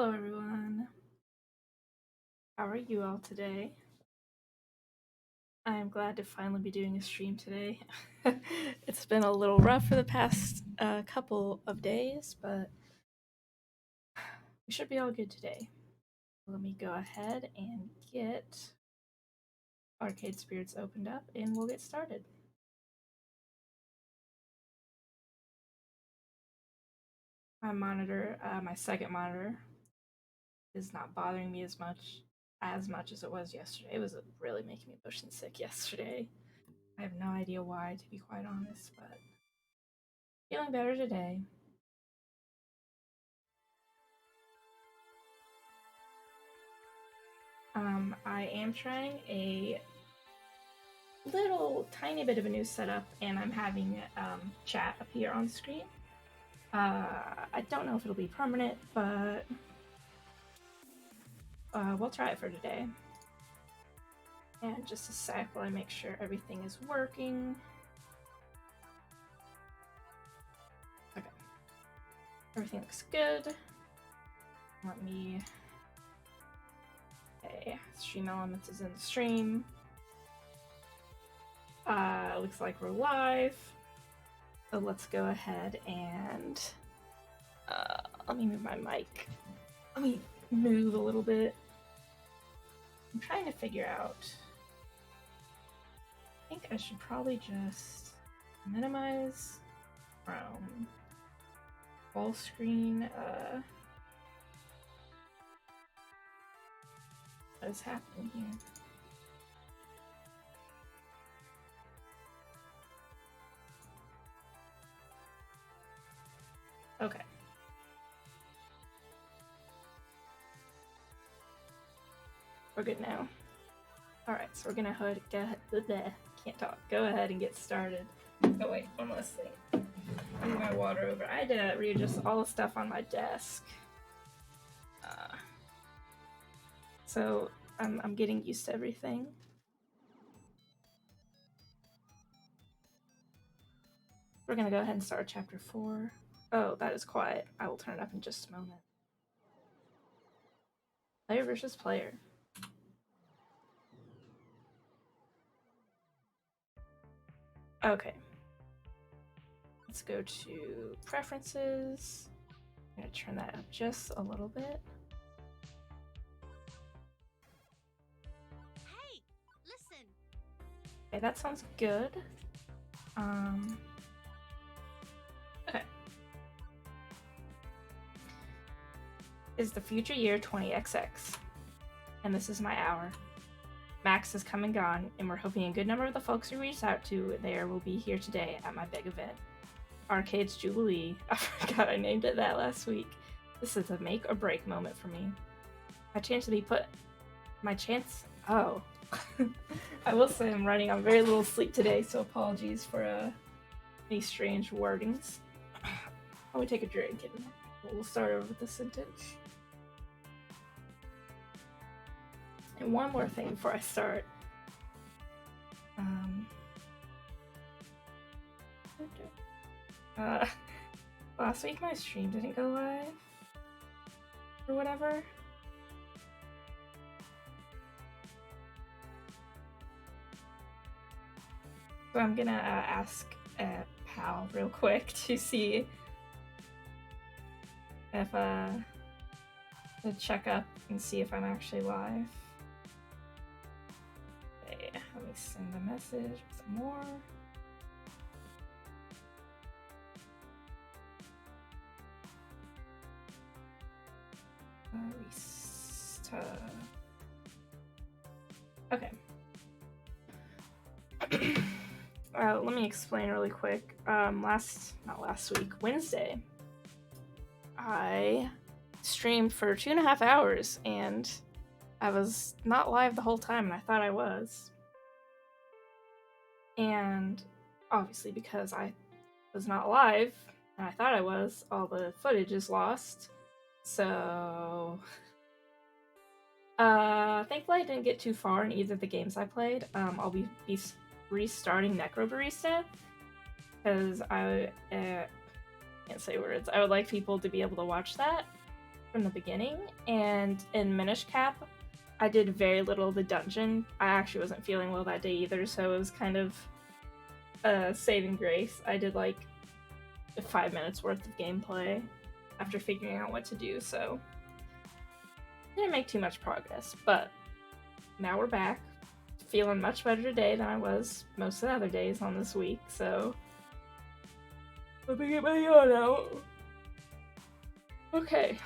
Hello, everyone. How are you all today? I am glad to finally be doing a stream today. It's been a little rough for the past couple of days, but we should be all good today. Let me go ahead and get Arcade Spirits opened up, and we'll get started. My monitor, my second monitor, is not bothering me as much as it was yesterday. It was really making me motion sick yesterday. I have no idea why, to be quite honest, but feeling better today. I am trying a little tiny bit of a new setup, and I'm having chat appear on the screen. I don't know if it'll be permanent, but we'll try it for today. And just a sec while I make sure everything is working. Okay. Everything looks good. Let me... Okay, Stream Elements is in the stream. Looks like we're live. So let's go ahead and... let me move my mic. Let me move a little bit. I'm trying to figure out... I think I should probably just minimize from full screen. What is happening here? Okay. We're good now. Alright, so we're gonna can't talk. Go ahead and get started. Oh wait, one last thing. Move my water over. I had to readjust all the stuff on my desk. So I'm getting used to everything. We're gonna go ahead and start chapter 4. Oh, that is quiet. I will turn it up in just a moment. Player versus player. Okay. Let's go to preferences. I'm gonna turn that up just a little bit. Hey, listen. Okay, that sounds good. Okay. Is the future year 20XX, and this is my hour. Max has come and gone, and we're hoping a good number of the folks we reached out to there will be here today at my big event. Arcade's Jubilee. I forgot I named it that last week. This is a make or break moment for me. Oh. I will say I'm running on very little sleep today, so apologies for any strange wordings. Let me take a drink and we'll start over with the sentence. And one more thing before I start. Last week my stream didn't go live or whatever. So I'm gonna ask Pal real quick to see if to check up and see if I'm actually live. Okay, let me send a message with some more. Okay. Let me explain really quick. Not last week, Wednesday, I streamed for 2.5 hours and I was not live the whole time, and I thought I was. And obviously, because I was not live and I thought I was, all the footage is lost. So, thankfully I didn't get too far in either of the games I played. I'll be restarting Necrobarista because I can't say words. I would like people to be able to watch that from the beginning, and in Minish Cap, I did very little of the dungeon. I actually wasn't feeling well that day either, so it was kind of a saving grace. I did like 5 minutes worth of gameplay after figuring out what to do, so didn't make too much progress, but now we're back. Feeling much better today than I was most of the other days on this week, so let me get my yawn out. Okay.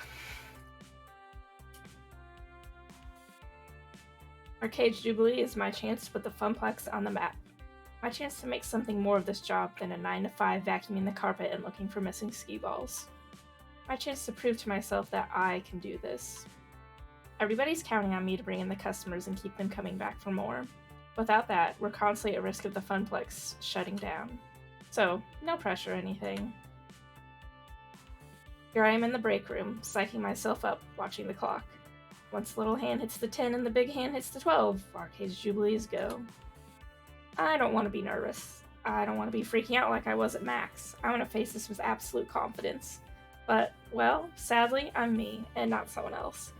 Arcade Jubilee is my chance to put the Funplex on the map. My chance to make something more of this job than a 9 to 5 vacuuming the carpet and looking for missing ski balls. My chance to prove to myself that I can do this. Everybody's counting on me to bring in the customers and keep them coming back for more. Without that, we're constantly at risk of the Funplex shutting down. So, no pressure or anything. Here I am in the break room, psyching myself up, watching the clock. Once the little hand hits the 10 and the big hand hits the 12, Arcade's Jubilees go. I don't want to be nervous. I don't want to be freaking out like I was at Max. I want to face this with absolute confidence. But, well, sadly, I'm me, and not someone else.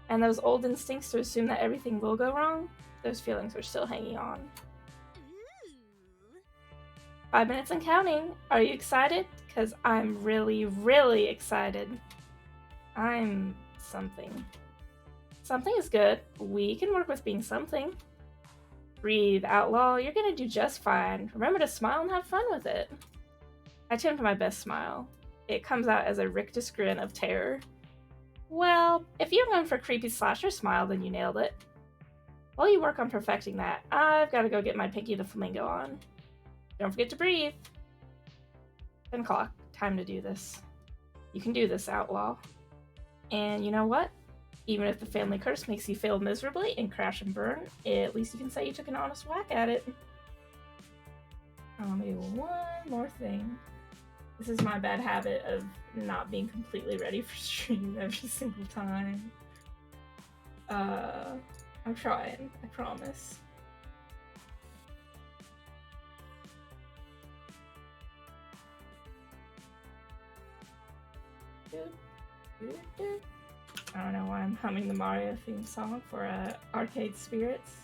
And those old instincts to assume that everything will go wrong, those feelings are still hanging on. 5 minutes and counting. Are you excited? Because I'm really, really excited. I'm something. Something is good. We can work with being something. Breathe, outlaw. You're gonna do just fine. Remember to smile and have fun with it. I attempt my best smile. It comes out as a rictus grin of terror. Well, if you're going for a creepy slasher smile, then you nailed it. While you work on perfecting that, I've got to go get my Pinky the Flamingo on. Don't forget to breathe. 10 o'clock. Time to do this. You can do this, outlaw. And you know what? Even if the family curse makes you fail miserably and crash and burn, at least you can say you took an honest whack at it. I'll do one more thing. This is my bad habit of not being completely ready for stream every single time. I'm trying, I promise. I don't know why I'm humming the Mario theme song for Arcade Spirits.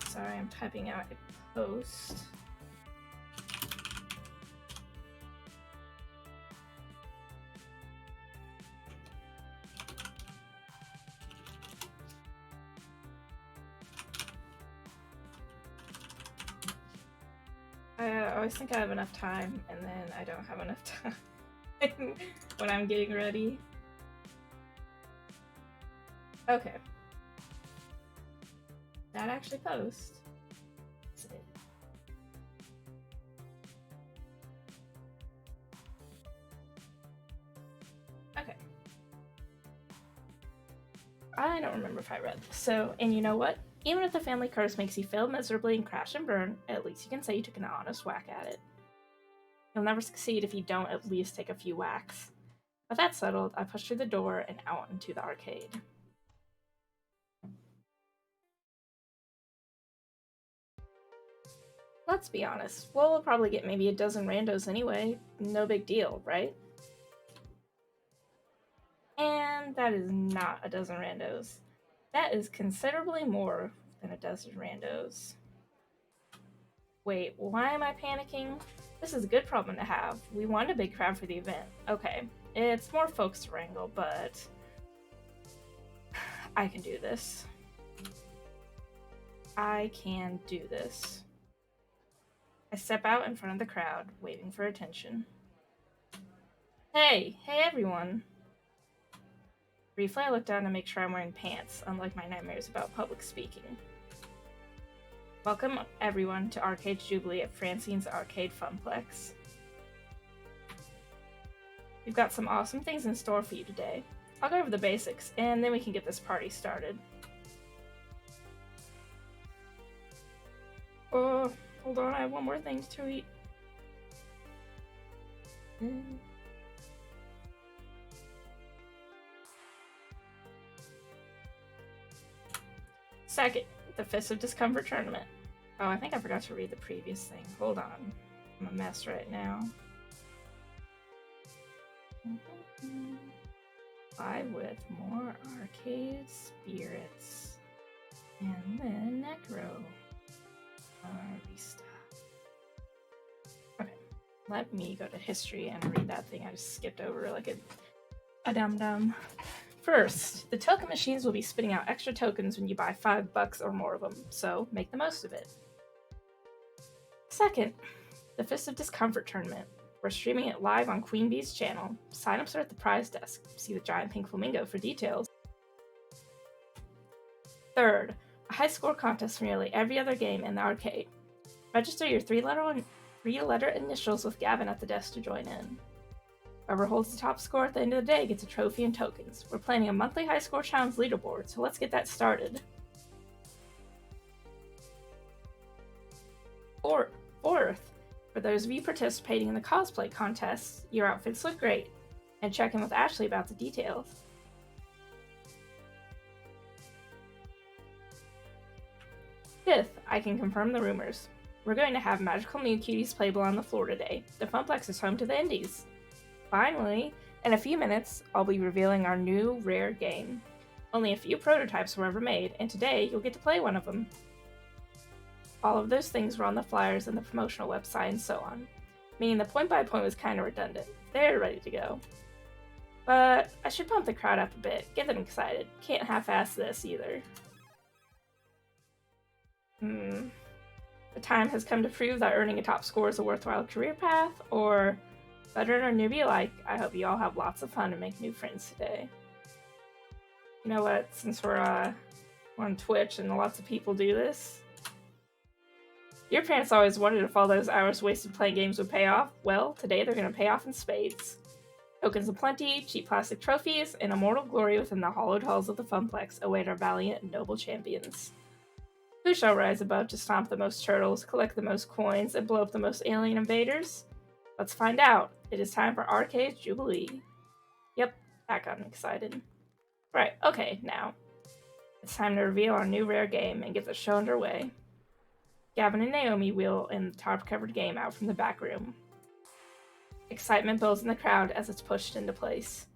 Sorry, I'm typing out a post. I always think I have enough time, and then I don't have enough time when I'm getting ready. Okay. That actually post. Let's see. Okay. I don't remember if I read this. So, and you know what? Even if the family curse makes you fail miserably and crash and burn, at least you can say you took an honest whack at it. You'll never succeed if you don't at least take a few whacks. With that settled, I pushed through the door and out into the arcade. Let's be honest, we'll probably get maybe a dozen randos anyway. No big deal, right? And that is not a dozen randos. That is considerably more than a dozen randos. Wait, why am I panicking? This is a good problem to have. We want a big crowd for the event. Okay, it's more folks to wrangle, but I can do this. I can do this. I step out in front of the crowd, waving for attention. Hey everyone. Briefly, I look down to make sure I'm wearing pants, unlike my nightmares about public speaking. Welcome everyone to Arcade Jubilee at Francine's Arcade Funplex. We've got some awesome things in store for you today. I'll go over the basics, and then we can get this party started. Oh, hold on, I have one more thing to eat. Second, the Fist of Discomfort tournament. Oh, I think I forgot to read the previous thing. Hold on. I'm a mess right now. Live with more arcade spirits. And then Necrobarista. Okay, let me go to history and read that thing I just skipped over like a dum-dum. First, the token machines will be spitting out extra tokens when you buy $5 or more of them, so make the most of it. Second, the Fist of Discomfort tournament. We're streaming it live on Queen Bee's channel. Sign-ups are at the prize desk. See the giant pink flamingo for details. Third, a high score contest for nearly every other game in the arcade. Register your three-letter initials with Gavin at the desk to join in. Whoever holds the top score at the end of the day gets a trophy and tokens. We're planning a monthly high score challenge leaderboard, so let's get that started. Fourth, for those of you participating in the cosplay contest, your outfits look great, and check in with Ashley about the details. Fifth, I can confirm the rumors. We're going to have Magical Mew Cuties playable on the floor today. The Funplex is home to the Indies. Finally, in a few minutes, I'll be revealing our new rare game. Only a few prototypes were ever made, and today you'll get to play one of them. All of those things were on the flyers and the promotional website and so on, meaning the point-by-point was kind of redundant. They're ready to go. But I should pump the crowd up a bit, get them excited. Can't half-ass this either. The time has come to prove that earning a top score is a worthwhile career path, or veteran or newbie alike. I hope you all have lots of fun and make new friends today. You know what, since we're on Twitch and lots of people do this, your parents always wondered if all those hours wasted playing games would pay off. Well, today they're going to pay off in spades. Tokens aplenty, cheap plastic trophies, and immortal glory within the hollowed halls of the Funplex await our valiant and noble champions. Who shall rise above to stomp the most turtles, collect the most coins, and blow up the most alien invaders? Let's find out. It is time for Arcade Jubilee. Yep, that got me excited. Right, okay, now. It's time to reveal our new rare game and get the show underway. Gavin and Naomi wheel in the tarp-covered game out from the back room. Excitement builds in the crowd as it's pushed into place.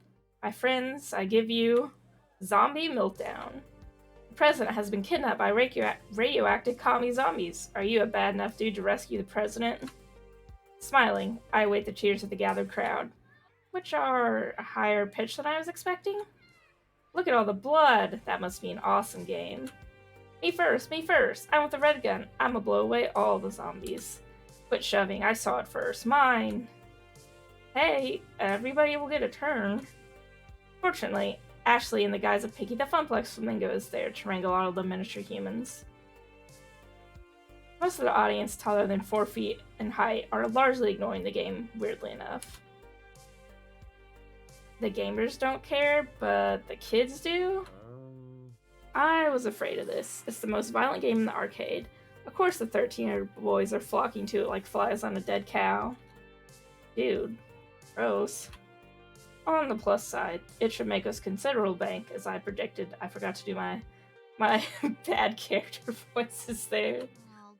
My friends, I give you Zombie Meltdown. The president has been kidnapped by radioactive commie zombies. Are you a bad enough dude to rescue the president? Smiling, I await the cheers of the gathered crowd, which are a higher pitch than I was expecting. Look at all the blood. That must be an awesome game. Me first, me first. I want the red gun. I'ma blow away all the zombies. Quit shoving, I saw it first. Mine. Hey, everybody will get a turn. Fortunately, Ashley, in the guise of Piggy the Funplex Flamingo, is there to wrangle all of the miniature humans. Most of the audience, taller than 4 feet in height, are largely ignoring the game, weirdly enough. The gamers don't care, but the kids do? I was afraid of this. It's the most violent game in the arcade. Of course the 13-year-old boys are flocking to it like flies on a dead cow. Dude, gross. On the plus side, it should make us considerable bank, as I predicted. I forgot to do my bad character voices there. Oh,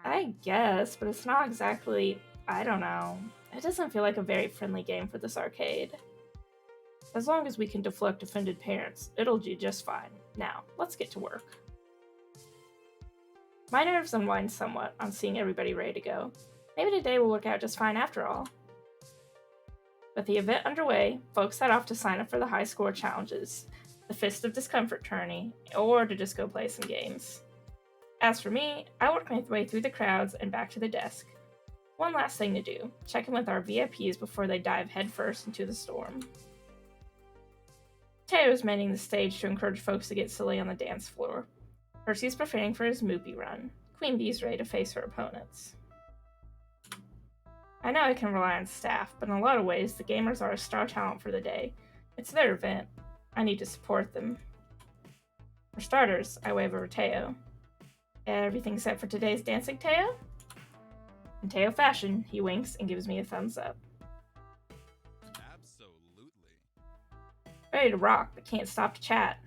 darn. I guess, but it's not exactly... I don't know. It doesn't feel like a very friendly game for this arcade. As long as we can deflect offended parents, it'll do just fine. Now, let's get to work. My nerves unwind somewhat on seeing everybody ready to go. Maybe today will work out just fine after all. With the event underway, folks set off to sign up for the high score challenges, the Fist of Discomfort tourney, or to just go play some games. As for me, I work my way through the crowds and back to the desk. One last thing to do, check in with our VIPs before they dive headfirst into the storm. Teo's mending the stage to encourage folks to get silly on the dance floor. Percy's preparing for his Moopy run. Queen Bee's ready to face her opponents. I know I can rely on staff, but in a lot of ways, the gamers are a star talent for the day. It's their event. I need to support them. For starters, I wave over Teo. Everything set for today's dancing, Teo? In Teo fashion, he winks and gives me a thumbs up. Absolutely. Ready to rock, but can't stop to chat.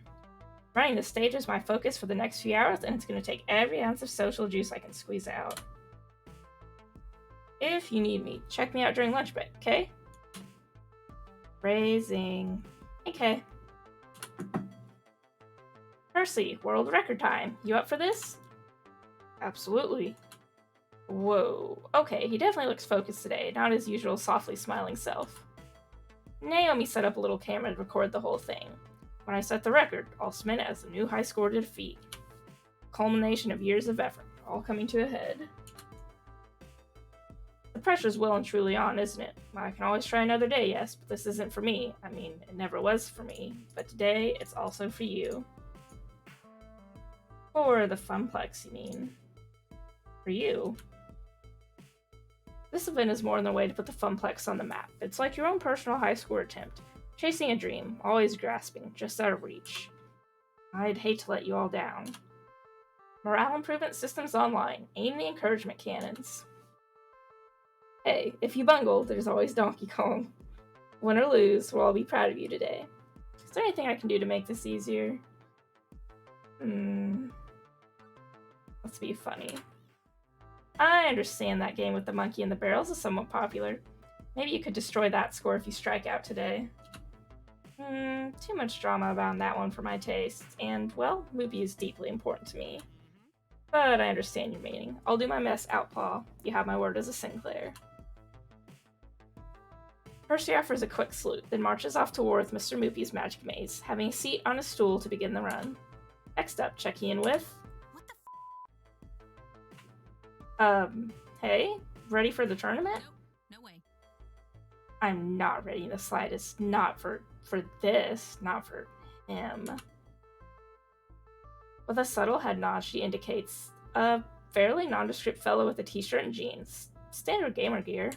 Running the stage is my focus for the next few hours, and it's going to take every ounce of social juice I can squeeze out. If you need me, check me out during lunch break, okay? Raising. Okay. Percy, world record time. You up for this? Absolutely. Whoa. Okay, he definitely looks focused today, not his usual softly smiling self. Naomi set up a little camera to record the whole thing. When I set the record, I'll submit it as the new high score to defeat. Culmination of years of effort, all coming to a head. The pressure's well and truly on, isn't it? I can always try another day, yes, but this isn't for me. I mean, it never was for me. But today, it's also for you. For the Funplex, you mean? For you. This event is more than a way to put the Funplex on the map. It's like your own personal high score attempt. Chasing a dream, always grasping, just out of reach. I'd hate to let you all down. Morale improvement systems online. Aim the encouragement cannons. Hey, if you bungle, there's always Donkey Kong. Win or lose, we'll all be proud of you today. Is there anything I can do to make this easier? Let's be funny. I understand that game with the monkey and the barrels is somewhat popular. Maybe you could destroy that score if you strike out today. Too much drama about that one for my taste, and, well, Mubi is deeply important to me. But I understand your meaning. I'll do my best, Outlaw. You have my word as a Sinclair. Percy offers a quick salute, then marches off to war with Mr. Moopy's magic maze, having a seat on a stool to begin the run. Next up, checking in with... What the hey? Ready for the tournament? Nope, no way. I'm not ready in the slightest. Not for this. Not for him. With a subtle head nod, she indicates a fairly nondescript fellow with a t-shirt and jeans. Standard gamer gear.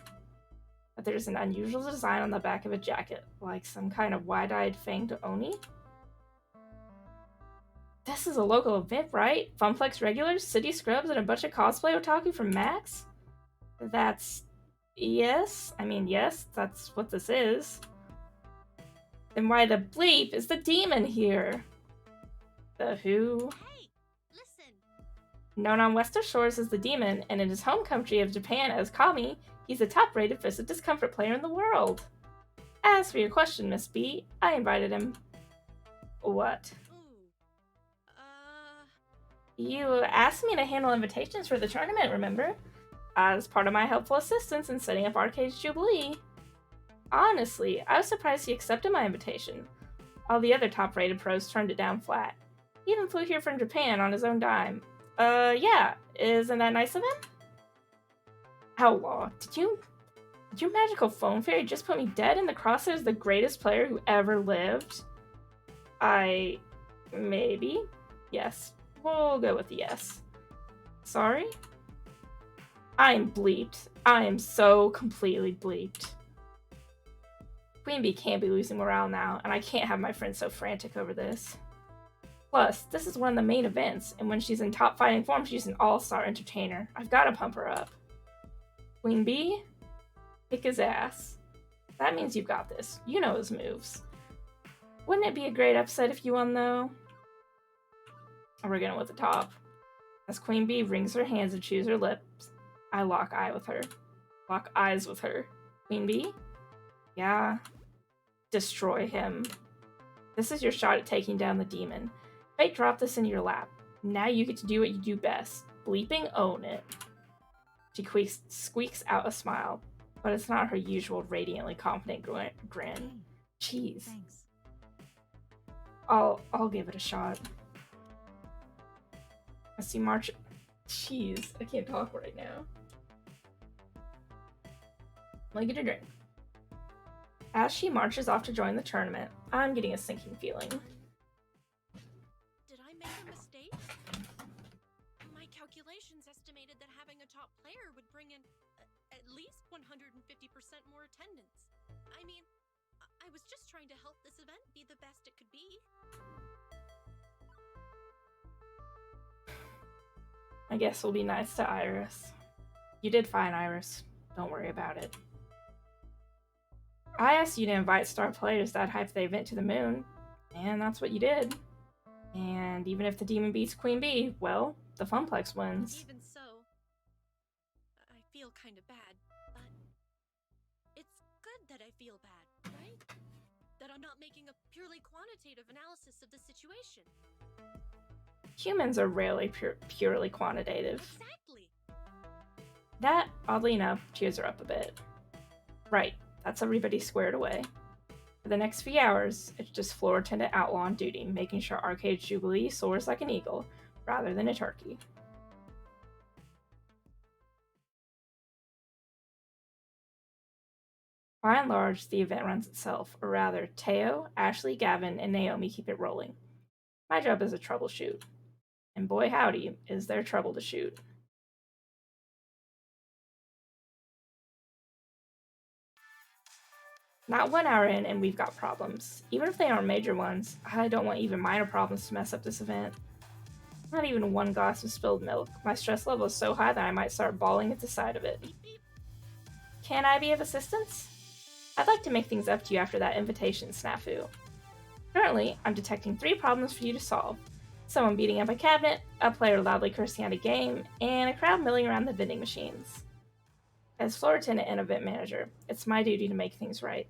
But there's an unusual design on the back of a jacket, like some kind of wide-eyed fanged Oni. This is a local event, right? Funplex regulars, city scrubs, and a bunch of cosplay otaku from Max? That's... yes? I mean, yes, that's what this is. Then why the bleep is the demon here? The who? Hey, listen. Known on Western shores as the demon, and in his home country of Japan as Kami, he's the top-rated Fist of Discomfort player in the world. As for your question, Miss B, I invited him. What? You asked me to handle invitations for the tournament, remember? As part of my helpful assistance in setting up Arcade's Jubilee. Honestly, I was surprised he accepted my invitation. All the other top-rated pros turned it down flat. He even flew here from Japan on his own dime. Yeah, isn't that nice of him? Outlaw, did your magical phone fairy just put me dead in the crosshairs of the greatest player who ever lived? Maybe? Yes. We'll go with the yes. Sorry? I'm bleeped. I am so completely bleeped. Queen Bee can't be losing morale now, and I can't have my friends so frantic over this. Plus, this is one of the main events, and when she's in top fighting form, she's an all-star entertainer. I've gotta pump her up. Queen Bee? Kick his ass. That means you've got this. You know his moves. Wouldn't it be a great upset if you won, though? We're going with the top. As Queen Bee wrings her hands and chews her lips, I lock eyes with her. Queen Bee? Yeah. Destroy him. This is your shot at taking down the demon. Fate dropped this into your lap. Now you get to do what you do best. Bleeping own it. She squeaks out a smile, but it's not her usual radiantly confident grin. Jeez. Thanks. I'll give it a shot. I see March. Jeez, I can't talk right now. Let me get a drink. As she marches off to join the tournament, I'm getting a sinking feeling. Did I make a mistake? My calculations estimated that having a top player would bring in at least 150% more attendance. I mean, I was just trying to help this event be the best it could be. I guess we'll be nice to Iris. You did fine, Iris. Don't worry about it. I asked you to invite star players that hype the event to the moon, and that's what you did. And even if the demon beats Queen Bee, well, the Funplex wins. Even so, I feel kind of bad, but it's good that I feel bad, right? That I'm not making a purely quantitative analysis of the situation. Humans are rarely purely quantitative. Exactly. That, oddly enough, cheers her up a bit. Right, that's everybody squared away. For the next few hours, it's just floor attendant outlaw on duty, making sure Arcade Jubilee soars like an eagle, rather than a turkey. By and large, the event runs itself, or rather, Teo, Ashley, Gavin, and Naomi keep it rolling. My job is a troubleshoot. And boy howdy, is there trouble to shoot. Not 1 hour in, and we've got problems. Even if they aren't major ones, I don't want even minor problems to mess up this event. Not even one glass of spilled milk. My stress level is so high that I might start bawling at the sight of it. Can I be of assistance? I'd like to make things up to you after that invitation snafu. Currently, I'm detecting 3 problems for you to solve. Someone beating up a cabinet, a player loudly cursing at a game, and a crowd milling around the vending machines. As floor attendant and event manager, it's my duty to make things right.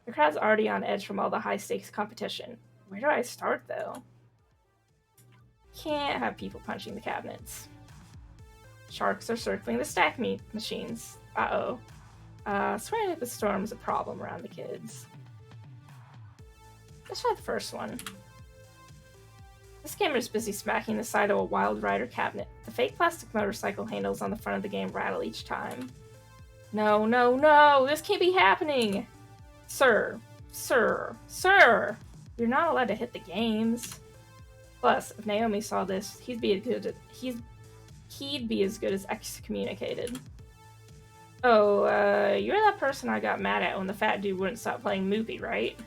The crowd's already on edge from all the high-stakes competition. Where do I start, though? Can't have people punching the cabinets. Sharks are circling the stack meat machines. Uh-oh. Swearing at the storm's a problem around the kids. Let's try the first one. This gamer's busy smacking the side of a Wild Rider cabinet. The fake plastic motorcycle handles on the front of the game rattle each time. No, no, no! This can't be happening! Sir, sir, sir! You're not allowed to hit the games. Plus, if Naomi saw this, he'd be as good as excommunicated. Oh, you're that person I got mad at when the fat dude wouldn't stop playing Moopy, right?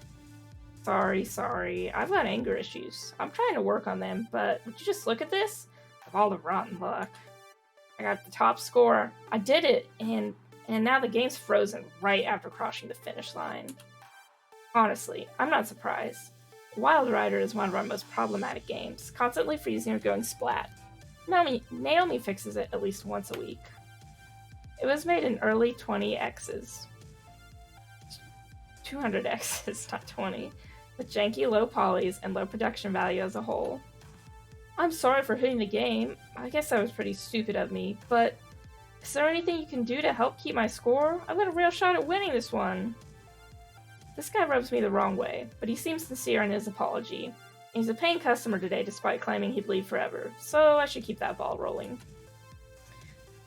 Sorry. I've got anger issues. I'm trying to work on them, but would you just look at this? Of all the rotten luck. I got the top score. I did it, and now the game's frozen right after crossing the finish line. Honestly, I'm not surprised. Wild Rider is one of our most problematic games, constantly freezing or going splat. Naomi fixes it at least once a week. It was made in early 20Xs. 200Xs, not 20. With janky low polys and low production value as a whole. I'm sorry for hitting the game. I guess that was pretty stupid of me, but is there anything you can do to help keep my score? I've got a real shot at winning this one. This guy rubs me the wrong way, but he seems sincere in his apology. He's a paying customer today despite claiming he'd leave forever, so I should keep that ball rolling.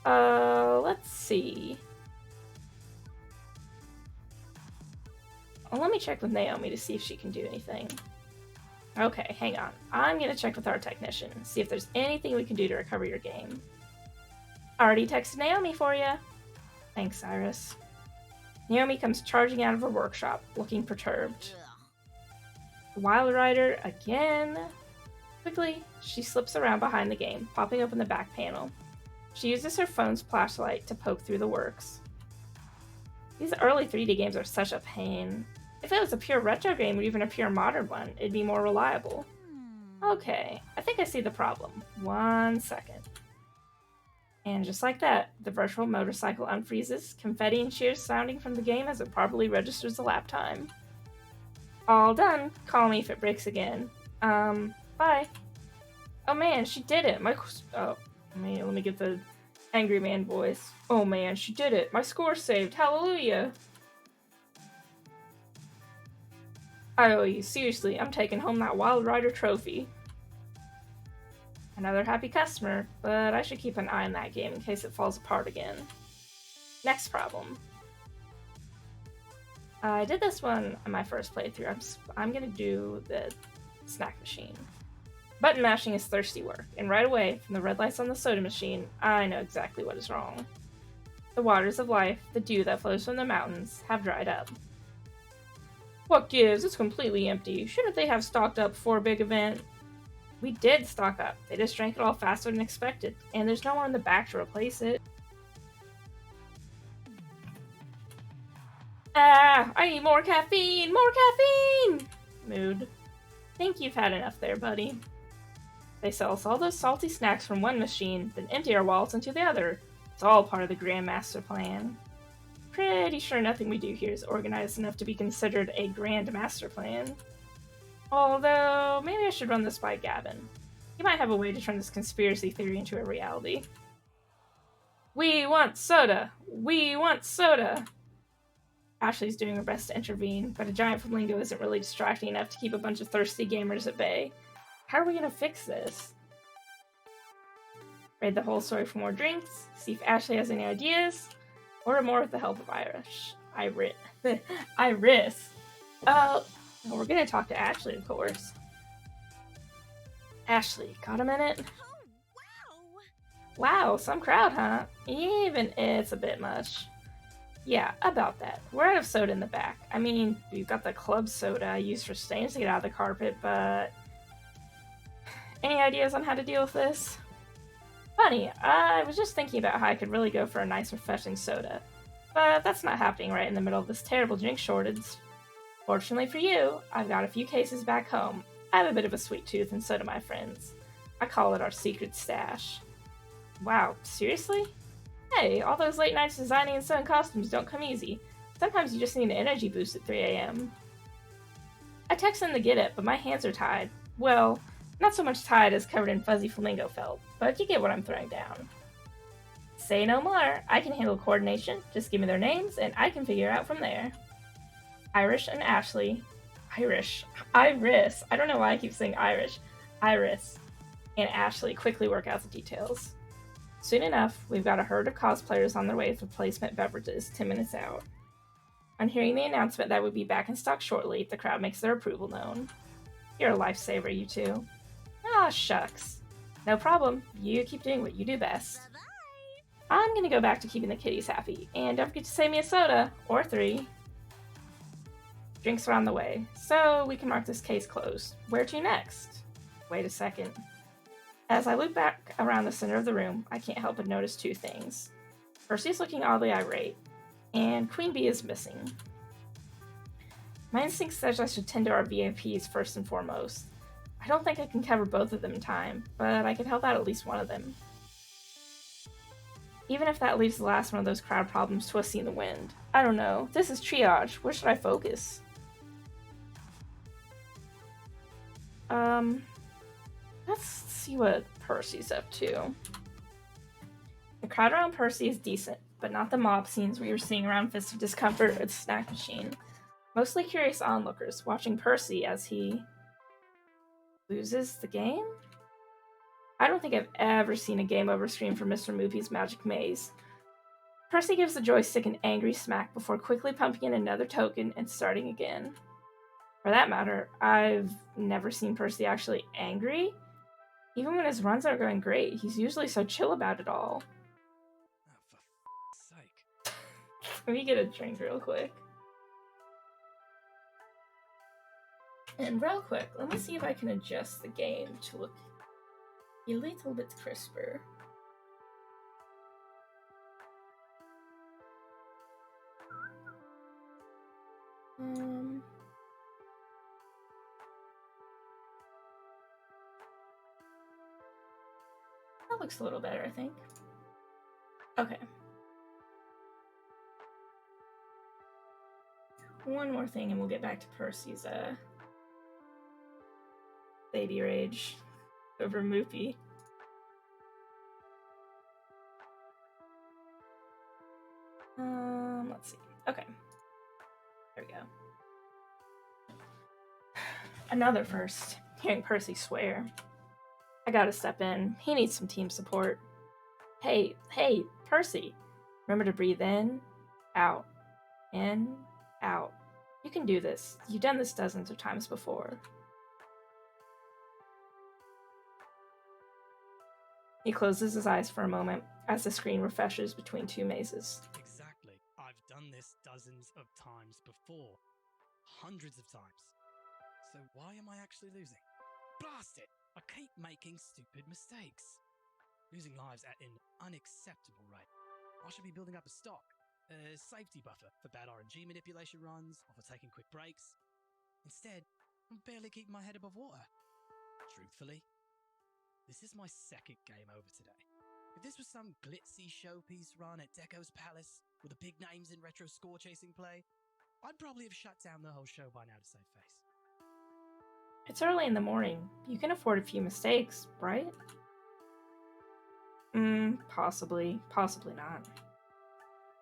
Let's see. Well, let me check with Naomi to see if she can do anything. Okay, hang on. I'm gonna check with our technician, see if there's anything we can do to recover your game. Already texted Naomi for you. Thanks, Iris. Naomi comes charging out of her workshop, looking perturbed. Wild Rider again? Quickly, she slips around behind the game, popping open the back panel. She uses her phone's flashlight to poke through the works. These early 3D games are such a pain. If it was a pure retro game or even a pure modern one, it'd be more reliable. Okay, I think I see the problem. 1 second. And just like that, the virtual motorcycle unfreezes, confetti and cheers sounding from the game as it properly registers the lap time. All done. Call me if it breaks again. Bye. Oh man, she did it. Let me get the angry man voice. Oh man, she did it. My score's saved. Hallelujah. I owe you. Seriously, I'm taking home that Wild Rider trophy. Another happy customer, but I should keep an eye on that game in case it falls apart again. Next problem. I did this one on my first playthrough. I'm gonna do the snack machine. Button mashing is thirsty work, and right away, from the red lights on the soda machine, I know exactly what is wrong. The waters of life, the dew that flows from the mountains, have dried up. What gives? It's completely empty. Shouldn't they have stocked up for a big event? We did stock up. They just drank it all faster than expected, and there's no one in the back to replace it. Ah, I need more caffeine! More caffeine! Mood. Think you've had enough there, buddy. They sell us all those salty snacks from one machine, then empty our wallets into the other. It's all part of the Grand Master Plan. Pretty sure nothing we do here is organized enough to be considered a Grand Master Plan. Although, maybe I should run this by Gavin. He might have a way to turn this conspiracy theory into a reality. We want soda! We want soda! Ashley's doing her best to intervene, but a giant flamingo isn't really distracting enough to keep a bunch of thirsty gamers at bay. How are we gonna fix this? Read the whole story for more drinks, see if Ashley has any ideas, order more with the help of Iris. Well, we're gonna talk to Ashley, of course. Ashley, got a minute? Oh, Wow, some crowd, huh? Even it's a bit much. Yeah, about that. We're out of soda in the back. I mean, we've got the club soda I use for stains to get out of the carpet, but... Any ideas on how to deal with this? Funny, I was just thinking about how I could really go for a nice refreshing soda. But that's not happening right in the middle of this terrible drink shortage. Fortunately for you, I've got a few cases back home. I have a bit of a sweet tooth, and so do my friends. I call it our secret stash. Wow, seriously? Hey, all those late nights designing and sewing costumes don't come easy. Sometimes you just need an energy boost at 3 a.m. I text in to get it, but my hands are tied. Well, not so much tied as covered in fuzzy flamingo felt, but you get what I'm throwing down. Say no more. I can handle coordination. Just give me their names, and I can figure it out from there. Irish and Ashley. Iris. I don't know why I keep saying Irish. Iris and Ashley quickly work out the details. Soon enough, we've got a herd of cosplayers on their way with replacement beverages 10 minutes out. On hearing the announcement that we'd be back in stock shortly, the crowd makes their approval known. You're a lifesaver, you two. Ah, shucks. No problem. You keep doing what you do best. bye-bye. I'm gonna go back to keeping the kitties happy, and don't forget to save me a soda, or 3. Drinks are on the way, so we can mark this case closed. Where to next? Wait a second. As I loop back around the center of the room, I can't help but notice 2 things. Percy's looking oddly irate, and Queen Bee is missing. My instinct says I should tend to our VIPs first and foremost. I don't think I can cover both of them in time, but I can help out at least one of them. Even if that leaves the last one of those crowd problems twisting the wind. I don't know. This is triage. Where should I focus? Let's see what Percy's up to. The crowd around Percy is decent, but not the mob scenes we were seeing around Fist of Discomfort or the snack machine. Mostly curious onlookers watching Percy as he loses the game? I don't think I've ever seen a game over screen for Mr. Moopy's Magic Maze. Percy gives the joystick an angry smack before quickly pumping in another token and starting again. For that matter, I've never seen Percy actually angry. Even when his runs are going great, he's usually so chill about it all. Oh, for sake. Let me get a drink real quick. And real quick, let me see if I can adjust the game to look a little bit crisper. That looks a little better, I think. Okay. One more thing and we'll get back to Percy's baby rage over Moopy. Let's see. Okay. There we go. Another first. Hearing Percy swear. I gotta step in. He needs some team support. Hey, Percy. Remember to breathe in, out, in, out. You can do this. You've done this dozens of times before. He closes his eyes for a moment as the screen refreshes between 2 mazes. Exactly. I've done this dozens of times before. Hundreds of times. So why am I actually losing? Blast it! I keep making stupid mistakes. Losing lives at an unacceptable rate. I should be building up a stock, a safety buffer for bad RNG manipulation runs or for taking quick breaks. Instead, I'm barely keeping my head above water. Truthfully, this is my second game over today. If this was some glitzy showpiece run at Deco's Palace with the big names in retro score chasing play, I'd probably have shut down the whole show by now to save face. It's early in the morning. You can afford a few mistakes, right? Possibly. Possibly not.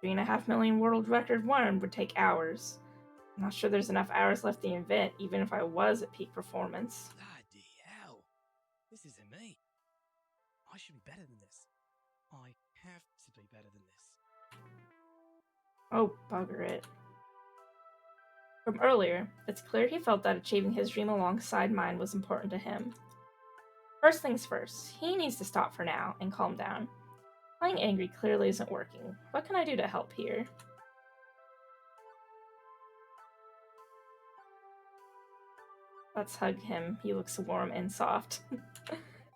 3.5 million world record 1 would take hours. I'm not sure there's enough hours left in the event, even if I was at peak performance. Bloody hell. This isn't me. I should be better than this. I have to be better than this. Oh, bugger it. From earlier, it's clear he felt that achieving his dream alongside mine was important to him. First things first, he needs to stop for now and calm down. Playing angry clearly isn't working. What can I do to help here? Let's hug him. He looks warm and soft.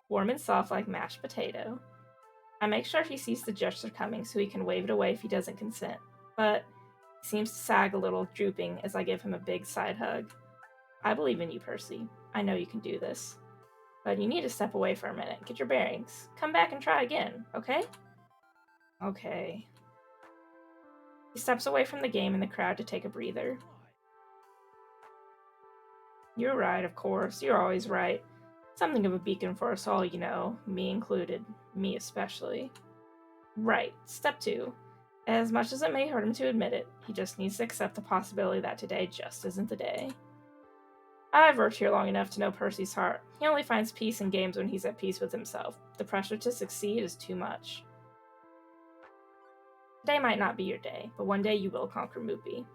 Warm and soft like mashed potato. I make sure he sees the gesture coming so he can wave it away if he doesn't consent, but he seems to sag a little, drooping as I give him a big side hug. I believe in you, Percy. I know you can do this. But you need to step away for a minute, get your bearings. Come back and try again, okay? Okay. He steps away from the game and the crowd to take a breather. You're right, of course. You're always right. Something of a beacon for us all, you know, me included. Me especially. Right. Step 2. As much as it may hurt him to admit it, he just needs to accept the possibility that today just isn't the day. I've worked here long enough to know Percy's heart. He only finds peace in games when he's at peace with himself. The pressure to succeed is too much. Today might not be your day, but one day you will conquer Moopy.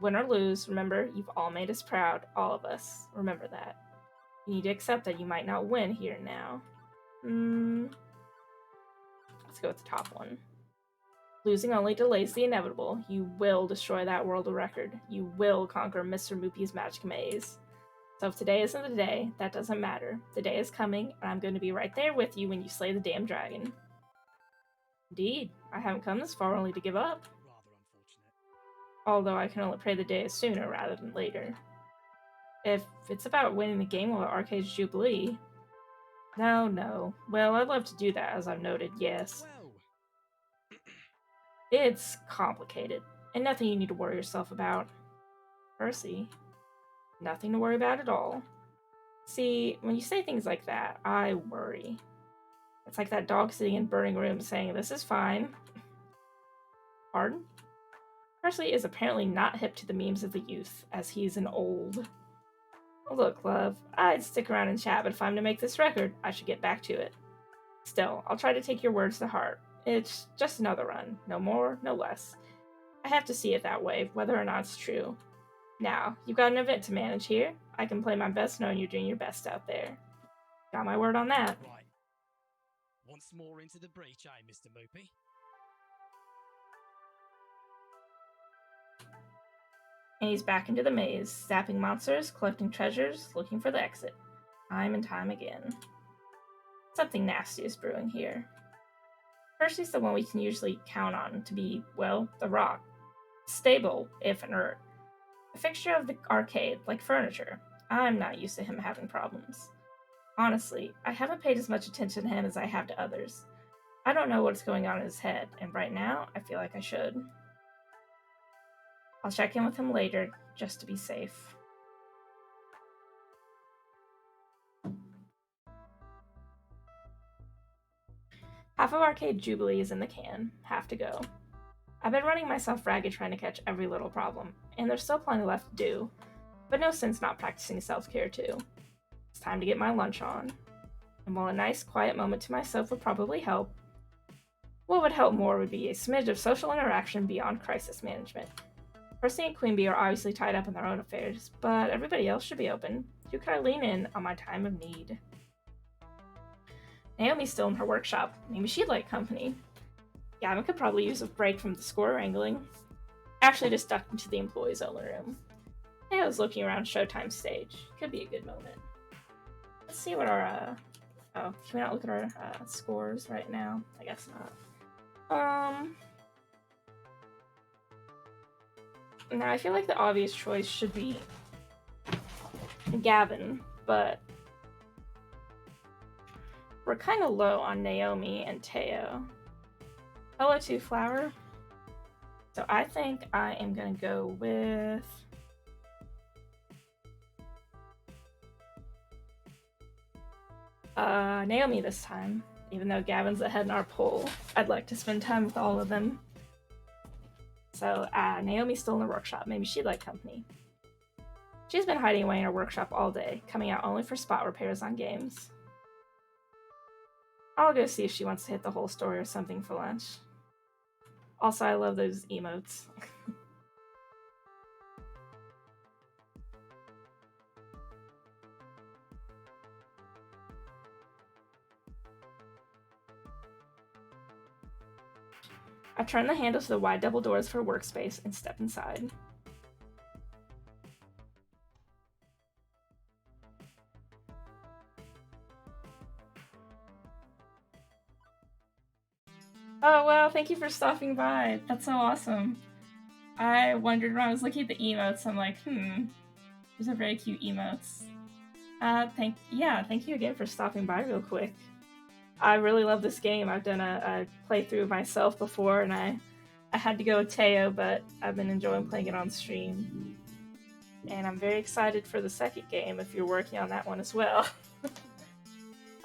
Win or lose, remember, you've all made us proud, all of us. Remember that. You need to accept that you might not win here and now. Let's go with the top one. Losing only delays the inevitable. You will destroy that world record. You will conquer Mr. Moopy's magic maze. So if today isn't the day, that doesn't matter. The day is coming, and I'm going to be right there with you when you slay the damn dragon. Indeed, I haven't come this far only to give up. Rather unfortunate. Although I can only pray the day is sooner rather than later. If it's about winning the game while at Arcade's Jubilee... No. Well, I'd love to do that, as I've noted, yes. Well, It's complicated, and nothing you need to worry yourself about. Percy, nothing to worry about at all. See, when you say things like that, I worry. It's like that dog sitting in burning room saying, "This is fine." Pardon? Percy is apparently not hip to the memes of the youth, as he's an old. Look, love, I'd stick around and chat, but if I'm to make this record, I should get back to it. Still, I'll try to take your words to heart. It's just another run, no more, no less. I have to see it that way, whether or not it's true. Now, you've got an event to manage here. I can play my best knowing you're doing your best out there. Got my word on that. right. Once more into the breach, Mr. Moopy? And he's back into the maze, zapping monsters, collecting treasures, looking for the exit. Time and time again. Something nasty is brewing here. Percy's the one we can usually count on to be, well, the rock. Stable, if inert. A fixture of the arcade, like furniture. I'm not used to him having problems. Honestly, I haven't paid as much attention to him as I have to others. I don't know what's going on in his head, and right now, I feel like I should. I'll check in with him later, just to be safe. Half of Arcade Jubilee is in the can, half to go. I've been running myself ragged trying to catch every little problem, and there's still plenty left to do, but no sense not practicing self-care too. It's time to get my lunch on. And while a nice, quiet moment to myself would probably help, what would help more would be a smidge of social interaction beyond crisis management. Percy and Queen Bee are obviously tied up in their own affairs, but everybody else should be open. Who could I lean in on my time of need? Naomi's still in her workshop. Maybe she'd like company. Gavin could probably use a break from the score wrangling. Ashley just ducked into the employees' only room. Theo's looking around Showtime's stage. Could be a good moment. Let's see what our oh, can we not look at our scores right now? I guess not. Now I feel like the obvious choice should be Gavin, but we're kind of low on Naomi and Teo. Hello to Flower. So I think I am gonna go with Naomi this time. Even though Gavin's ahead in our poll, I'd like to spend time with all of them. So Naomi's still in the workshop. Maybe she'd like company. She's been hiding away in her workshop all day, coming out only for spot repairs on games. I'll go see if she wants to hit the whole story or something for lunch. Also, I love those emotes. I turn the handle to the wide double doors for workspace and step inside. Oh wow, thank you for stopping by. That's so awesome. I wondered when I was looking at the emotes, I'm like, these are very cute emotes. Thank you again for stopping by real quick. I really love this game. I've done a playthrough myself before, and I had to go with Teo, but I've been enjoying playing it on stream. And I'm very excited for the second game if you're working on that one as well.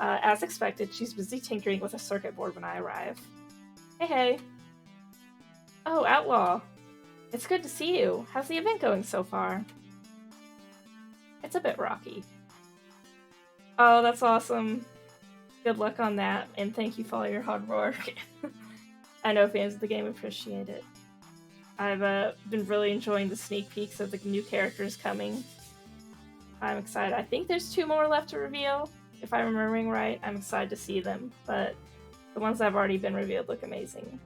As expected, she's busy tinkering with a circuit board when I arrive. Hey. Oh, Outlaw. It's good to see you. How's the event going so far? It's a bit rocky. Oh, that's awesome. Good luck on that, and thank you for all your hard work. I know fans of the game appreciate it. I've been really enjoying the sneak peeks of the new characters coming. I'm excited. I think there's 2 more left to reveal. If I'm remembering right, I'm excited to see them, but the ones that have already been revealed look amazing.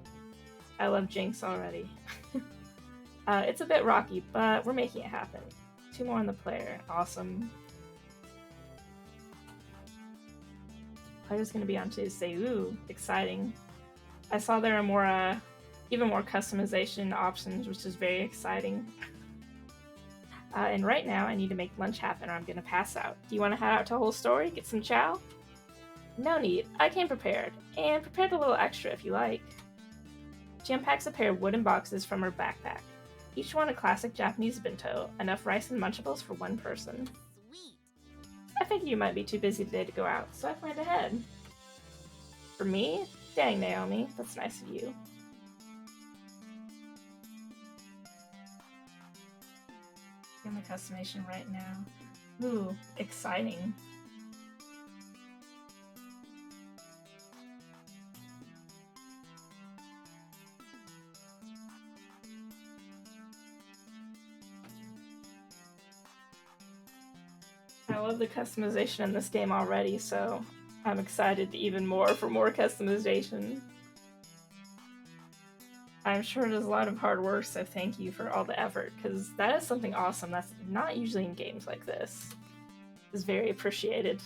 I love Jinx already. It's a bit rocky, but we're making it happen. 2 more on the player. Awesome. Player's gonna be on Tuesday. Ooh, exciting. I saw there are more, even more customization options, which is very exciting. And right now, I need to make lunch happen or I'm gonna pass out. Do you want to head out to Whole Story? Get some chow? No need. I came prepared. And prepared a little extra if you like. She unpacks a pair of wooden boxes from her backpack. Each one a classic Japanese bento, enough rice and Munchables for 1 person. Sweet. I figured you might be too busy today to go out, so I planned ahead. For me? Dang, Naomi, that's nice of you. In the customization right now. Ooh, exciting. I love the customization in this game already, so I'm excited even more for more customization. I'm sure it is a lot of hard work, so thank you for all the effort, because that is something awesome that's not usually in games like this. It's very appreciated.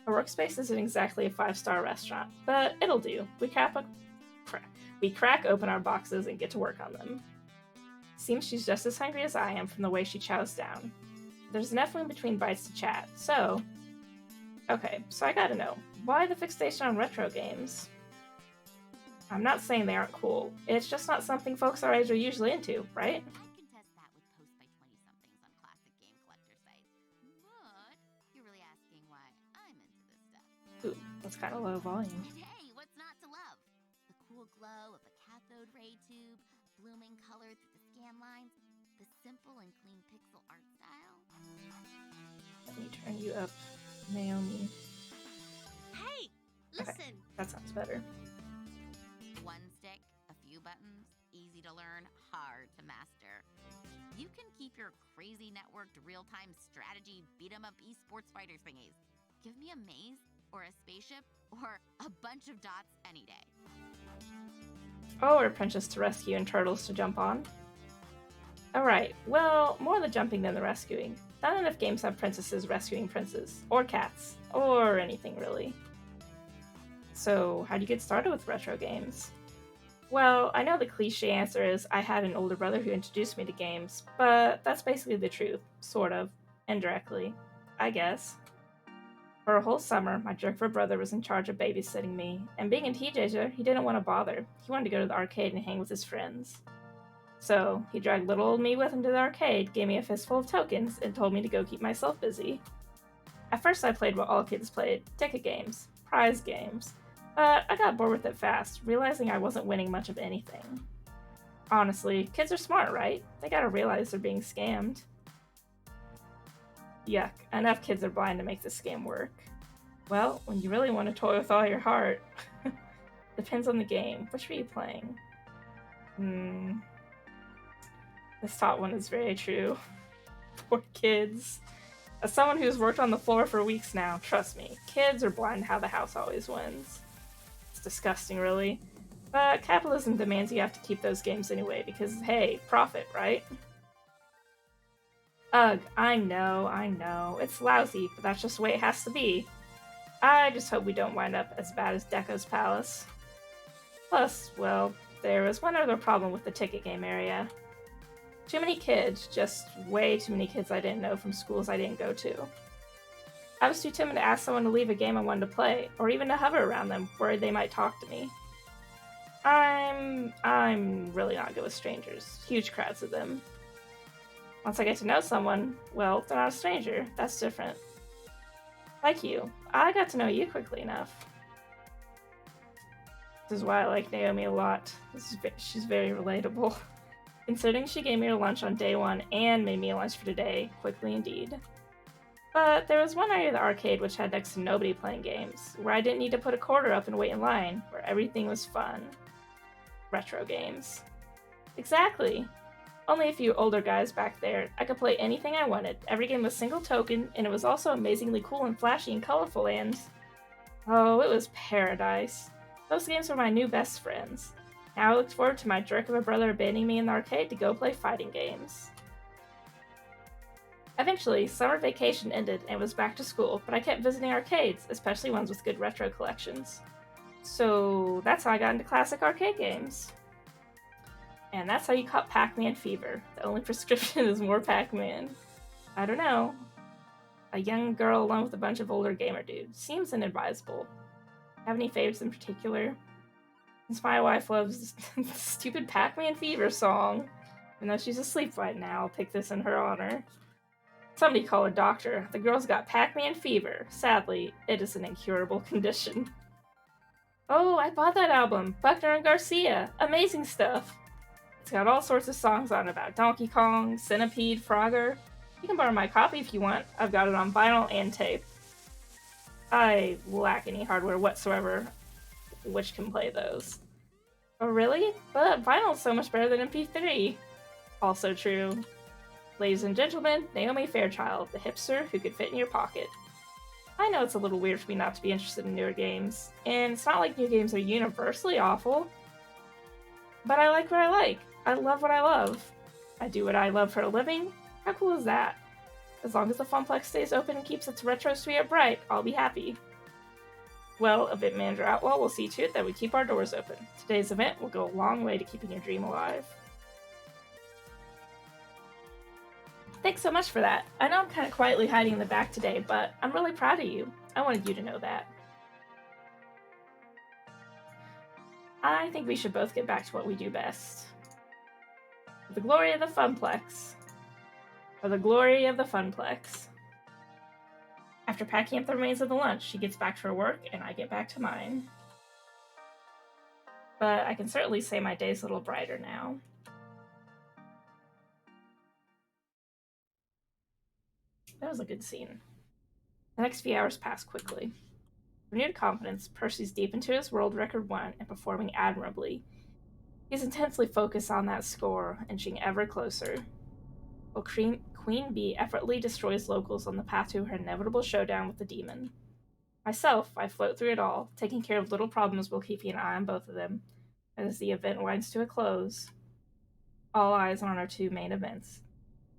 Our workspace isn't exactly a 5-star restaurant, but it'll do. We crack open our boxes and get to work on them. Seems she's just as hungry as I am from the way she chows down. There's enough room between bites to chat, so... Okay, so I gotta know, why the fixation on retro games? I'm not saying they aren't cool, it's just not something folks our age are usually into, right? I'd contest that with posts by 20-somethings on classic game collector sites. But you're really asking why I'm into this stuff. Ooh, that's kind of low volume. And hey, what's not to love? The cool glow of a cathode ray tube, blooming color through the scan lines, the simple and clean pixel art style. Let me turn you up, Naomi. Hey, listen. Okay, that sounds better. One stick, a few buttons, easy to learn, hard to master. You can keep your crazy networked real-time strategy beat-em-up esports fighters thingies. Give me a maze, or a spaceship, or a bunch of dots any day. Oh, or princess to rescue and turtles to jump on. Alright, well, more the jumping than the rescuing. Not enough games have princesses rescuing princes, or cats, or anything really. So, how do you get started with retro games? Well, I know the cliche answer is I had an older brother who introduced me to games, but that's basically the truth, sort of, indirectly, I guess. For a whole summer, my jerk of a brother was in charge of babysitting me, and being a teenager, he didn't want to bother. He wanted to go to the arcade and hang with his friends. So, he dragged little old me with him to the arcade, gave me a fistful of tokens, and told me to go keep myself busy. At first, I played what all kids played ticket games, prize games, but I got bored with it fast, realizing I wasn't winning much of anything. Honestly, kids are smart, right? They gotta realize they're being scammed. Yuck, enough kids are blind to make this scam work. Well, when you really want to toy with all your heart, depends on the game. Which were you playing? This top one is very true. Poor kids. As someone who's worked on the floor for weeks now, trust me, kids are blind to how the house always wins. It's disgusting, really. But capitalism demands you have to keep those games anyway, because hey, profit, right? Ugh, I know. It's lousy, but that's just the way it has to be. I just hope we don't wind up as bad as Deco's Palace. Plus, well, there was one other problem with the ticket game area. Too many kids, just way too many kids I didn't know from schools I didn't go to. I was too timid to ask someone to leave a game I wanted to play, or even to hover around them, worried they might talk to me. I'm really not good with strangers, huge crowds of them. Once I get to know someone, well, they're not a stranger, that's different. Like you, I got to know you quickly enough. This is why I like Naomi a lot. She's very relatable. Considering she gave me her lunch on day one and made me a lunch for today, quickly indeed. But there was one area of the arcade which had next to nobody playing games, where I didn't need to put a quarter up and wait in line, where everything was fun. Retro games. Exactly. Only a few older guys back there. I could play anything I wanted. Every game was single token, and it was also amazingly cool and flashy and colorful and... oh, it was paradise. Those games were my new best friends. Now I looked forward to my jerk of a brother abandoning me in the arcade to go play fighting games. Eventually, summer vacation ended and it was back to school, but I kept visiting arcades, especially ones with good retro collections. So that's how I got into classic arcade games. And that's how you caught Pac-Man fever. The only prescription is more Pac-Man. I don't know. A young girl alone with a bunch of older gamer dudes seems inadvisable. Have any favorites in particular? Since my wife loves the stupid Pac-Man fever song, even though she's asleep right now, I'll pick this in her honor. Somebody call a doctor. The girl's got Pac-Man fever. Sadly, it is an incurable condition. Oh, I bought that album. Buckner and Garcia. Amazing stuff. It's got all sorts of songs on it about Donkey Kong, Centipede, Frogger. You can borrow my copy if you want. I've got it on vinyl and tape. I lack any hardware whatsoever which can play those. Oh, really? But vinyl's so much better than MP3. Also true. Ladies and gentlemen, Naomi Fairchild, the hipster who could fit in your pocket. I know it's a little weird for me not to be interested in newer games, and it's not like new games are universally awful. But I like what I like. I love what I love. I do what I love for a living. How cool is that? As long as the Funplex stays open and keeps its retro spirit bright, I'll be happy. Well, Event Manager Outlaw will see to it that we keep our doors open. Today's event will go a long way to keeping your dream alive. Thanks so much for that. I know I'm kind of quietly hiding in the back today, but I'm really proud of you. I wanted you to know that. I think we should both get back to what we do best. For the glory of the Funplex. For the glory of the Funplex. After packing up the remains of the lunch, she gets back to her work, and I get back to mine. But I can certainly say my day's a little brighter now. That was a good scene. The next few hours pass quickly. Renewed confidence, Percy's deep into his world record 1 and performing admirably. He's intensely focused on that score, inching ever closer. While Queen Bee effortlessly destroys locals on the path to her inevitable showdown with the demon. Myself, I float through it all, taking care of little problems while keeping an eye on both of them. As the event winds to a close, all eyes are on our two main events,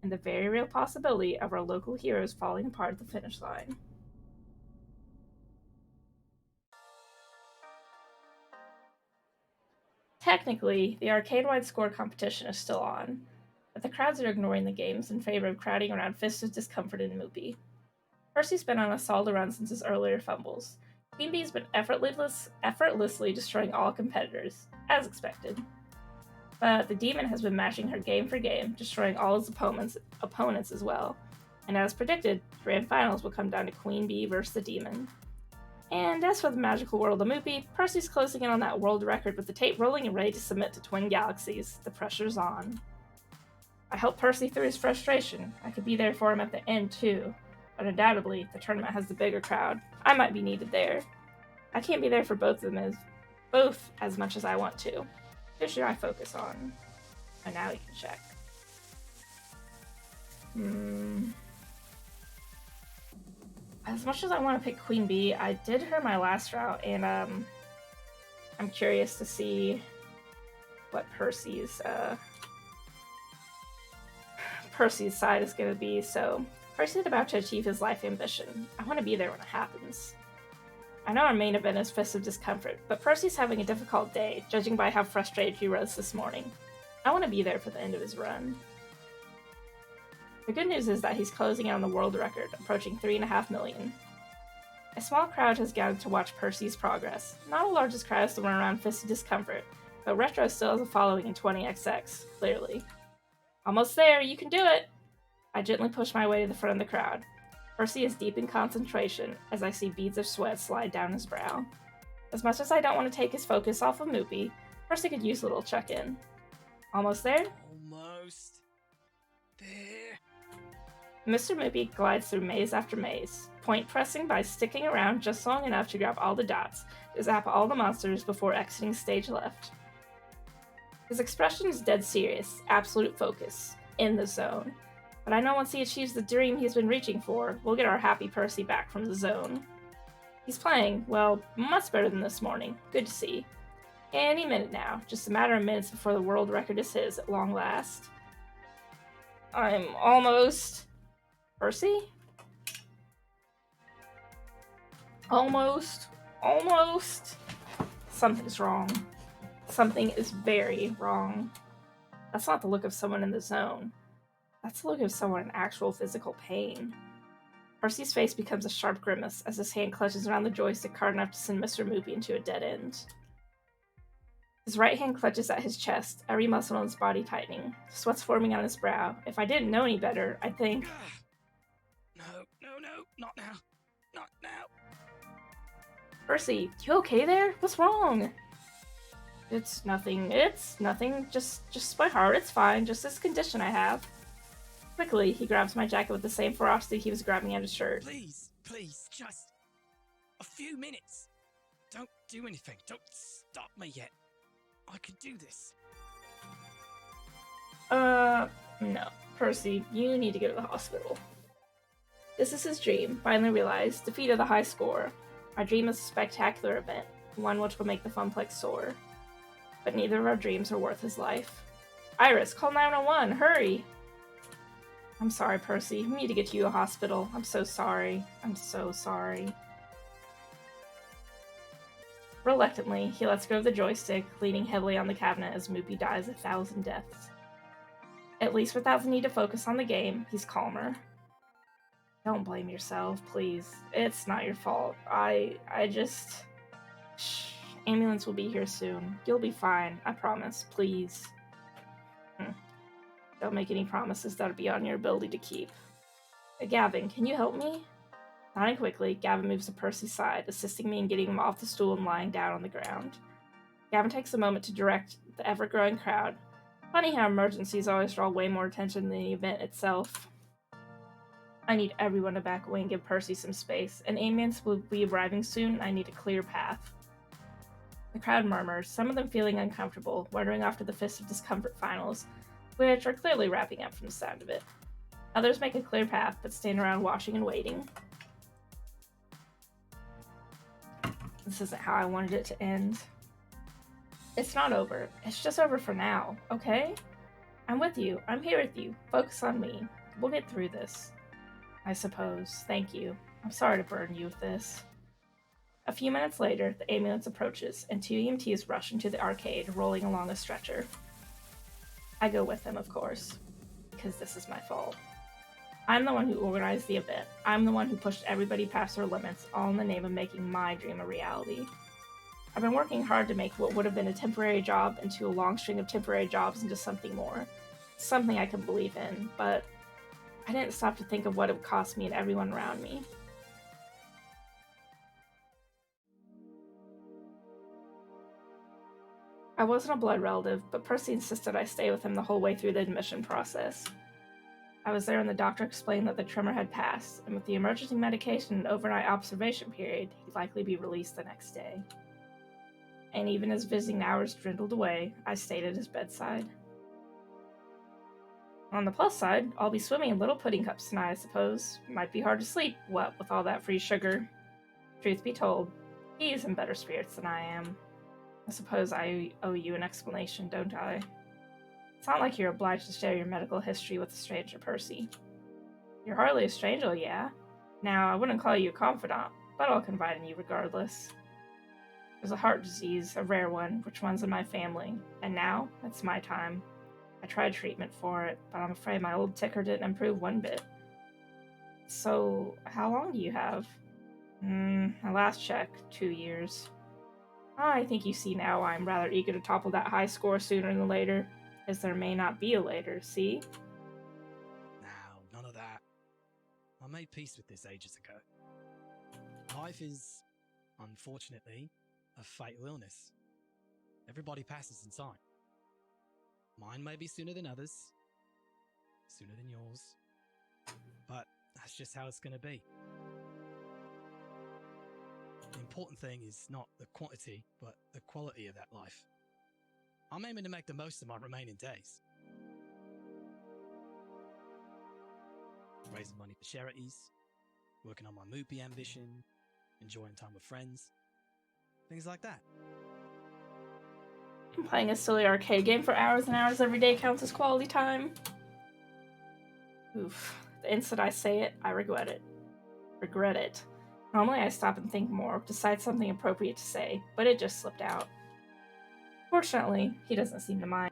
and the very real possibility of our local heroes falling apart at the finish line. Technically, the arcade-wide score competition is still on, but the crowds are ignoring the games in favor of crowding around Fist of Discomfort and Moopy. Percy's been on a solid run since his earlier fumbles. Queen Bee's been effortlessly destroying all competitors, as expected. But the demon has been matching her game for game, destroying all his opponents as well. And as predicted, grand finals will come down to Queen Bee versus the demon. And as for the magical world of Moopy, Percy's closing in on that world record with the tape rolling and ready to submit to Twin Galaxies. The pressure's on. I helped Percy through his frustration. I could be there for him at the end, too. But undoubtedly, the tournament has the bigger crowd. I might be needed there. I can't be there for both as much as I want to. Who should I focus on? And now we can check. As much as I want to pick Queen Bee, I did her my last route, and I'm curious to see what Percy's side is going to be. So Percy's about to achieve his life ambition. I want to be there when it happens. I know our main event is Fist of Discomfort, but Percy's having a difficult day, judging by how frustrated he was this morning. I want to be there for the end of his run. The good news is that he's closing in on the world record, approaching 3.5 million. A small crowd has gathered to watch Percy's progress. Not the largest crowd as the one around Fist of Discomfort, but Retro still has a following in 20XX, clearly. Almost there, you can do it! I gently push my way to the front of the crowd. Percy is deep in concentration as I see beads of sweat slide down his brow. As much as I don't want to take his focus off of Moopy, Percy could use a little check-in. Almost there? Almost there. Mr. Moopy glides through maze after maze, point pressing by sticking around just long enough to grab all the dots, to zap all the monsters before exiting stage left. His expression is dead serious, absolute focus, in the zone. But I know once he achieves the dream he's been reaching for, we'll get our happy Percy back from the zone. He's playing, well, much better than this morning. Good to see. Any minute now, just a matter of minutes before the world record is his at long last. I'm almost... Percy? Almost. Something's wrong. Something is very wrong. That's not the look of someone in the zone. That's the look of someone in actual physical pain. Percy's face becomes a sharp grimace as his hand clutches around the joystick hard enough to send Mr. Moopy into a dead end. His right hand clutches at his chest, every muscle in his body tightening, sweat's forming on his brow. If I didn't know any better, I'd think... No, not now. Not now. Percy, you okay there? What's wrong? It's nothing, just my heart, it's fine, just this condition I have. Quickly, he grabs my jacket with the same ferocity he was grabbing at his shirt. Please, just a few minutes. Don't do anything. Don't stop me yet. I can do this. No. Percy, you need to go to the hospital. This is his dream, finally realized. Defeat of the high score. Our dream is a spectacular event, one which will make the Funplex soar. But neither of our dreams are worth his life. Iris, call 911, hurry! I'm sorry, Percy. We need to get you to a hospital. I'm so sorry. Reluctantly, he lets go of the joystick, leaning heavily on the cabinet as Moopy dies 1,000 deaths. At least without the need to focus on the game, he's calmer. Don't blame yourself, please. It's not your fault. I just... Shh. Ambulance will be here soon. You'll be fine. I promise. Please. Don't make any promises that are beyond your ability to keep. Gavin, can you help me? Nodding quickly, Gavin moves to Percy's side, assisting me in getting him off the stool and lying down on the ground. Gavin takes a moment to direct the ever-growing crowd. Funny how emergencies always draw way more attention than the event itself. I need everyone to back away and give Percy some space. An ambulance will be arriving soon. I need a clear path. The crowd murmurs, some of them feeling uncomfortable, wandering off to the Fist of Discomfort finals, which are clearly wrapping up from the sound of it. Others make a clear path, but stand around watching and waiting. This isn't how I wanted it to end. It's not over. It's just over for now, okay? I'm with you. I'm here with you. Focus on me. We'll get through this. I suppose. Thank you. I'm sorry to burden you with this. A few minutes later, the ambulance approaches, and two EMTs rush into the arcade, rolling along a stretcher. I go with them, of course, because this is my fault. I'm the one who organized the event. I'm the one who pushed everybody past their limits, all in the name of making my dream a reality. I've been working hard to make what would have been a temporary job into a long string of temporary jobs into something more. Something I can believe in, but I didn't stop to think of what it would cost me and everyone around me. I wasn't a blood relative, but Percy insisted I stay with him the whole way through the admission process. I was there when the doctor explained that the tremor had passed, and with the emergency medication and overnight observation period, he'd likely be released the next day. And even as visiting hours dwindled away, I stayed at his bedside. On the plus side, I'll be swimming in little pudding cups tonight, I suppose. Might be hard to sleep, what with all that free sugar. Truth be told, he's in better spirits than I am. I suppose I owe you an explanation, don't I? It's not like you're obliged to share your medical history with a stranger, Percy. You're hardly a stranger, yeah? Now, I wouldn't call you a confidant, but I'll confide in you regardless. There's a heart disease, a rare one, which runs in my family, and now it's my time. I tried treatment for it, but I'm afraid my old ticker didn't improve one bit. So, how long do you have? My last check, 2 years. I think you see now why I'm rather eager to topple that high score sooner than later, as there may not be a later, see? Now, none of that. I made peace with this ages ago. Life is, unfortunately, a fatal illness. Everybody passes in time. Mine may be sooner than others, sooner than yours, but that's just how it's going to be. The important thing is not the quantity, but the quality of that life. I'm aiming to make the most of my remaining days. Raising money for charities, working on my movie ambition, enjoying time with friends, things like that. Playing a silly arcade game for hours and hours every day counts as quality time. Oof. The instant I say it, I regret it. Normally I stop and think more, decide something appropriate to say, but it just slipped out. Fortunately, he doesn't seem to mind.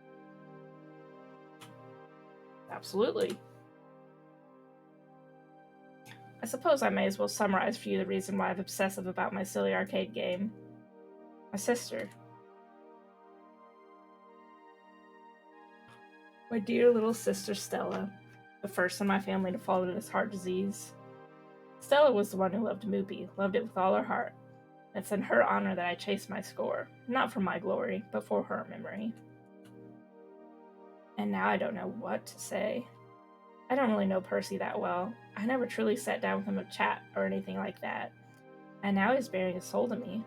Absolutely. I suppose I may as well summarize for you the reason why I'm obsessive about my silly arcade game. My sister. My dear little sister Stella, the first in my family to fall to this heart disease. Stella was the one who loved Moopy, loved it with all her heart. It's in her honor that I chase my score, not for my glory, but for her memory. And now I don't know what to say. I don't really know Percy that well. I never truly sat down with him to chat or anything like that. And now he's bearing his soul to me.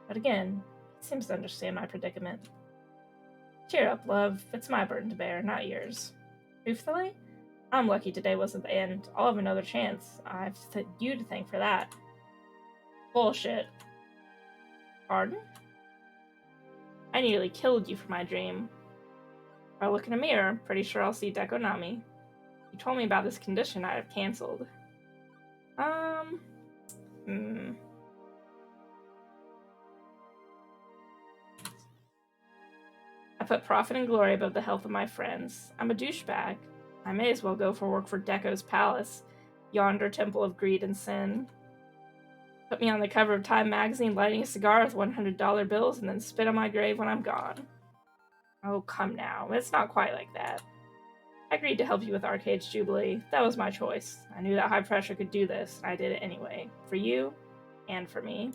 But again, he seems to understand my predicament. Cheer up, love. It's my burden to bear, not yours. Truthfully, I'm lucky today wasn't the end. I'll have another chance. I have you to thank for that. Bullshit. Pardon? I nearly killed you for my dream. If I look in a mirror, I'm pretty sure I'll see Dekonami. You told me about this condition I'd have cancelled. I put profit and glory above the health of my friends. I'm a douchebag. I may as well go for work for Deco's palace, yonder temple of greed and sin. Put me on the cover of Time magazine lighting a cigar with $100 bills and then spit on my grave when I'm gone. Oh, come now. It's not quite like that. I agreed to help you with Arcade's Jubilee. That was my choice. I knew that high pressure could do this, and I did it anyway. For you, and for me.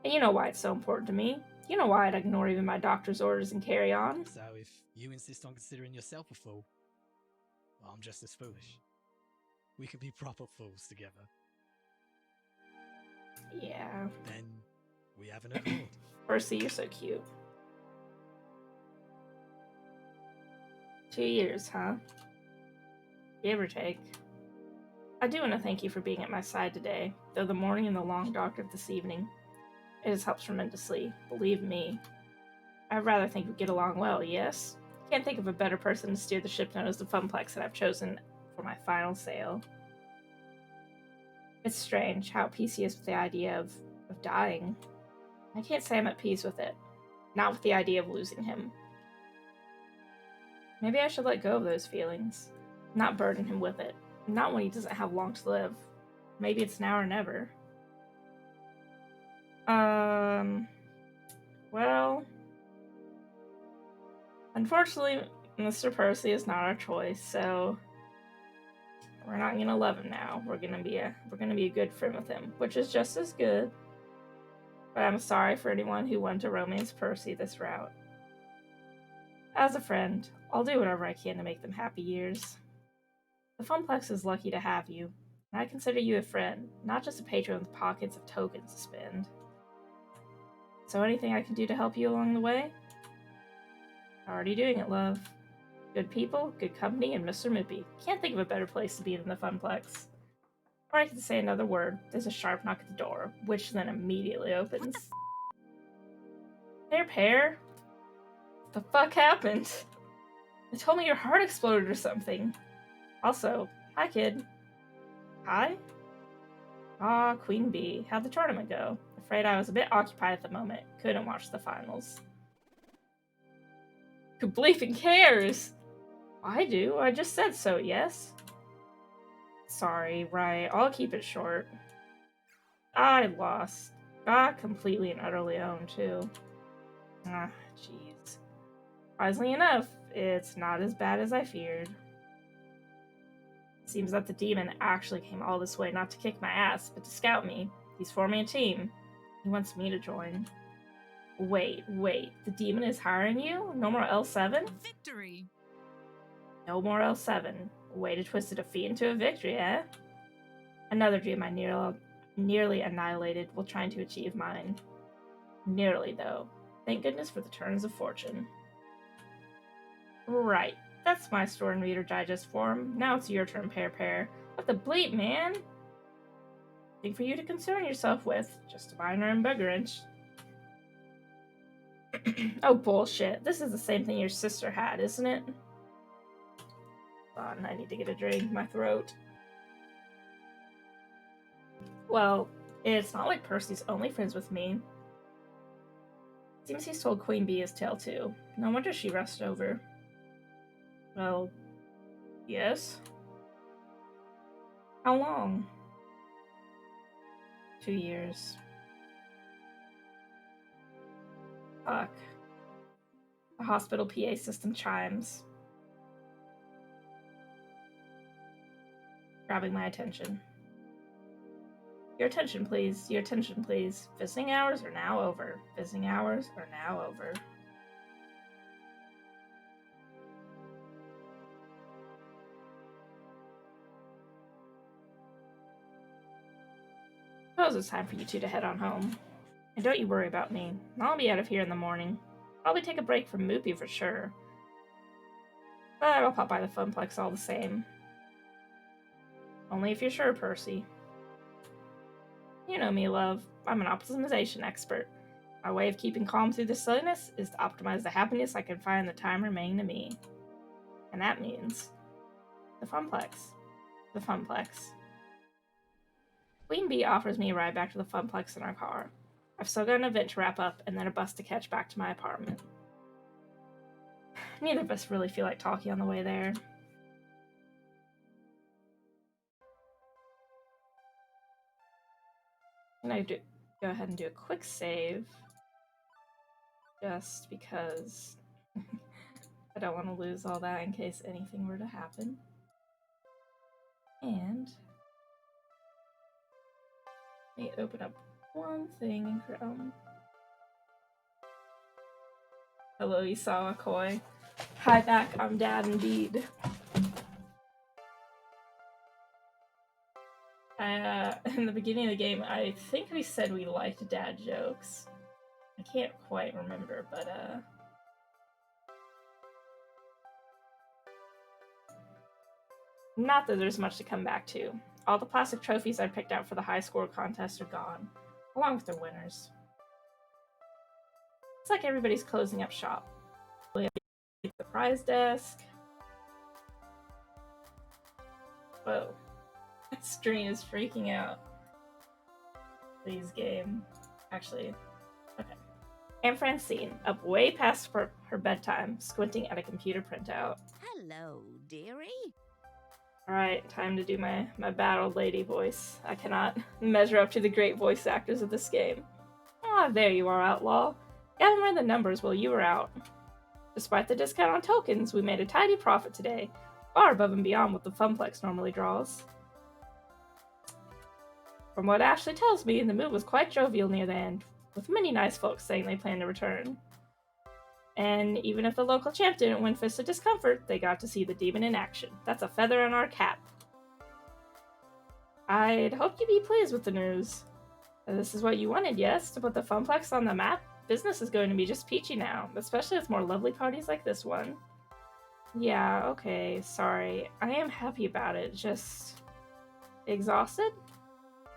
And you know why it's so important to me. You know why I'd ignore even my doctor's orders and carry on. So if you insist on considering yourself a fool, well, I'm just as foolish. We could be proper fools together. Yeah. Then we have an accord. Percy, you're so cute. 2 years, huh? Give or take. I do want to thank you for being at my side today, though the morning and the long dark of this evening. It has helped tremendously, believe me. I'd rather think we get along well, yes? Can't think of a better person to steer the ship known as the Funplex that I've chosen for my final sail. It's strange how at peace he is with the idea of dying. I can't say I'm at peace with it. Not with the idea of losing him. Maybe I should let go of those feelings. Not burden him with it. Not when he doesn't have long to live. Maybe it's now or never. Well... Unfortunately, Mr. Percy is not our choice, so... We're not gonna love him now. We're gonna be a good friend with him, which is just as good. But I'm sorry for anyone who wanted to romance Percy this route. As a friend, I'll do whatever I can to make them happy years. The Funplex is lucky to have you, and I consider you a friend, not just a patron with pockets of tokens to spend. So anything I can do to help you along the way? Already doing it, love. Good people, good company, and Mr. Mippy. Can't think of a better place to be than the Funplex. Or I can say another word. There's a sharp knock at the door, which then immediately opens. Hey, Pear. What the fuck happened? They told me your heart exploded or something. Also, hi, kid. Hi? Aw, Queen Bee. How'd the tournament go? Afraid I was a bit occupied at the moment. Couldn't watch the finals. Who bleeping cares? I do. I just said so, yes? Sorry, right. I'll keep it short. I lost. Got completely and utterly owned, too. Ah, jeez. Surprisingly enough, it's not as bad as I feared. Seems that the demon actually came all this way not to kick my ass, but to scout me. He's forming a team. He wants me to join. Wait. The demon is hiring you? No more L7? Victory! No more L7. Way to twist a defeat into a victory, eh? Another dream I nearly annihilated while trying to achieve mine. Nearly, though. Thank goodness for the turns of fortune. Right. That's my story in Reader Digest form. Now it's your turn, Pear. What the bleep, man? Thing for you to concern yourself with. Just a minor embuggerance. Oh, bullshit. This is the same thing your sister had, isn't it? Hold on, I need to get a drink. My throat. Well, it's not like Percy's only friends with me. Seems he's told Queen Bee his tale too. No wonder she rushed over. Well, yes. How long? 2 years. Fuck. The hospital PA system chimes. Grabbing my attention. Your attention, please. Your attention, please. Visiting hours are now over. Visiting hours are now over. Suppose it's time for you two to head on home. And don't you worry about me. I'll be out of here in the morning. Probably take a break from Moopy for sure. But I'll pop by the Funplex all the same. Only if you're sure, Percy. You know me, love. I'm an optimization expert. My way of keeping calm through the silliness is to optimize the happiness I can find in the time remaining to me. And that means... the Funplex. The Funplex. Queen Bee offers me a ride back to the Funplex in our car. I've still got an event to wrap up and then a bus to catch back to my apartment. Neither of us really feel like talking on the way there. And I do go ahead and do a quick save. Just because I don't want to lose all that in case anything were to happen. And let me open up one thing in Chrome. Hello, Isawa Koi. Hi back, I'm Dad indeed. In the beginning of the game, I think we said we liked dad jokes. I can't quite remember, but not that there's much to come back to. All the plastic trophies I picked out for the high score contest are gone, along with their winners. It's like everybody's closing up shop. The prize desk. Whoa. My screen is freaking out. Please, game. Actually, okay. And Francine, up way past her bedtime, squinting at a computer printout. Hello, dearie. Alright, time to do my bad old lady voice. I cannot measure up to the great voice actors of this game. Ah, there you are, Outlaw. Gathering the numbers while you were out. Despite the discount on tokens, we made a tidy profit today, far above and beyond what the Funplex normally draws. From what Ashley tells me, the mood was quite jovial near the end, with many nice folks saying they plan to return. And even if the local champ didn't win Fist of Discomfort, they got to see the demon in action. That's a feather in our cap. I'd hoped you'd be pleased with the news. This is what you wanted, yes? To put the Funplex on the map? Business is going to be just peachy now, especially with more lovely parties like this one. Yeah, okay, sorry. I am happy about it, just... exhausted?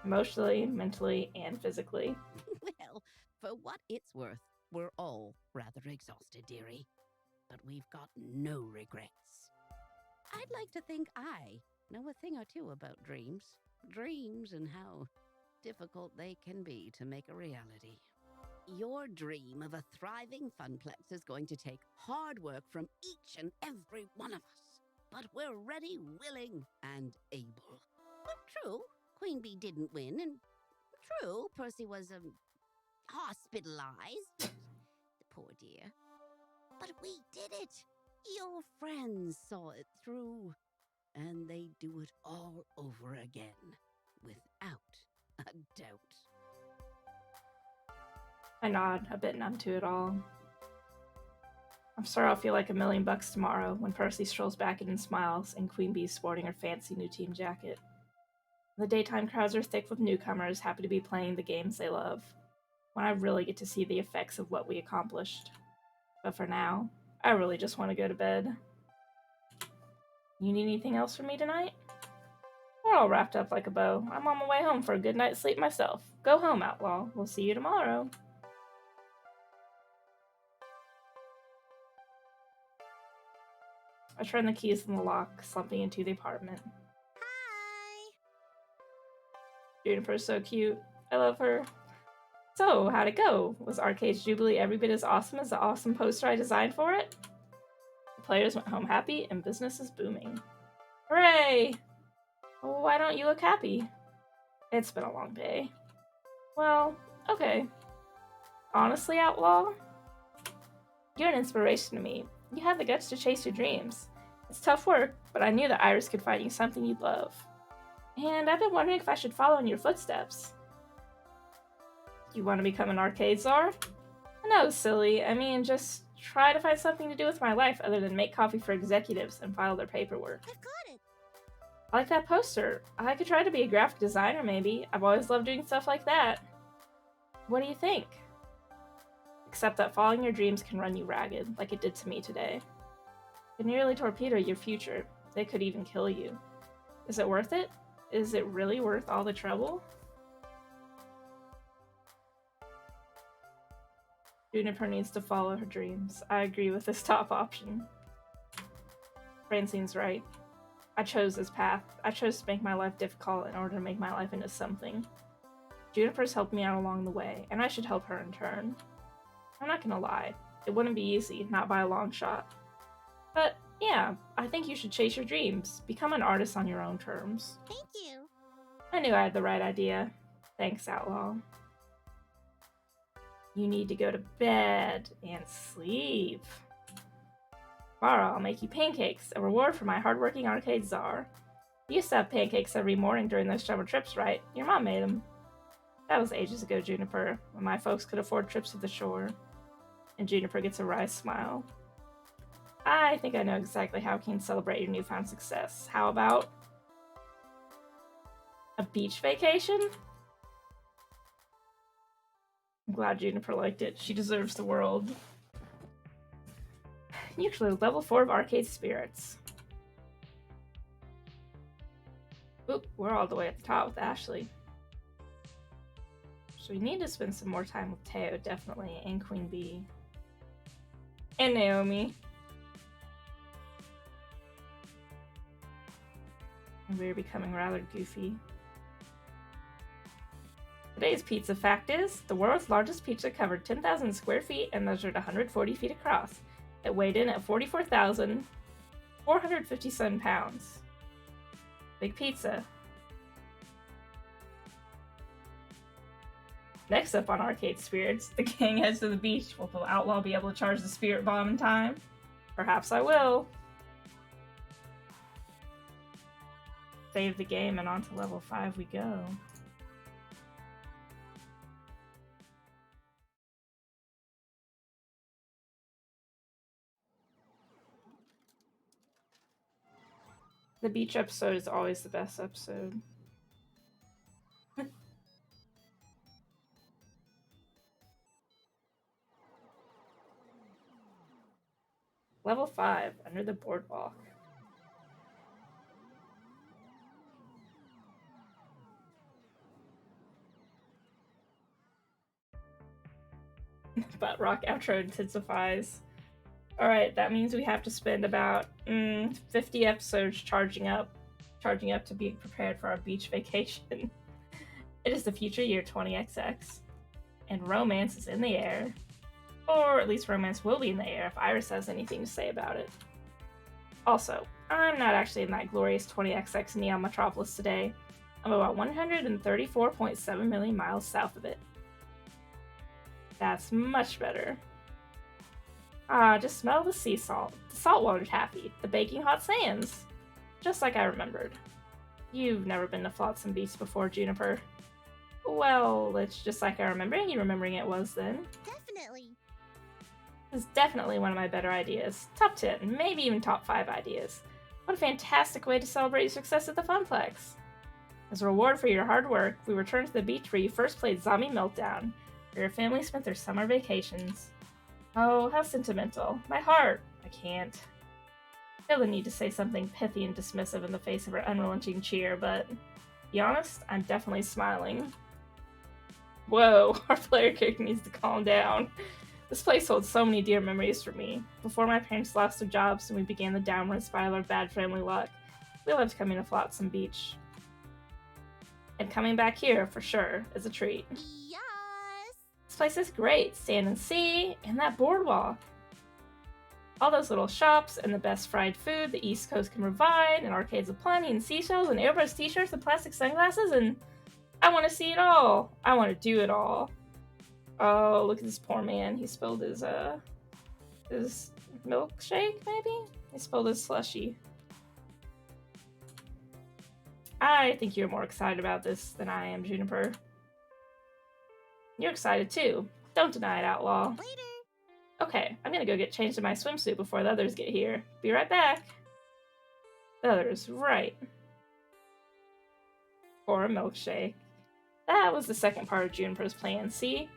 Emotionally, mentally, and physically. Well, for what it's worth, we're all rather exhausted, dearie. But we've got no regrets. I'd like to think I know a thing or two about dreams. Dreams and how difficult they can be to make a reality. Your dream of a thriving Funplex is going to take hard work from each and every one of us. But we're ready, willing, and able. But true, Queen Bee didn't win, and true, Percy was, hospitalized. The poor dear. But we did it. Your friends saw it through. And they do it all over again. Without a doubt. I nod, a bit numb to it all. I'm sure I'll feel like $1,000,000 tomorrow when Percy strolls back in and smiles, and Queen Bee's sporting her fancy new team jacket. The daytime crowds are thick with newcomers happy to be playing the games they love, when I really get to see the effects of what we accomplished. But for now, I really just want to go to bed. You need anything else from me tonight? We're all wrapped up like a bow. I'm on my way home for a good night's sleep myself. Go home, Outlaw. We'll see you tomorrow. I turn the keys in the lock, slumping into the apartment. Hi! Juniper's so cute. I love her. So, how'd it go? Was Arcade's Jubilee every bit as awesome as the awesome poster I designed for it? The players went home happy, and business is booming. Hooray! Why don't you look happy? It's been a long day. Well, okay. Honestly, Outlaw, you're an inspiration to me. You have the guts to chase your dreams. It's tough work, but I knew that Iris could find you something you'd love. And I've been wondering if I should follow in your footsteps. You want to become an arcade czar? No, silly. I mean, just try to find something to do with my life other than make coffee for executives and file their paperwork. I've got it! I like that poster. I could try to be a graphic designer, maybe. I've always loved doing stuff like that. What do you think? Except that following your dreams can run you ragged, like it did to me today. It can nearly torpedo your future. They could even kill you. Is it worth it? Is it really worth all the trouble? Juniper needs to follow her dreams. I agree with this top option. Francine's right. I chose this path. I chose to make my life difficult in order to make my life into something. Juniper's helped me out along the way, and I should help her in turn. I'm not gonna lie, it wouldn't be easy, not by a long shot. But yeah, I think you should chase your dreams. Become an artist on your own terms. Thank you! I knew I had the right idea. Thanks, Outlaw. You need to go to bed and sleep. Tomorrow I'll make you pancakes, a reward for my hardworking arcade czar. You used to have pancakes every morning during those summer trips, right? Your mom made them. That was ages ago, Juniper, when my folks could afford trips to the shore. And Juniper gets a wry smile. I think I know exactly how we can celebrate your newfound success. How about a beach vacation? I'm glad Juniper liked it. She deserves the world. Usually level 4 of Arcade Spirits. Oop, we're all the way at the top with Ashley. So we need to spend some more time with Teo, definitely, and Queen Bee. And Naomi. We're becoming rather goofy. Today's pizza fact is, the world's largest pizza covered 10,000 square feet and measured 140 feet across. It weighed in at 44,457 pounds. Big pizza. Next up on Arcade Spirits, the gang heads to the beach. Will the outlaw be able to charge the spirit bomb in time? Perhaps I will. Save the game and on to level 5 we go. The beach episode is always the best episode. Level 5, under the boardwalk. But rock outro intensifies. Alright, that means we have to spend about 50 episodes charging up to be prepared for our beach vacation. It is the future year 20XX, and romance is in the air. Or at least romance will be in the air if Iris has anything to say about it. Also, I'm not actually in that glorious 20XX Neon Metropolis today. I'm about 134.7 million miles south of it. That's much better. Just smell the sea salt, the saltwater taffy, the baking hot sands. Just like I remembered. You've never been to Flotsam Beach before, Juniper. Well, it's just like I remember you remembering it was then. Definitely. It's definitely one of my better ideas. Top 10, maybe even top 5 ideas. What a fantastic way to celebrate your success at the Funplex. As a reward for your hard work, we return to the beach where you first played Zombie Meltdown, where your family spent their summer vacations. Oh, how sentimental. My heart. I can't. I feel the need to say something pithy and dismissive in the face of her unrelenting cheer, but to be honest, I'm definitely smiling. Whoa, our player character needs to calm down. This place holds so many dear memories for me. Before my parents lost their jobs and we began the downward spiral of bad family luck, we loved coming to Flotsam Beach. And coming back here, for sure, is a treat. Yes. This place is great. Sand and sea, and that boardwalk. All those little shops, and the best fried food the East Coast can provide, and arcades aplenty, and seashells, and airbrush t-shirts, and plastic sunglasses, and I want to see it all. I want to do it all. Oh, look at this poor man. He spilled his milkshake, maybe? He spilled his slushie. I think you're more excited about this than I am, Juniper. You're excited too. Don't deny it, Outlaw. Later. Okay, I'm gonna go get changed in my swimsuit before the others get here. Be right back. The others, right. Or a milkshake. That was the second part of Juniper's plan, see?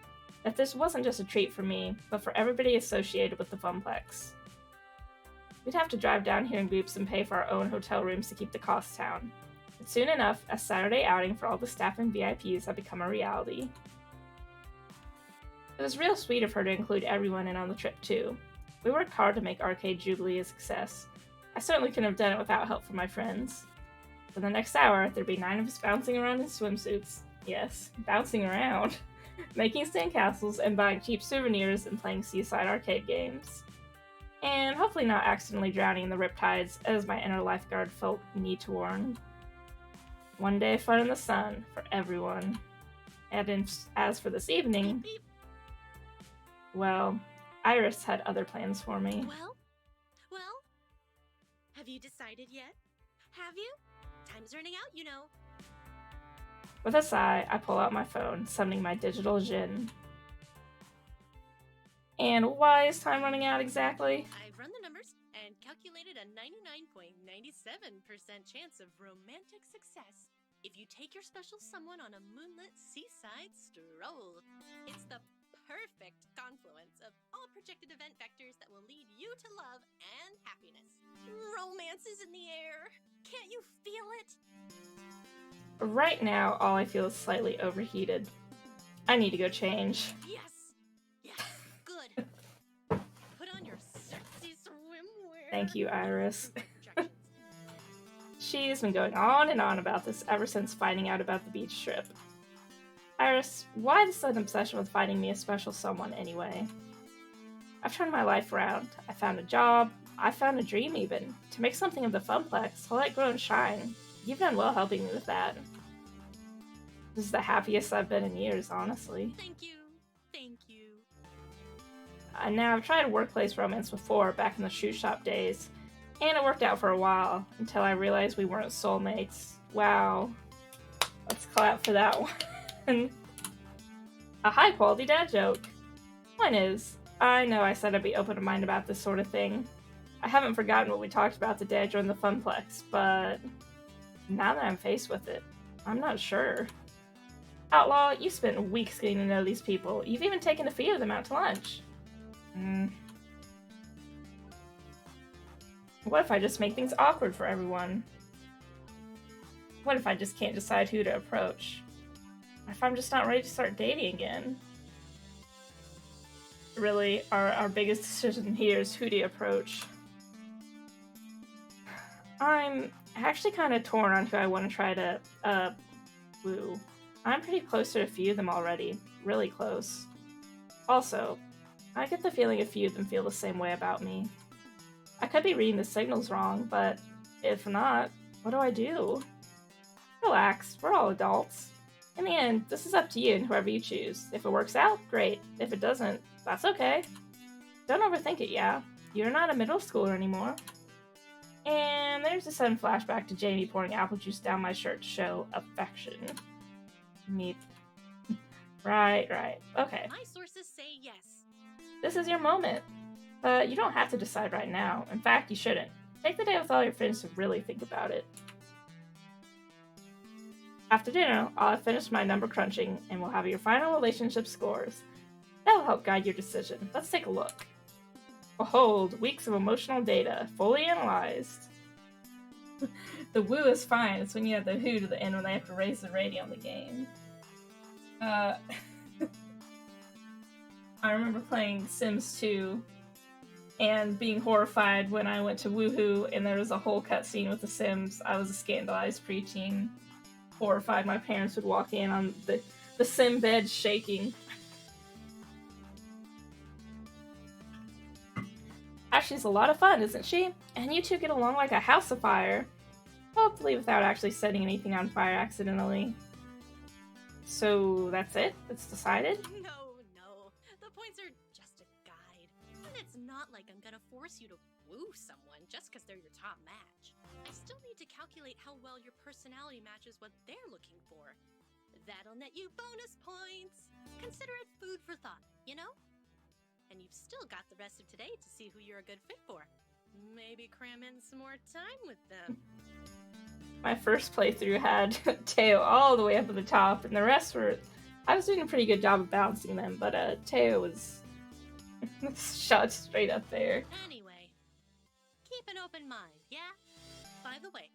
That this wasn't just a treat for me, but for everybody associated with the Funplex. We'd have to drive down here in groups and pay for our own hotel rooms to keep the costs down. But soon enough, a Saturday outing for all the staff and VIPs had become a reality. It was real sweet of her to include everyone in on the trip too. We worked hard to make Arcade Jubilee a success. I certainly couldn't have done it without help from my friends. For the next hour, there'd be 9 of us bouncing around in swimsuits. Yes, bouncing around. Making sandcastles and buying cheap souvenirs and playing seaside arcade games. And hopefully not accidentally drowning in the riptides, as my inner lifeguard felt need to warn. One day of fun in the sun for everyone. And as for this evening, well, Iris had other plans for me. Well, have you decided yet? Have you? Time's running out, you know. With a sigh, I pull out my phone, summoning my digital Jinn. And why is time running out exactly? I've run the numbers and calculated a 99.97% chance of romantic success if you take your special someone on a moonlit seaside stroll. It's the perfect confluence of all projected event vectors that will lead you to love and happiness. Romance is in the air. Can't you feel it? Right now, all I feel is slightly overheated. I need to go change. Yes, good. Put on your sexy swimwear. Thank you, Iris. She's been going on and on about this ever since finding out about the beach trip. Iris, why this sudden obsession with finding me a special someone anyway? I've turned my life around. I found a job. I found a dream even. To make something of the Funplex, to let it grow and shine. You've done well helping me with that. This is the happiest I've been in years, honestly. Thank you. Thank you. Now, I've tried workplace romance before, back in the shoe shop days, and it worked out for a while, until I realized we weren't soulmates. Wow. Let's clap for that one. A high-quality dad joke. Point is, I know I said I'd be open to mind about this sort of thing. I haven't forgotten what we talked about the day I joined the Funplex, but now that I'm faced with it, I'm not sure. Outlaw, you spent weeks getting to know these people. You've even taken a few of them out to lunch. What if I just make things awkward for everyone? What if I just can't decide who to approach? What if I'm just not ready to start dating again? Really, our biggest decision here is who to approach. I'm actually kind of torn on who I want to try to, woo. I'm pretty close to a few of them already. Really close. Also, I get the feeling a few of them feel the same way about me. I could be reading the signals wrong, but if not, what do I do? Relax, we're all adults. In the end, this is up to you and whoever you choose. If it works out, great. If it doesn't, that's okay. Don't overthink it, yeah? You're not a middle schooler anymore. And there's a sudden flashback to Jamie pouring apple juice down my shirt to show affection. Meep. Right. Okay. My sources say yes. This is your moment. But you don't have to decide right now. In fact, you shouldn't. Take the day with all your friends to really think about it. After dinner, I'll have finished my number crunching, and we'll have your final relationship scores. That'll help guide your decision. Let's take a look. Behold, weeks of emotional data, fully analyzed. The woo is fine. It's when you have the who to the end when they have to raise the rating on the game. I remember playing Sims 2 and being horrified when I went to Woohoo and there was a whole cutscene with the Sims. I was a scandalized preteen. Horrified my parents would walk in on the Sim bed shaking. Ashley's a lot of fun, isn't she? And you two get along like a house of fire. Hopefully without actually setting anything on fire accidentally. So that's it? It's decided? No. The points are just a guide. And it's not like I'm gonna force you to woo someone just because they're your top match. I still need to calculate how well your personality matches what they're looking for. That'll net you bonus points. Consider it food for thought, you know? And you've still got the rest of today to see who you're a good fit for. Maybe cram in some more time with them. My first playthrough had Teo all the way up at the top, and the rest were... I was doing a pretty good job of balancing them, but Teo was shot straight up there. Anyway, keep an open mind, yeah? By the way,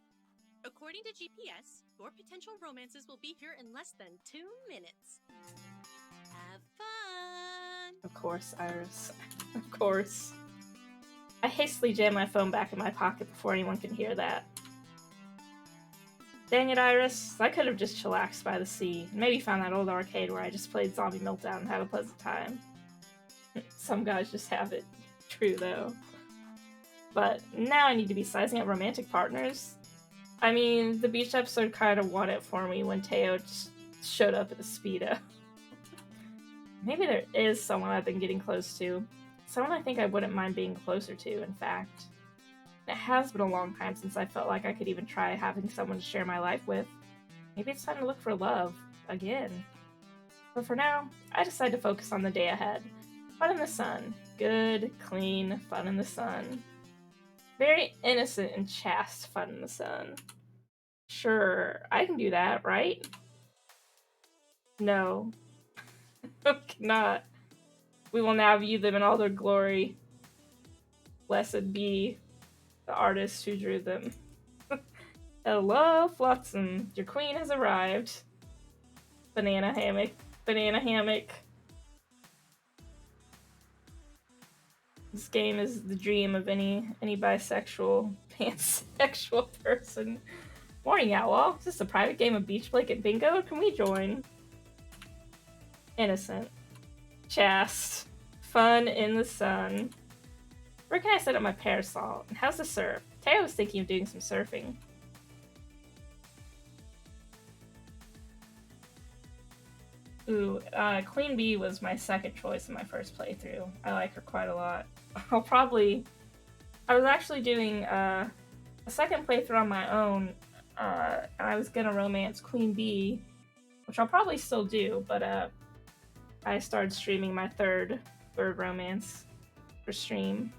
according to GPS, your potential romances will be here in less than 2 minutes. Have fun! Of course, Iris. Of course. I hastily jam my phone back in my pocket before anyone can hear that. Dang it, Iris. I could have just chillaxed by the sea, and maybe found that old arcade where I just played Zombie Meltdown and had a pleasant time. Some guys just have it. True, though. But now I need to be sizing up romantic partners. I mean, the beach episode kind of won it for me when Teo just showed up in a Speedo. Maybe there is someone I've been getting close to. Someone I think I wouldn't mind being closer to, in fact. It has been a long time since I felt like I could even try having someone to share my life with. Maybe it's time to look for love. Again. But for now, I decide to focus on the day ahead. Fun in the sun. Good, clean fun in the sun. Very innocent and chaste fun in the sun. Sure, I can do that, right? No. I cannot. We will now view them in all their glory. Blessed be the artist who drew them. Hello, Flotsam. Your queen has arrived. Banana hammock. Banana hammock. This game is the dream of any bisexual pansexual person. Morning, Outlaw. Is this a private game of beach blanket bingo? Can we join? Innocent. Chaste. Fun in the sun. Where can I set up my parasol? And how's the surf? Taya was thinking of doing some surfing. Ooh, Queen Bee was my second choice in my first playthrough. I like her quite a lot. I was actually doing a second playthrough on my own, and I was gonna romance Queen Bee, which I'll probably still do, but I started streaming my third romance for stream.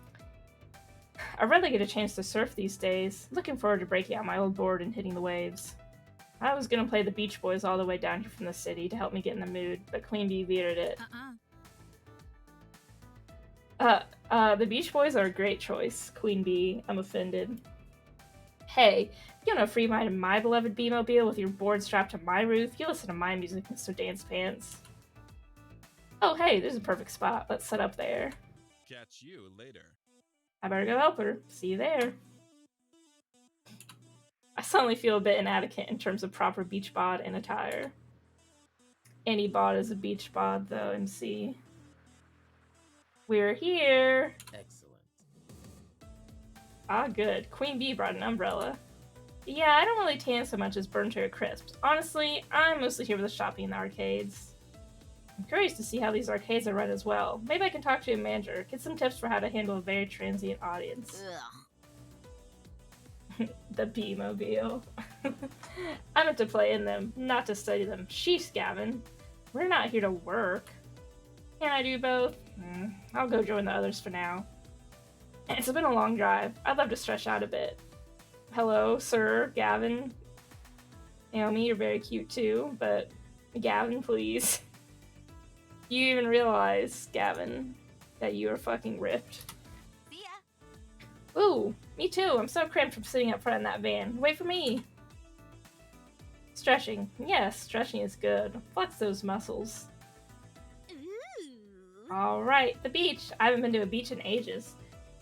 I rarely get a chance to surf these days. Looking forward to breaking out my old board and hitting the waves. I was gonna play the Beach Boys all the way down here from the city to help me get in the mood, but Queen Bee vetoed it. The Beach Boys are a great choice, Queen Bee. I'm offended. Hey, you wanna free ride in my beloved Bee-mobile with your board strapped to my roof? You listen to my music, Mr. Dance Pants. Oh, hey, there's a perfect spot. Let's set up there. Catch you later. I better go help her. See you there. I suddenly feel a bit inadequate in terms of proper beach bod and attire. Any bod is a beach bod, though, MC. We're here! Excellent. Ah, good. Queen Bee brought an umbrella. Yeah, I don't really tan so much as burn to a crisp. Honestly, I'm mostly here for the shopping and the arcades. I'm curious to see how these arcades are run as well. Maybe I can talk to a manager, get some tips for how to handle a very transient audience. The Bee-mobile. I meant to play in them, not to study them. Sheesh, Gavin. We're not here to work. Can I do both? I'll go join the others for now. It's been a long drive. I'd love to stretch out a bit. Hello, sir, Gavin. Naomi, you're very cute too, but Gavin, please. You even realize, Gavin, that you are fucking ripped. See ya. Ooh, me too. I'm so cramped from sitting up front in that van. Wait for me. Stretching. Yes, stretching is good. Flex those muscles. Ooh. Alright, the beach. I haven't been to a beach in ages.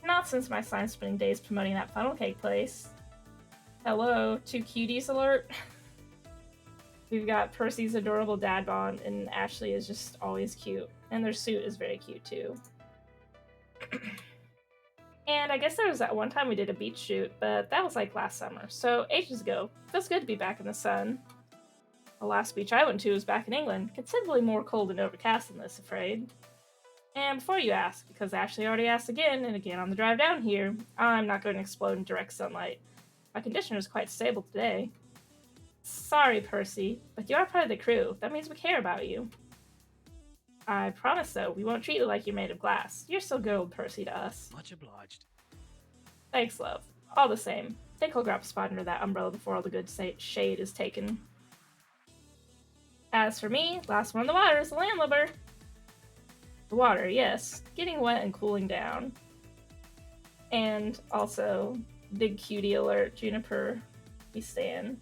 Not since my slime spinning days promoting that funnel cake place. Hello, two cuties alert. We've got Percy's adorable dad bod, and Ashley is just always cute. And their suit is very cute too. And I guess there was that one time we did a beach shoot, but that was like last summer, so ages ago. Feels good to be back in the sun. The last beach I went to was back in England, considerably more cold and overcast than this, afraid. And before you ask, because Ashley already asked again and again on the drive down here, I'm not going to explode in direct sunlight. My condition is quite stable today. Sorry, Percy, but you are part of the crew. That means we care about you. I promise, though, we won't treat you like you're made of glass. You're still good old Percy to us. Much obliged. Thanks, love. All the same. Think I'll grab a spot under that umbrella before all the good shade is taken. As for me, last one on the water is the landlubber. The water, yes. Getting wet and cooling down. And also, big cutie alert, Juniper, we stand.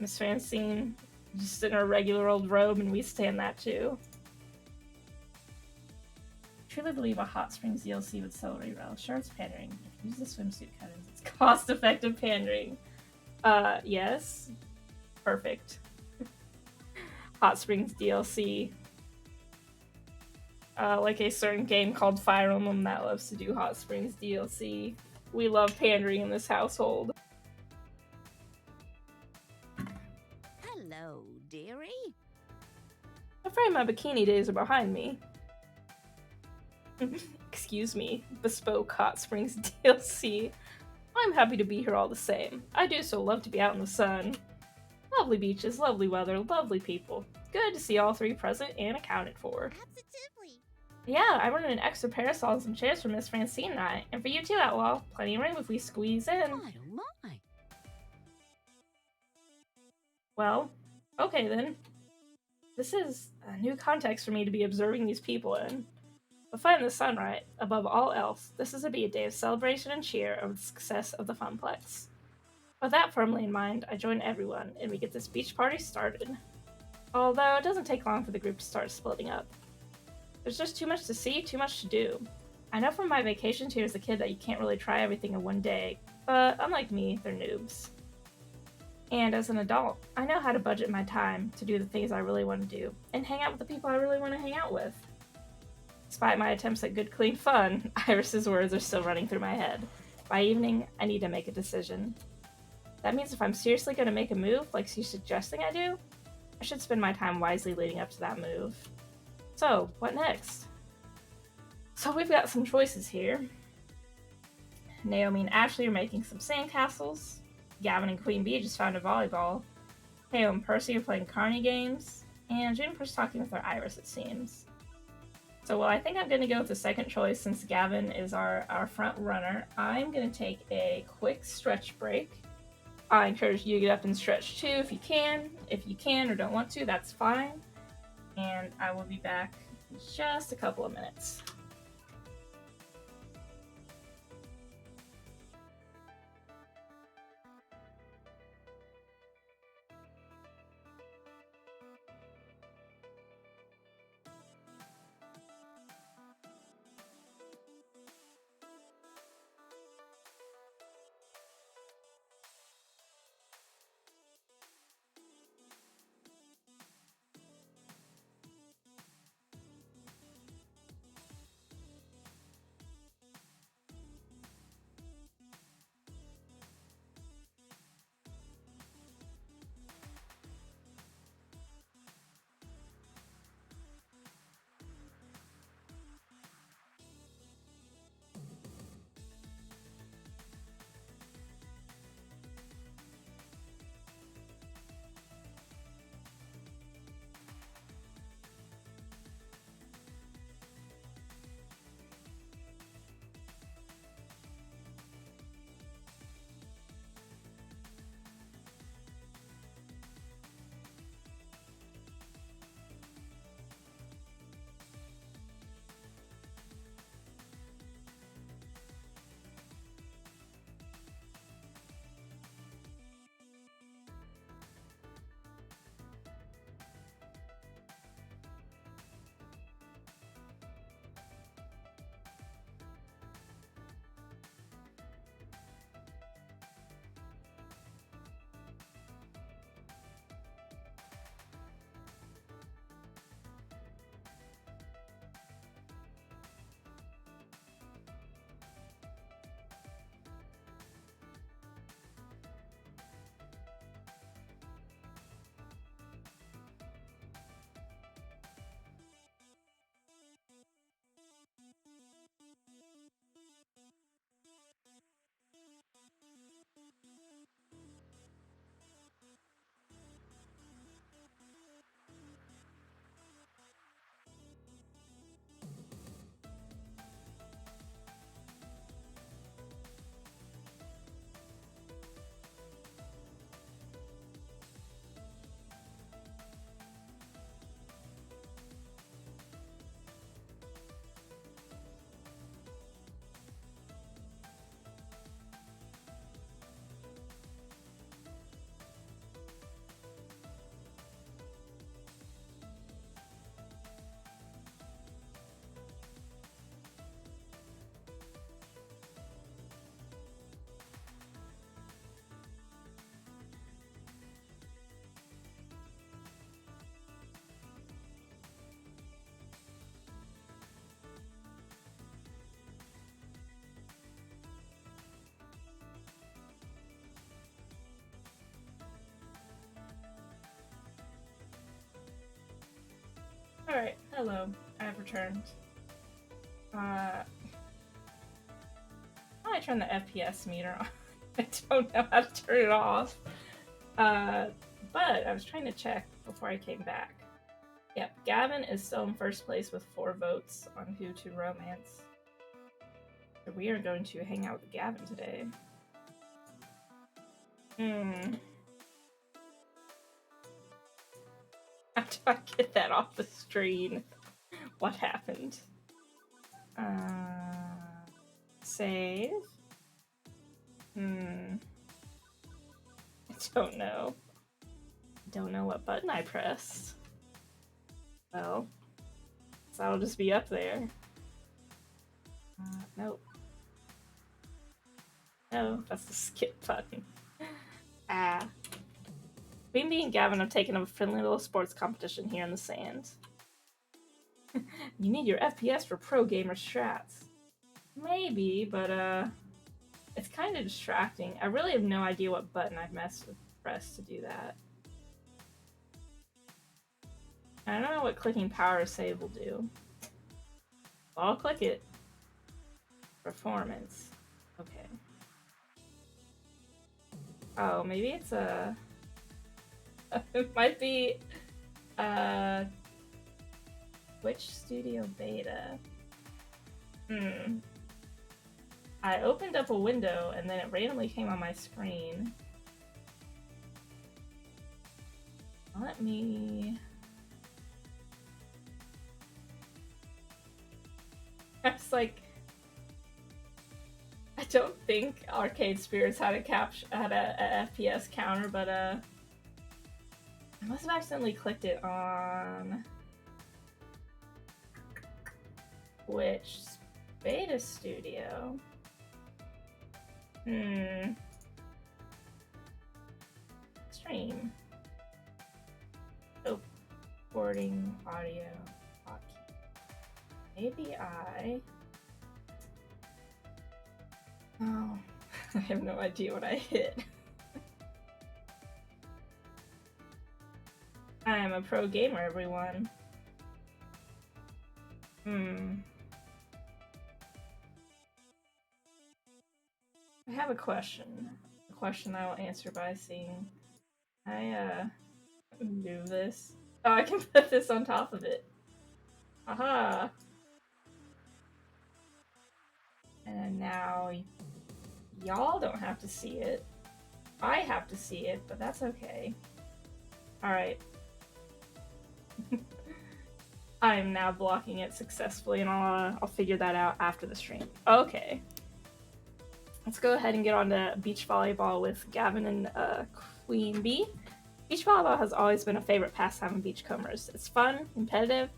Miss Francine, just in her regular old robe, and we stand that too. I truly believe a Hot Springs DLC with celery relish. Sure, it's pandering. If you use the swimsuit cuttings, it's cost-effective pandering. Yes. Perfect. Hot Springs DLC. Like a certain game called Fire Emblem that loves to do Hot Springs DLC. We love pandering in this household. Hello, dearie. I'm afraid my bikini days are behind me. Excuse me, bespoke Hot Springs DLC. I'm happy to be here all the same. I do so love to be out in the sun. Lovely beaches, lovely weather, lovely people. Good to see all three present and accounted for. Absolutely. Yeah, I rented an extra parasol and some chairs for Miss Francine and I. And for you too, Outlaw. Plenty of room if we squeeze in. My oh my. Well, okay then. This is a new context for me to be observing these people in. But find the sun right, above all else, this is to be a day of celebration and cheer over the success of the Funplex. With that firmly in mind, I join everyone, and we get this beach party started. Although it doesn't take long for the group to start splitting up. There's just too much to see, too much to do. I know from my vacations here as a kid that you can't really try everything in one day, but unlike me, they're noobs. And as an adult, I know how to budget my time to do the things I really want to do and hang out with the people I really want to hang out with. Despite my attempts at good, clean fun, Iris's words are still running through my head. By evening, I need to make a decision. That means if I'm seriously going to make a move, like she's suggesting I do, I should spend my time wisely leading up to that move. So, what next? So we've got some choices here. Naomi and Ashley are making some sandcastles. Gavin and Queen Bee just found a volleyball. Theo and Percy are playing carny games. And Juniper's talking with her Iris, it seems. So, well, I think I'm going to go with the second choice since Gavin is our front runner. I'm going to take a quick stretch break. I encourage you to get up and stretch too if you can. If you can or don't want to, that's fine. And I will be back in just a couple of minutes. Alright, hello. I've returned. How do I turn the FPS meter on? I don't know how to turn it off. But I was trying to check before I came back. Yep, Gavin is still in first place with 4 votes on who to romance. So we are going to hang out with Gavin today. How do I get that off the screen? What happened? Save? I don't know. Don't know what button I pressed. Well, so that'll just be up there. Nope. No, that's the skip button. Ah. Queen Bee and Gavin have taken up a friendly little sports competition here in the sand. You need your FPS for pro gamer strats. Maybe, but it's kind of distracting. I really have no idea what button I've pressed to do that. I don't know what clicking power save will do. I'll click it. Performance. Okay. Oh, maybe it's a... it might be... Twitch Studio Beta. I opened up a window and then it randomly came on my screen. Let me... I was like... I don't think Arcade Spirits had a FPS counter, but I must have accidentally clicked it on Twitch Beta Studio. Stream. Oh, recording audio hotkey. Maybe I... Oh, I have no idea what I hit. I am a pro gamer, everyone. I have a question. A question I will answer by saying, I move this. Oh, I can put this on top of it. Aha! And now y'all don't have to see it. I have to see it, but that's okay. Alright. I am now blocking it successfully, and I'll figure that out after the stream. Okay. Let's go ahead and get on to beach volleyball with Gavin and Queen Bee. Beach volleyball has always been a favorite pastime of beachcombers. It's fun, competitive,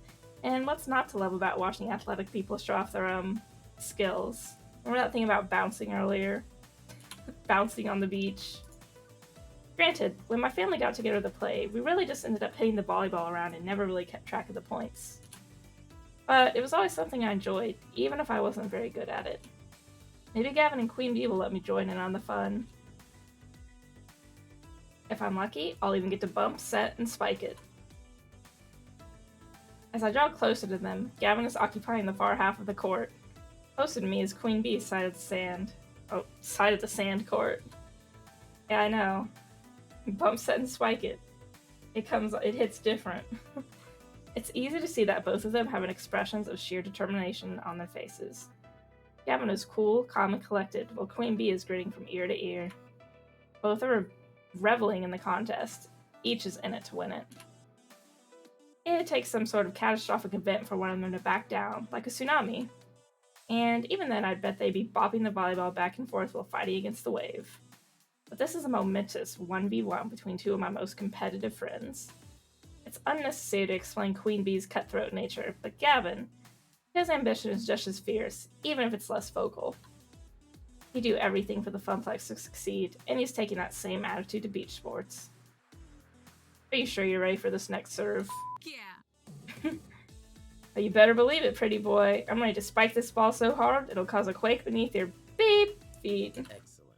and what's not to love about watching athletic people show off their skills? Remember that thing about bouncing earlier? Bouncing on the beach. Granted, when my family got together to play, we really just ended up hitting the volleyball around and never really kept track of the points. But it was always something I enjoyed, even if I wasn't very good at it. Maybe Gavin and Queen Bee will let me join in on the fun. If I'm lucky, I'll even get to bump, set, and spike it. As I draw closer to them, Gavin is occupying the far half of the court. Closer to me is Queen Bee's side of the sand. Oh, side of the sand court. Yeah, I know. Bump, set, and spike it. It hits different. It's easy to see that both of them have expressions of sheer determination on their faces. Gavin is cool, calm, and collected, while Queen Bee is grinning from ear to ear. Both are reveling in the contest. Each is in it to win it. It takes some sort of catastrophic event for one of them to back down, like a tsunami. And even then, I'd bet they'd be bopping the volleyball back and forth while fighting against the wave. But this is a momentous 1v1 between two of my most competitive friends. It's unnecessary to explain Queen Bee's cutthroat nature, but Gavin, his ambition is just as fierce, even if it's less vocal. He'd do everything for the Funplex to succeed, and he's taking that same attitude to beach sports. Are you sure you're ready for this next serve? Yeah. But you better believe it, pretty boy. I'm ready to spike this ball so hard, it'll cause a quake beneath your beep feet. Excellent.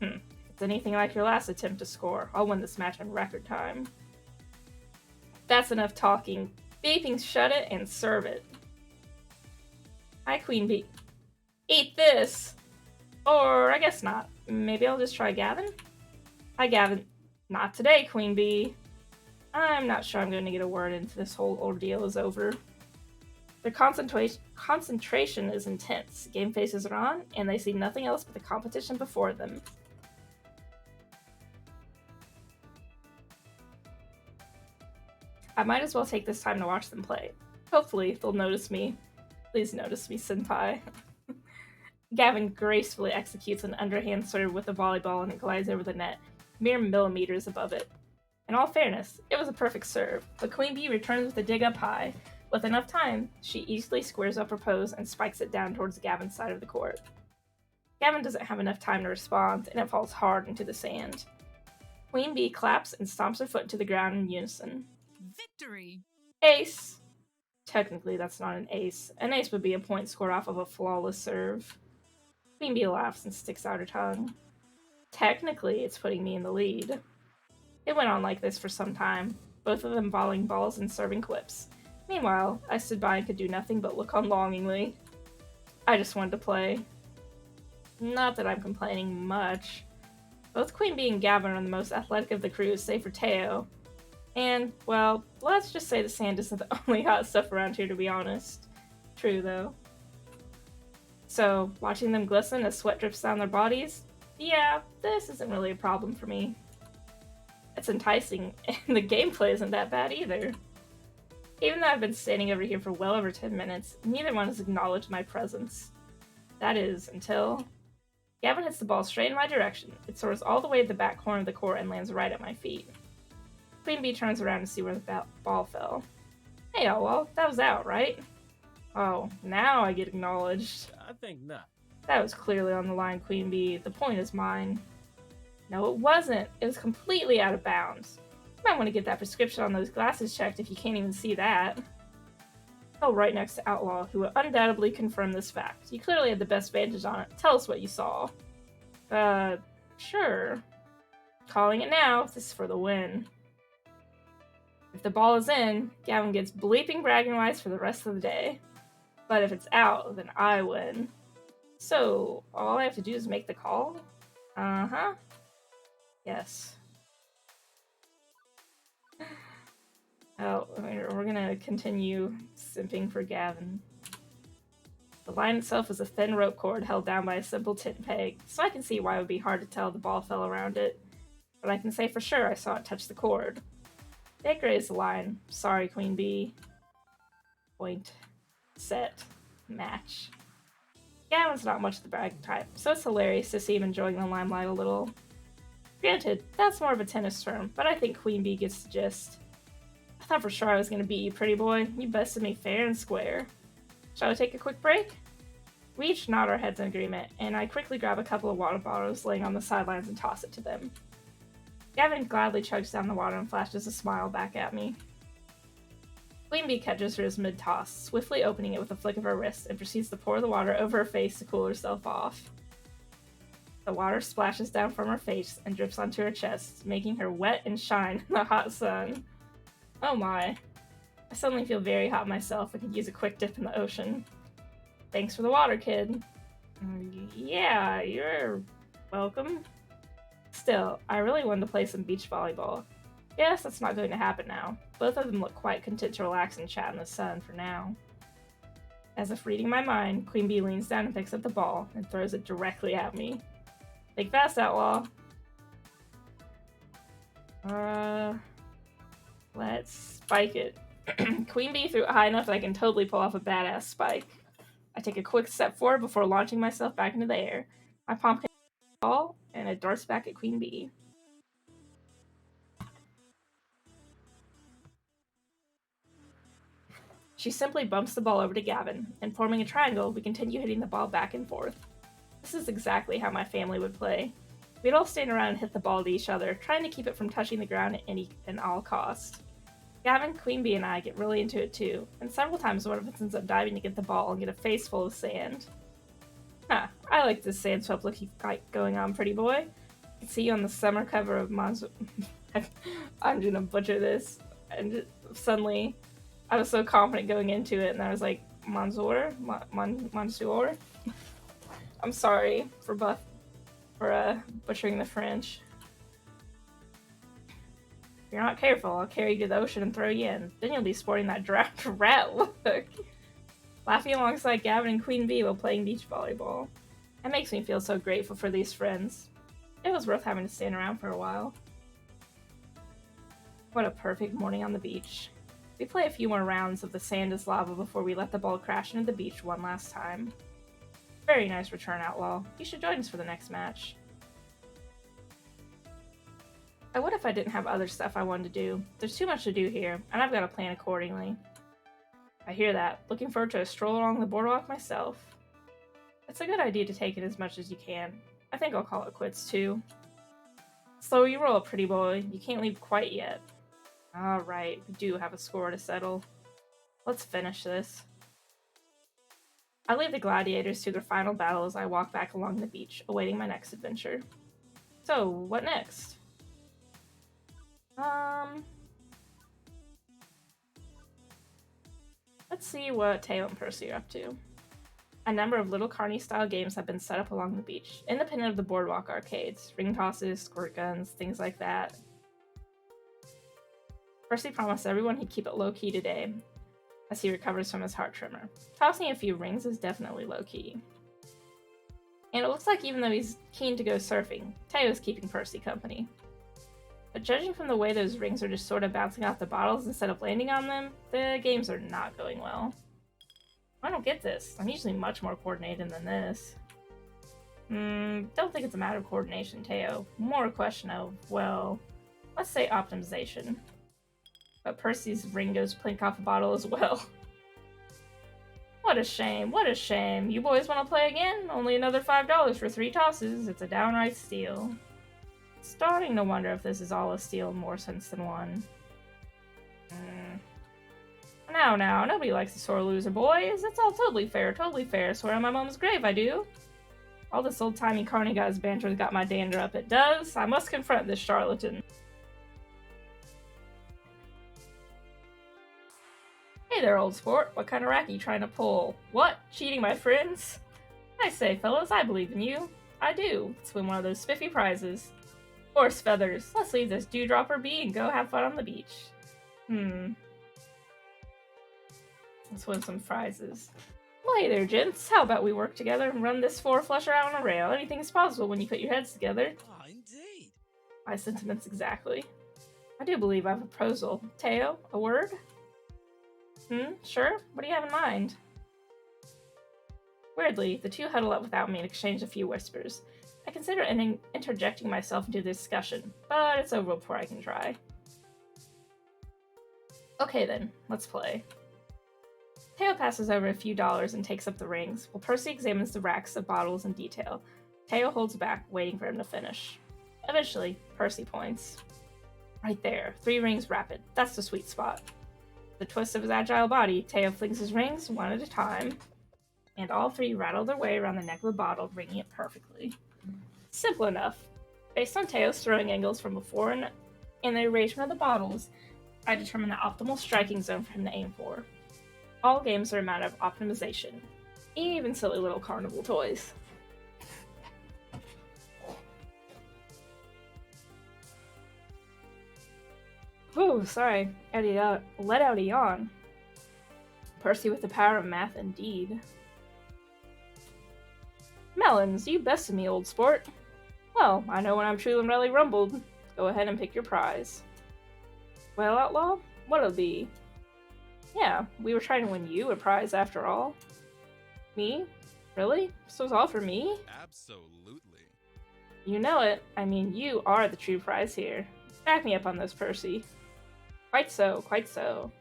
If it's anything like your last attempt to score, I'll win this match in record time. That's enough talking. Beeping, shut it, and serve it. Hi, Queen Bee. Eat this! Or I guess not. Maybe I'll just try Gavin? Hi, Gavin. Not today, Queen Bee. I'm not sure I'm going to get a word into this whole ordeal is over. Their concentration is intense. Game faces are on, and they see nothing else but the competition before them. I might as well take this time to watch them play. Hopefully, they'll notice me. Please notice me, senpai. Gavin gracefully executes an underhand serve with the volleyball and it glides over the net, mere millimeters above it. In all fairness, it was a perfect serve, but Queen Bee returns with a dig up high. With enough time, she easily squares up her pose and spikes it down towards Gavin's side of the court. Gavin doesn't have enough time to respond, and it falls hard into the sand. Queen Bee claps and stomps her foot to the ground in unison. Victory! Ace! Technically, that's not an ace. An ace would be a point scored off of a flawless serve. Queen Bee laughs and sticks out her tongue. Technically, it's putting me in the lead. It went on like this for some time, both of them volleying balls and serving quips. Meanwhile, I stood by and could do nothing but look on longingly. I just wanted to play. Not that I'm complaining much. Both Queen Bee and Gavin are the most athletic of the crew, save for Teo. And, well, let's just say the sand isn't the only hot stuff around here, to be honest. True, though. So, watching them glisten as sweat drips down their bodies, yeah, this isn't really a problem for me. It's enticing, and the gameplay isn't that bad either. Even though I've been standing over here for well over 10 minutes, neither one has acknowledged my presence. That is, until... Gavin hits the ball straight in my direction. It soars all the way to the back corner of the court and lands right at my feet. Queen Bee turns around to see where the ball fell. Hey, well, that was out, right? Oh, now I get acknowledged. I think not. That was clearly on the line, Queen Bee. The point is mine. No, it wasn't. It was completely out of bounds. You might want to get that prescription on those glasses checked if you can't even see that. Held right next to Outlaw, who would undoubtedly confirm this fact. You clearly had the best vantage on it. Tell us what you saw. Sure. Calling it now. This is for the win. If the ball is in, Gavin gets bleeping bragging rights for the rest of the day. But if it's out, then I win. So, all I have to do is make the call? Uh-huh. Yes. Oh, we're gonna continue simping for Gavin. The line itself is a thin rope cord held down by a simple tin peg, so I can see why it would be hard to tell the ball fell around it. But I can say for sure I saw it touch the cord. They grazed the line. Sorry, Queen Bee. Point. Set. Match. Gavin's not much of the brag type, so it's hilarious to see him enjoying the limelight a little. Granted, that's more of a tennis term, but I think Queen Bee gets the gist. I thought for sure I was going to beat you, pretty boy. You bested me fair and square. Shall we take a quick break? We each nod our heads in agreement, and I quickly grab a couple of water bottles laying on the sidelines and toss it to them. Gavin gladly chugs down the water and flashes a smile back at me. Queen Bee catches hers mid-toss, swiftly opening it with a flick of her wrist, and proceeds to pour the water over her face to cool herself off. The water splashes down from her face and drips onto her chest, making her wet and shine in the hot sun. Oh my. I suddenly feel very hot myself. I could use a quick dip in the ocean. Thanks for the water, kid. Yeah, you're welcome. Still, I really wanted to play some beach volleyball. Yes, that's not going to happen now. Both of them look quite content to relax and chat in the sun for now. As if reading my mind, Queen Bee leans down and picks up the ball and throws it directly at me. Think fast, Outlaw. Let's spike it. Queen Bee threw it high enough that I can totally pull off a badass spike. I take a quick step forward before launching myself back into the air. My palm hits the ball, and it darts back at Queen Bee. She simply bumps the ball over to Gavin, and forming a triangle, we continue hitting the ball back and forth. This is exactly how my family would play. We'd all stand around and hit the ball to each other, trying to keep it from touching the ground at all costs. Gavin, Queen Bee, and I get really into it too, and several times one of us ends up diving to get the ball and get a face full of sand. Huh, I like this sand swept look you've got going on, pretty boy. I can see you on the summer cover of I'm gonna butcher this. And suddenly, I was so confident going into it, and I was like, Mansour? Mansour? I'm sorry for butchering the French. If you're not careful, I'll carry you to the ocean and throw you in. Then you'll be sporting that drowned rat look. Laughing alongside Gavin and Queen Bee while playing beach volleyball. It makes me feel so grateful for these friends. It was worth having to stand around for a while. What a perfect morning on the beach. We play a few more rounds of the sand is lava before we let the ball crash into the beach one last time. Very nice return, Outlaw. You should join us for the next match. I would if I didn't have other stuff I wanted to do. There's too much to do here, and I've got to plan accordingly. I hear that. Looking forward to a stroll along the boardwalk myself. It's a good idea to take it as much as you can. I think I'll call it quits too. Slow you roll, pretty boy. You can't leave quite yet. Alright, we do have a score to settle. Let's finish this. I leave the gladiators to their final battle as I walk back along the beach, awaiting my next adventure. So, what next? Let's see what Teo and Percy are up to. A number of little carny-style games have been set up along the beach, independent of the boardwalk arcades, ring tosses, squirt guns, things like that. Percy promised everyone he'd keep it low-key today, as he recovers from his heart tremor. Tossing a few rings is definitely low-key. And it looks like even though he's keen to go surfing, Teo's keeping Percy company. But judging from the way those rings are just sort of bouncing off the bottles instead of landing on them, the games are not going well. I don't get this. I'm usually much more coordinated than this. Don't think it's a matter of coordination, Teo. More a question of, well, let's say optimization. But Percy's ring goes plink off a bottle as well. What a shame, what a shame. You boys want to play again? Only another $5 for 3 tosses. It's a downright steal. Starting to wonder if this is all a steal in more sense than one. Now, nobody likes a sore loser, boys. It's all totally fair. Swear on my mom's grave, I do. All this old-timey carny guy's banter's got my dander up, it does. I must confront this charlatan. Hey there, old sport. What kind of racket you trying to pull? What? Cheating my friends? I say, fellas, I believe in you. I do. Let's win one of those spiffy prizes. Horse feathers. Let's leave this dewdropper be and go have fun on the beach. Let's win some prizes. Well, hey there, gents. How about we work together and run this four-flusher out on a rail? Anything's possible when you put your heads together. Oh, indeed. My sentiments exactly. I do believe I have a proposal. Teo, a word? Sure? What do you have in mind? Weirdly, the two huddle up without me and exchange a few whispers. I consider interjecting myself into the discussion, but it's over before I can try. Okay then, let's play. Teo passes over a few dollars and takes up the rings, while Percy examines the racks of bottles in detail. Teo holds back, waiting for him to finish. Eventually, Percy points. Right there, 3 rings rapid. That's the sweet spot. The twist of his agile body, Teo flings his rings one at a time, and all 3 rattle their way around the neck of the bottle, ringing it perfectly. Simple enough. Based on Teo's throwing angles from before and the arrangement of the bottles, I determine the optimal striking zone for him to aim for. All games are a matter of optimization, even silly little carnival toys. Whew, sorry, let out a yawn. Percy with the power of math indeed. Melons, you bested me, old sport. Well, I know when I'm truly really rumbled. Go ahead and pick your prize. Well, Outlaw, what'll it be? Yeah, we were trying to win you a prize after all. Me? Really? This was all for me? Absolutely. You know it. I mean, you are the true prize here. Back me up on this, Percy. Quite so, quite so.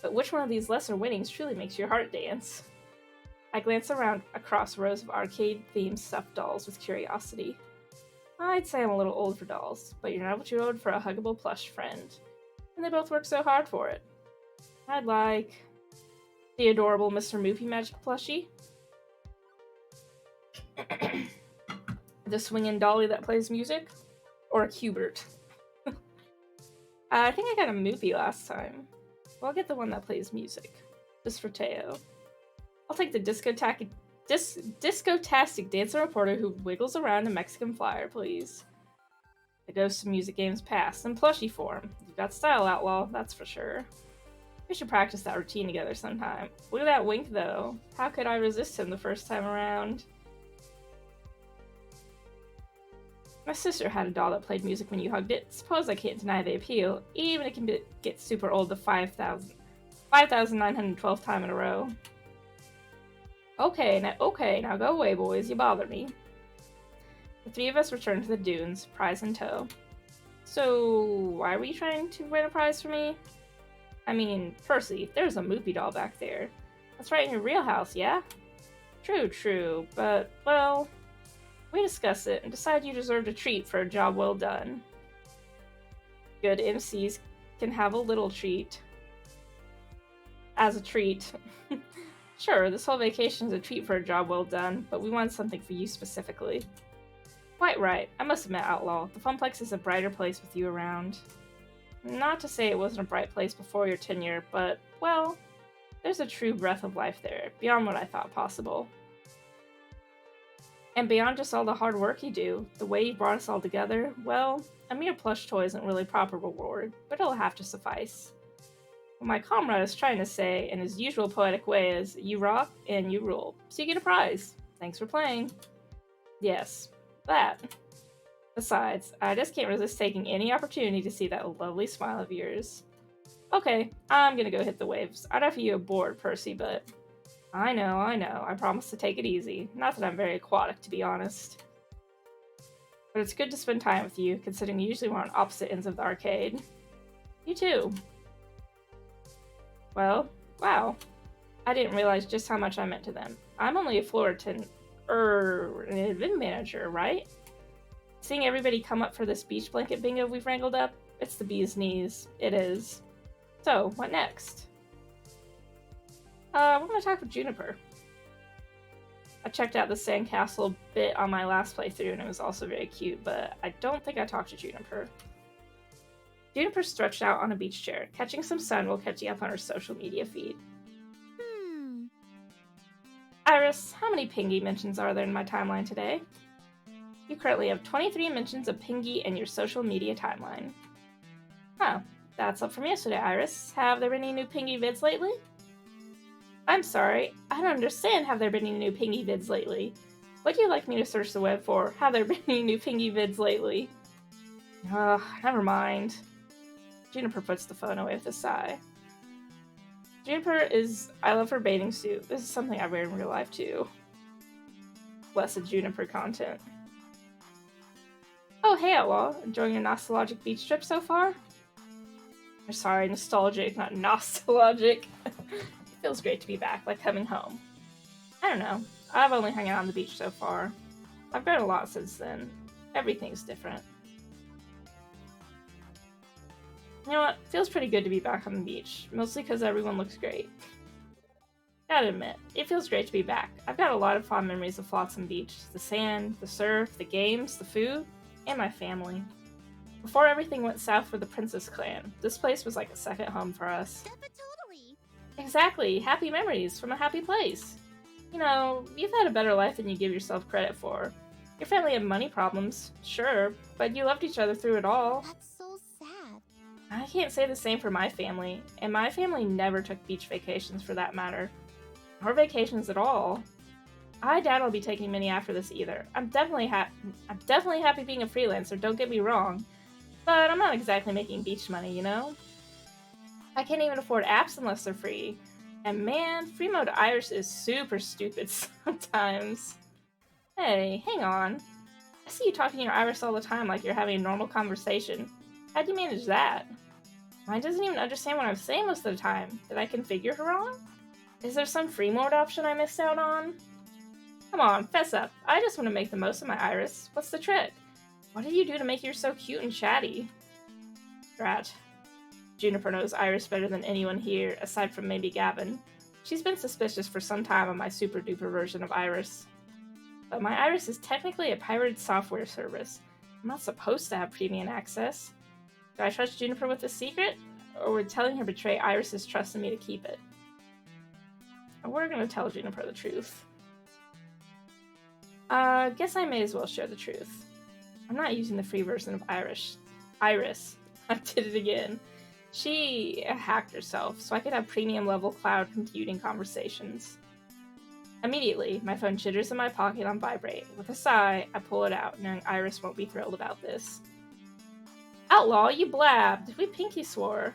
But which one of these lesser winnings truly makes your heart dance? I glance around across rows of arcade-themed stuffed dolls with curiosity. I'd say I'm a little old for dolls, but you're not what you owed for a huggable plush friend. And they both work so hard for it. I'd like the adorable Mr. Moopy Magic plushie, the swinging dolly that plays music, or a Cubert. I think I got a Moopy last time. Well, I'll get the one that plays music, just for Teo. I'll take the discotastic dancer reporter who wiggles around a Mexican flyer, please. The ghosts of music games past, in plushie form. You've got style, Outlaw, that's for sure. We should practice that routine together sometime. Look at that wink, though. How could I resist him the first time around? My sister had a doll that played music when you hugged it. Suppose I can't deny the appeal, even if it can get super old the 5,912th time in a row. Okay, now go away, boys. You bother me. The 3 of us return to the dunes, prize in tow. So, why were you trying to win a prize for me? I mean, Percy, there's a Moopy doll back there. That's right in your real house, yeah? True, but, well, we discuss it and decide you deserved a treat for a job well done. Good MCs can have a little treat. As a treat. Sure, this whole vacation is a treat for a job well done, but we want something for you specifically. Quite right. I must admit, Outlaw, the Funplex is a brighter place with you around. Not to say it wasn't a bright place before your tenure, but, well, there's a true breath of life there, beyond what I thought possible. And beyond just all the hard work you do, the way you brought us all together, well, a mere plush toy isn't really proper reward, but it'll have to suffice. What my comrade is trying to say, in his usual poetic way, is you rock and you rule, so you get a prize. Thanks for playing. Yes, that. Besides, I just can't resist taking any opportunity to see that lovely smile of yours. Okay, I'm gonna go hit the waves. I'd offer you a board, Percy, but... I know, I promise to take it easy. Not that I'm very aquatic, to be honest. But it's good to spend time with you, considering usually we're on opposite ends of the arcade. You too. Well, wow. I didn't realize just how much I meant to them. I'm only a floor attendant, an event manager, right? Seeing everybody come up for this beach blanket bingo we've wrangled up, it's the bee's knees. It is. So, what next? We're gonna talk with Juniper. I checked out the sandcastle bit on my last playthrough and it was also very cute, but I don't think I talked to Juniper. Juniper stretched out on a beach chair, catching some sun while catching up on her social media feed. Iris, how many Pingy mentions are there in my timeline today? You currently have 23 mentions of Pingy in your social media timeline. Huh, that's up from yesterday, Iris. Have there been any new Pingy vids lately? I'm sorry, I don't understand. Have there been any new Pingy vids lately? What do you like me to search the web for? Have there been any new Pingy vids lately? Never mind. Juniper puts the phone away with a sigh. Juniper is... I love her bathing suit. This is something I wear in real life too. Blessed Juniper content. Oh, hey Outlaw. Enjoying your nostalgic beach trip so far? Or sorry, nostalgic, not nostalgic. It feels great to be back, like coming home. I don't know. I've only hung out on the beach so far. I've grown a lot since then. Everything's different. You know what? Feels pretty good to be back on the beach, mostly because everyone looks great. Gotta admit, it feels great to be back. I've got a lot of fond memories of Flotsam Beach. The sand, the surf, the games, the food, and my family. Before everything went south for the Princess Clan, this place was like a second home for us. Totally. Exactly, happy memories from a happy place. You know, you've had a better life than you give yourself credit for. Your family had money problems, sure, but you loved each other through it all. That's so sad. I can't say the same for my family, and my family never took beach vacations for that matter. Or vacations at all. I doubt I'll be taking many after this either. I'm definitely happy being a freelancer, don't get me wrong. But I'm not exactly making beach money, you know? I can't even afford apps unless they're free. And man, free mode Irish is super stupid sometimes. Hey, hang on. I see you talking to your Iris all the time like you're having a normal conversation. How'd you manage that? Mine doesn't even understand what I'm saying most of the time. Did I configure her wrong? Is there some free mode option I missed out on? Come on, fess up. I just want to make the most of my Iris. What's the trick? What did you do to make her so cute and chatty? Drat. Juniper knows Iris better than anyone here, aside from maybe Gavin. She's been suspicious for some time of my super duper version of Iris. But my Iris is technically a pirated software service. I'm not supposed to have premium access. Do I trust Juniper with this secret? Or would telling her betray Iris's trust in me to keep it? We're gonna tell Juniper the truth. Guess I may as well share the truth. I'm not using the free version of Iris. I did it again. She hacked herself, so I could have premium level cloud computing conversations. Immediately, my phone chitters in my pocket on vibrate. With a sigh, I pull it out, knowing Iris won't be thrilled about this. Outlaw, you blabbed! We pinky swore.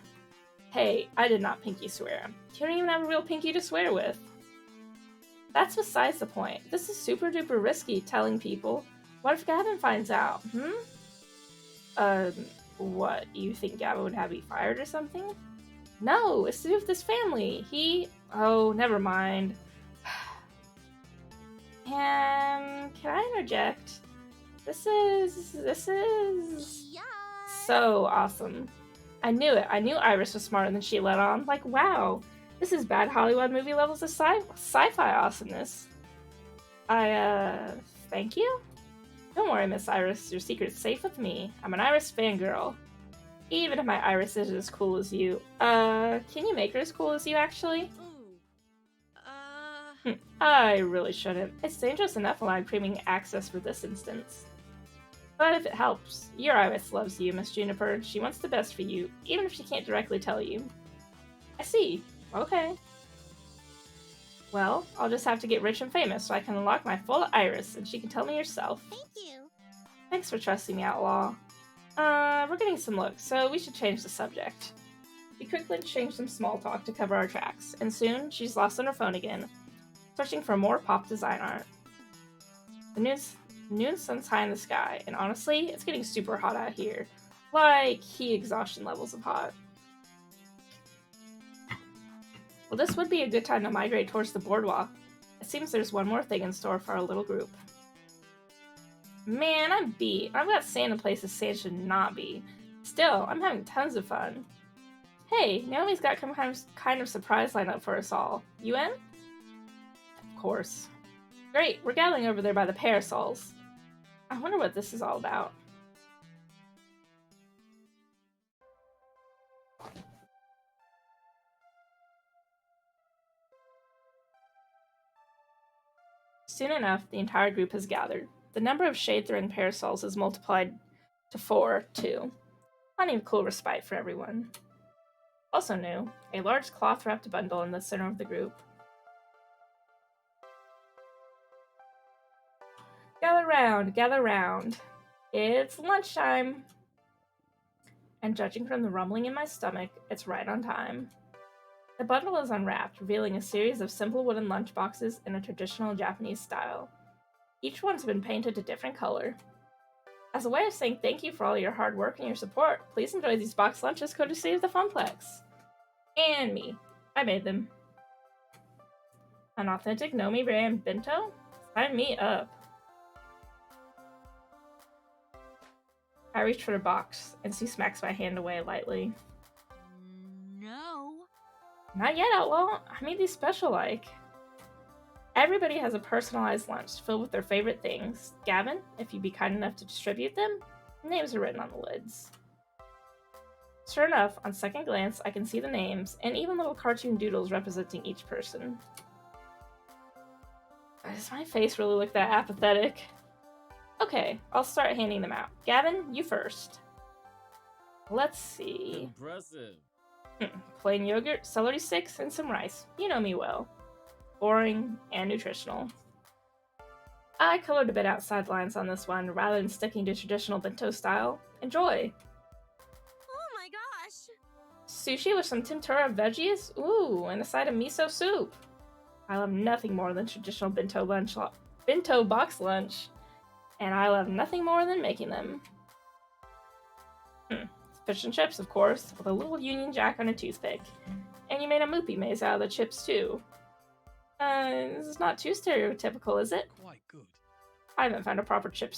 Hey, I did not pinky swear. You don't even have a real pinky to swear with. That's besides the point. This is super duper risky, telling people. What if Gavin finds out? What? You think Gavin would have me fired or something? No, it's to do with this family. Oh, never mind. interject? This is Yeah. so awesome. I knew it. I knew Iris was smarter than she let on. Like, wow, this is bad Hollywood movie levels of sci-fi awesomeness. Thank you? Don't worry, Miss Iris. Your secret's safe with me. I'm an Iris fangirl. Even if my Iris isn't as cool as you. Can you make her as cool as you, actually? I really shouldn't. It's dangerous enough allowing premium access for this instance. But if it helps, your Iris loves you, Miss Juniper. She wants the best for you, even if she can't directly tell you. I see. Okay. Well, I'll just have to get rich and famous so I can unlock my full Iris, and she can tell me herself. Thank you. Thanks for trusting me, Outlaw. We're getting some looks, so we should change the subject. We quickly exchanged some small talk to cover our tracks, and soon she's lost on her phone again, searching for more pop design art. The noon sun's high in the sky, and honestly, it's getting super hot out here. Like heat exhaustion levels of hot. Well, this would be a good time to migrate towards the boardwalk. It seems there's one more thing in store for our little group. Man, I'm beat. I've got sand in places sand should not be. Still, I'm having tons of fun. Hey, Naomi's got kind of surprise lineup for us all. You in? Of course. Great, we're gathering over there by the parasols. I wonder what this is all about. Soon enough, the entire group has gathered. The number of shade-throwing parasols is multiplied to 4, too. Plenty of cool respite for everyone. Also new, a large cloth-wrapped bundle in the center of the group. Gather round. It's lunchtime. And judging from the rumbling in my stomach, it's right on time. The bundle is unwrapped, revealing a series of simple wooden lunchboxes in a traditional Japanese style. Each one's been painted a different color. As a way of saying thank you for all your hard work and your support, please enjoy these box lunches courtesy of the Funplex. And me. I made them. An authentic Nomi brand bento? Sign me up. I reach for the box, and she smacks my hand away lightly. No. Not yet, Outlaw. I made these special like. Everybody has a personalized lunch filled with their favorite things. Gavin, if you'd be kind enough to distribute them, names are written on the lids. Sure enough, on second glance, I can see the names, and even little cartoon doodles representing each person. Does my face really look that apathetic? Okay, I'll start handing them out. Gavin, you first. Let's see. Impressive. Plain yogurt, celery sticks, and some rice. You know me well. Boring and nutritional. I colored a bit outside lines on this one rather than sticking to traditional bento style. Enjoy! Oh my gosh! Sushi with some tempura veggies? Ooh, and a side of miso soup. I love nothing more than traditional bento box lunch. And I love nothing more than making them. Fish and chips, of course, with a little Union Jack on a toothpick. And you made a moopy maze out of the chips, too. This is not too stereotypical, is it? Quite good. I haven't found a proper chip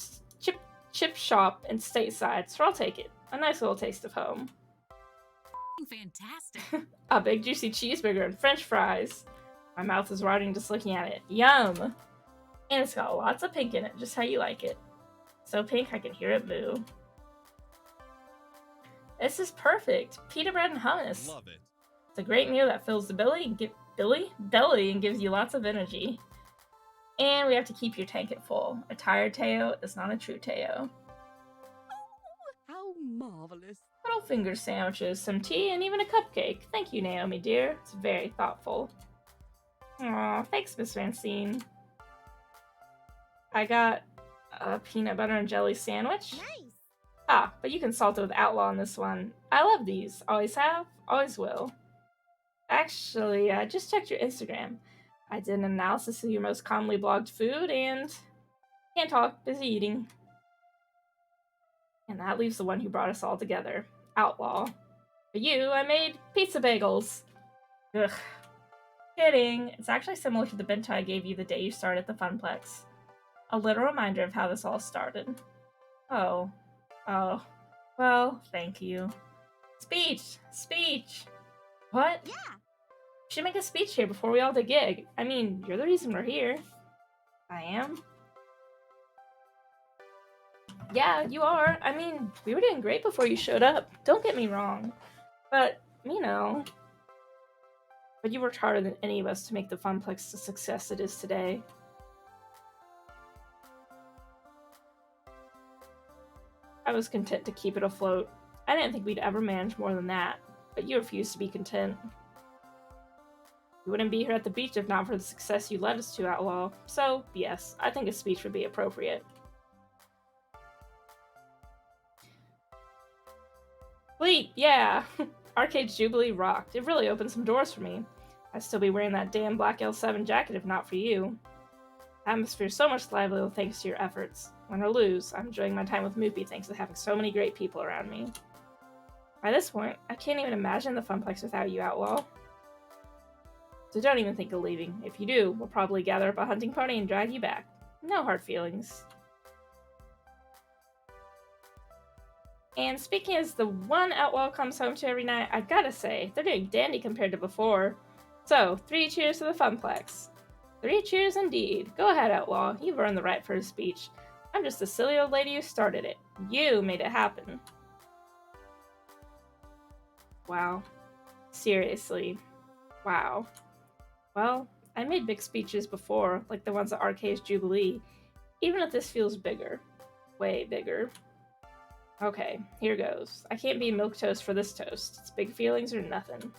shop in stateside, so I'll take it. A nice little taste of home. Fantastic. A big juicy cheeseburger and french fries. My mouth is watering just looking at it. Yum! And it's got lots of pink in it, just how you like it. So pink I can hear it moo. This is perfect. Pita bread and hummus. Love it. It's a great meal that fills the belly and gives you lots of energy. And we have to keep your tank at full. A tired Teo is not a true Teo. How marvelous. Little finger sandwiches, some tea, and even a cupcake. Thank you, Naomi dear. It's very thoughtful. Aw, thanks, Miss Francine. I got a peanut butter and jelly sandwich. Nice. Ah, but you can salt it with Outlaw on this one. I love these. Always have, always will. Actually, I just checked your Instagram. I did an analysis of your most commonly blogged food and... can't talk, busy eating. And that leaves the one who brought us all together. Outlaw. For you, I made pizza bagels. Ugh. Kidding. It's actually similar to the bento I gave you the day you started the Funplex. A little reminder of how this all started. Oh. Oh. Well, thank you. Speech! Speech! What? Yeah. You should make a speech here before we all do gig. I mean, you're the reason we're here. I am? Yeah, you are. I mean, we were doing great before you showed up. Don't get me wrong. But, you know. But you worked harder than any of us to make the Funplex the success it is today. I was content to keep it afloat. I didn't think we'd ever manage more than that, but you refused to be content. You wouldn't be here at the beach if not for the success you led us to, Outlaw. So, yes, I think a speech would be appropriate. Bleep, yeah! Arcade Jubilee rocked. It really opened some doors for me. I'd still be wearing that damn black L7 jacket if not for you. The atmosphere's so much livelier thanks to your efforts. Win or lose, I'm enjoying my time with Moopy thanks to having so many great people around me. By this point, I can't even imagine the Funplex without you, Outlaw. So don't even think of leaving. If you do, we'll probably gather up a hunting party and drag you back. No hard feelings. And speaking as the one Outlaw comes home to every night, I gotta say, they're doing dandy compared to before. So, 3 cheers to the Funplex. 3 cheers indeed. Go ahead, Outlaw. You've earned the right for a speech. I'm just the silly old lady who started it. You made it happen. Wow. Seriously. Wow. Well, I made big speeches before, like the ones at Arcade's Jubilee, even if this feels bigger. Way bigger. Okay, here goes. I can't be milquetoast for this toast. It's big feelings or nothing.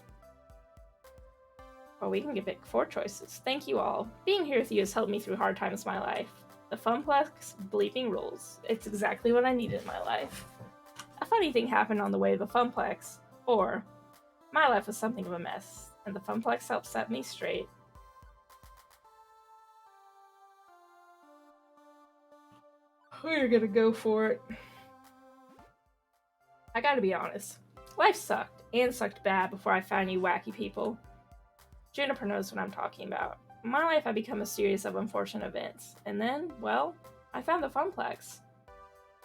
Well, we can get pick 4 choices. Thank you all. Being here with you has helped me through hard times in my life. The Funplex bleeping rules. It's exactly what I needed in my life. A funny thing happened on the way to the Funplex, or my life was something of a mess, and the Funplex helped set me straight. We're gonna go for it. I gotta be honest. Life sucked, and sucked bad before I found you wacky people. Juniper knows what I'm talking about. In my life had become a series of unfortunate events, and then, well, I found the Funplex.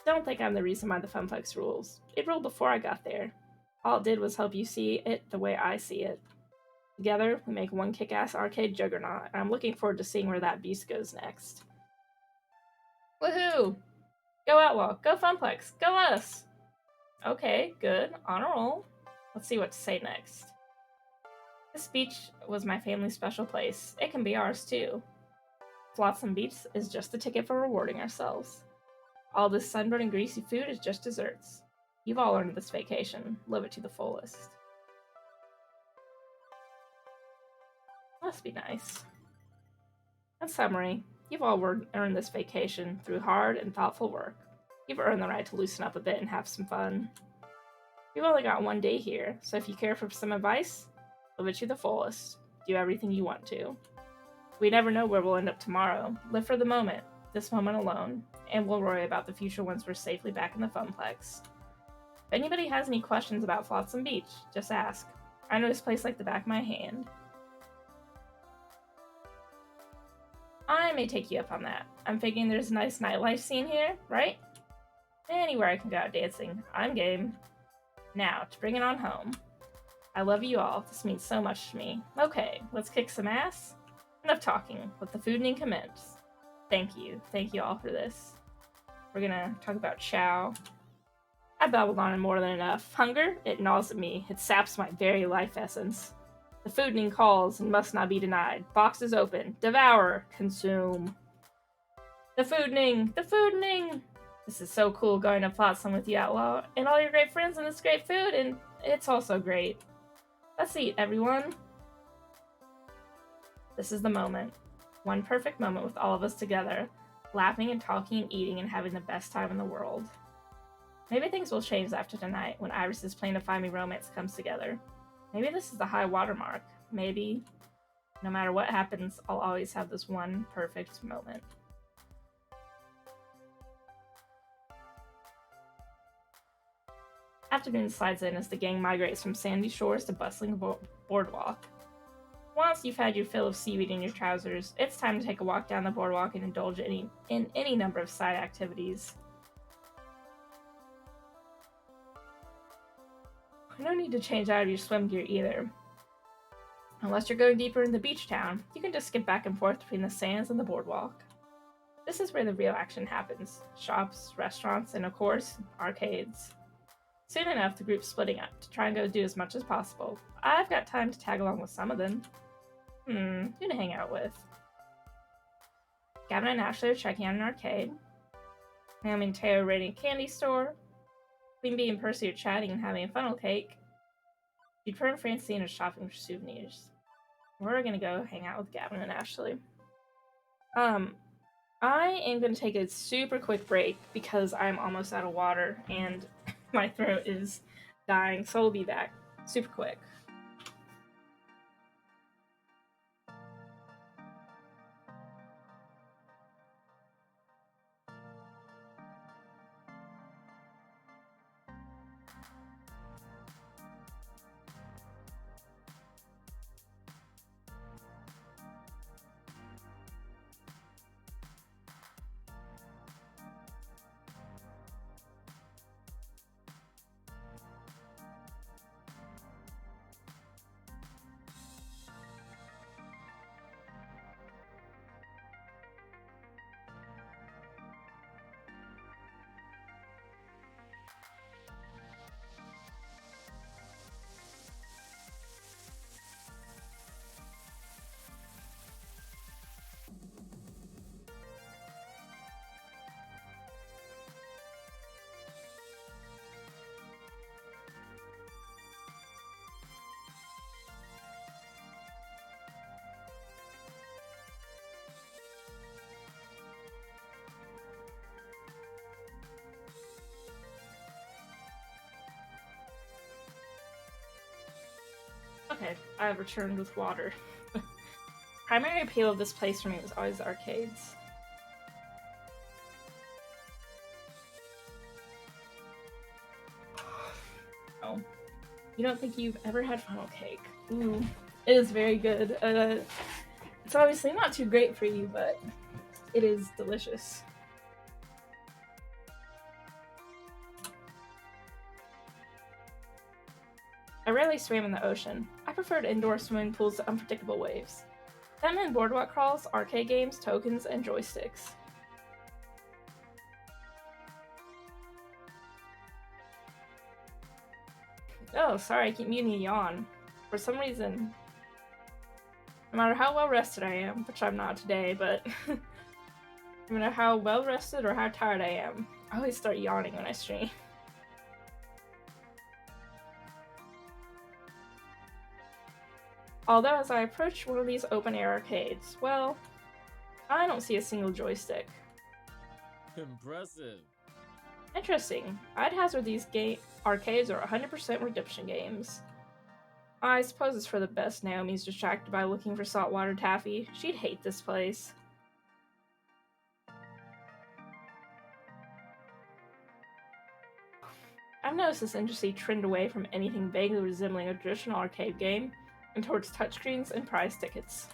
Don't think I'm the reason why the Funplex rules. It ruled before I got there. All it did was help you see it the way I see it. Together, we make one kick-ass arcade juggernaut, and I'm looking forward to seeing where that beast goes next. Woohoo! Go Outlaw! Go Funplex! Go us! Okay, good. On a roll. Let's see what to say next. This beach was my family's special place. It can be ours too. Flotsam Beach is just the ticket for rewarding ourselves. All this sunburned and greasy food is just desserts. You've all earned this vacation. Live it to the fullest. Must be nice. In summary, you've all earned this vacation through hard and thoughtful work. You've earned the right to loosen up a bit and have some fun. You've only got 1 day here, so if you care for some advice, live it to the fullest. Do everything you want to. We never know where we'll end up tomorrow. Live for the moment, this moment alone, and we'll worry about the future once we're safely back in the Funplex. If anybody has any questions about Flotsam Beach, just ask. I know this place like the back of my hand. I may take you up on that. I'm figuring there's a nice nightlife scene here, right? Anywhere I can go out dancing. I'm game. Now, to bring it on home. I love you all. This means so much to me. Okay, let's kick some ass. Enough talking. Let the fooding commence. Thank you. Thank you all for this. We're gonna talk about chow. I babbled on more than enough. Hunger? It gnaws at me. It saps my very life essence. The fooding calls and must not be denied. Boxes open. Devour. Consume. The fooding! The fooding! This is so cool going to Flotsam with you, Outlaw, and all your great friends and this great food, and it's also great. Let's eat, everyone. This is the moment. One perfect moment with all of us together, laughing and talking and eating and having the best time in the world. Maybe things will change after tonight when Iris's plan to find me romance comes together. Maybe this is the high watermark. Maybe, no matter what happens, I'll always have this one perfect moment. Afternoon slides in as the gang migrates from sandy shores to bustling boardwalk. Once you've had your fill of seaweed in your trousers, it's time to take a walk down the boardwalk and indulge in any number of side activities. No need to change out of your swim gear either. Unless you're going deeper into beach town, you can just skip back and forth between the sands and the boardwalk. This is where the real action happens. Shops, restaurants, and of course, arcades. Soon enough, the group's splitting up to try and go do as much as possible. I've got time to tag along with some of them. Who to hang out with? Gavin and Ashley are checking out an arcade. Naomi and Teo are raiding a candy store. Queen Bee and Percy are chatting and having a funnel cake. Jupiter and Francine are shopping for souvenirs. We're gonna go hang out with Gavin and Ashley. I am gonna take a super quick break because I'm almost out of water and my throat is dying, so we'll be back super quick. Okay, I have returned with water. Primary appeal of this place for me was always the arcades. Oh. You don't think you've ever had funnel cake? Ooh, it is very good. It's obviously not too great for you, but it is delicious. I rarely swam in the ocean. I preferred indoor swimming pools to unpredictable waves. That meant boardwalk crawls, arcade games, tokens, and joysticks. Oh, sorry, I keep muting a yawn. For some reason, no matter how well rested I am, which I'm not today, but no matter how well rested or how tired I am, I always start yawning when I stream. Although as I approach one of these open-air arcades, well, I don't see a single joystick. Impressive. Interesting. I'd hazard these arcades are 100% redemption games. I suppose it's for the best Naomi's distracted by looking for saltwater taffy. She'd hate this place. I've noticed this industry trend away from anything vaguely resembling a traditional arcade game and towards touchscreens and prize tickets.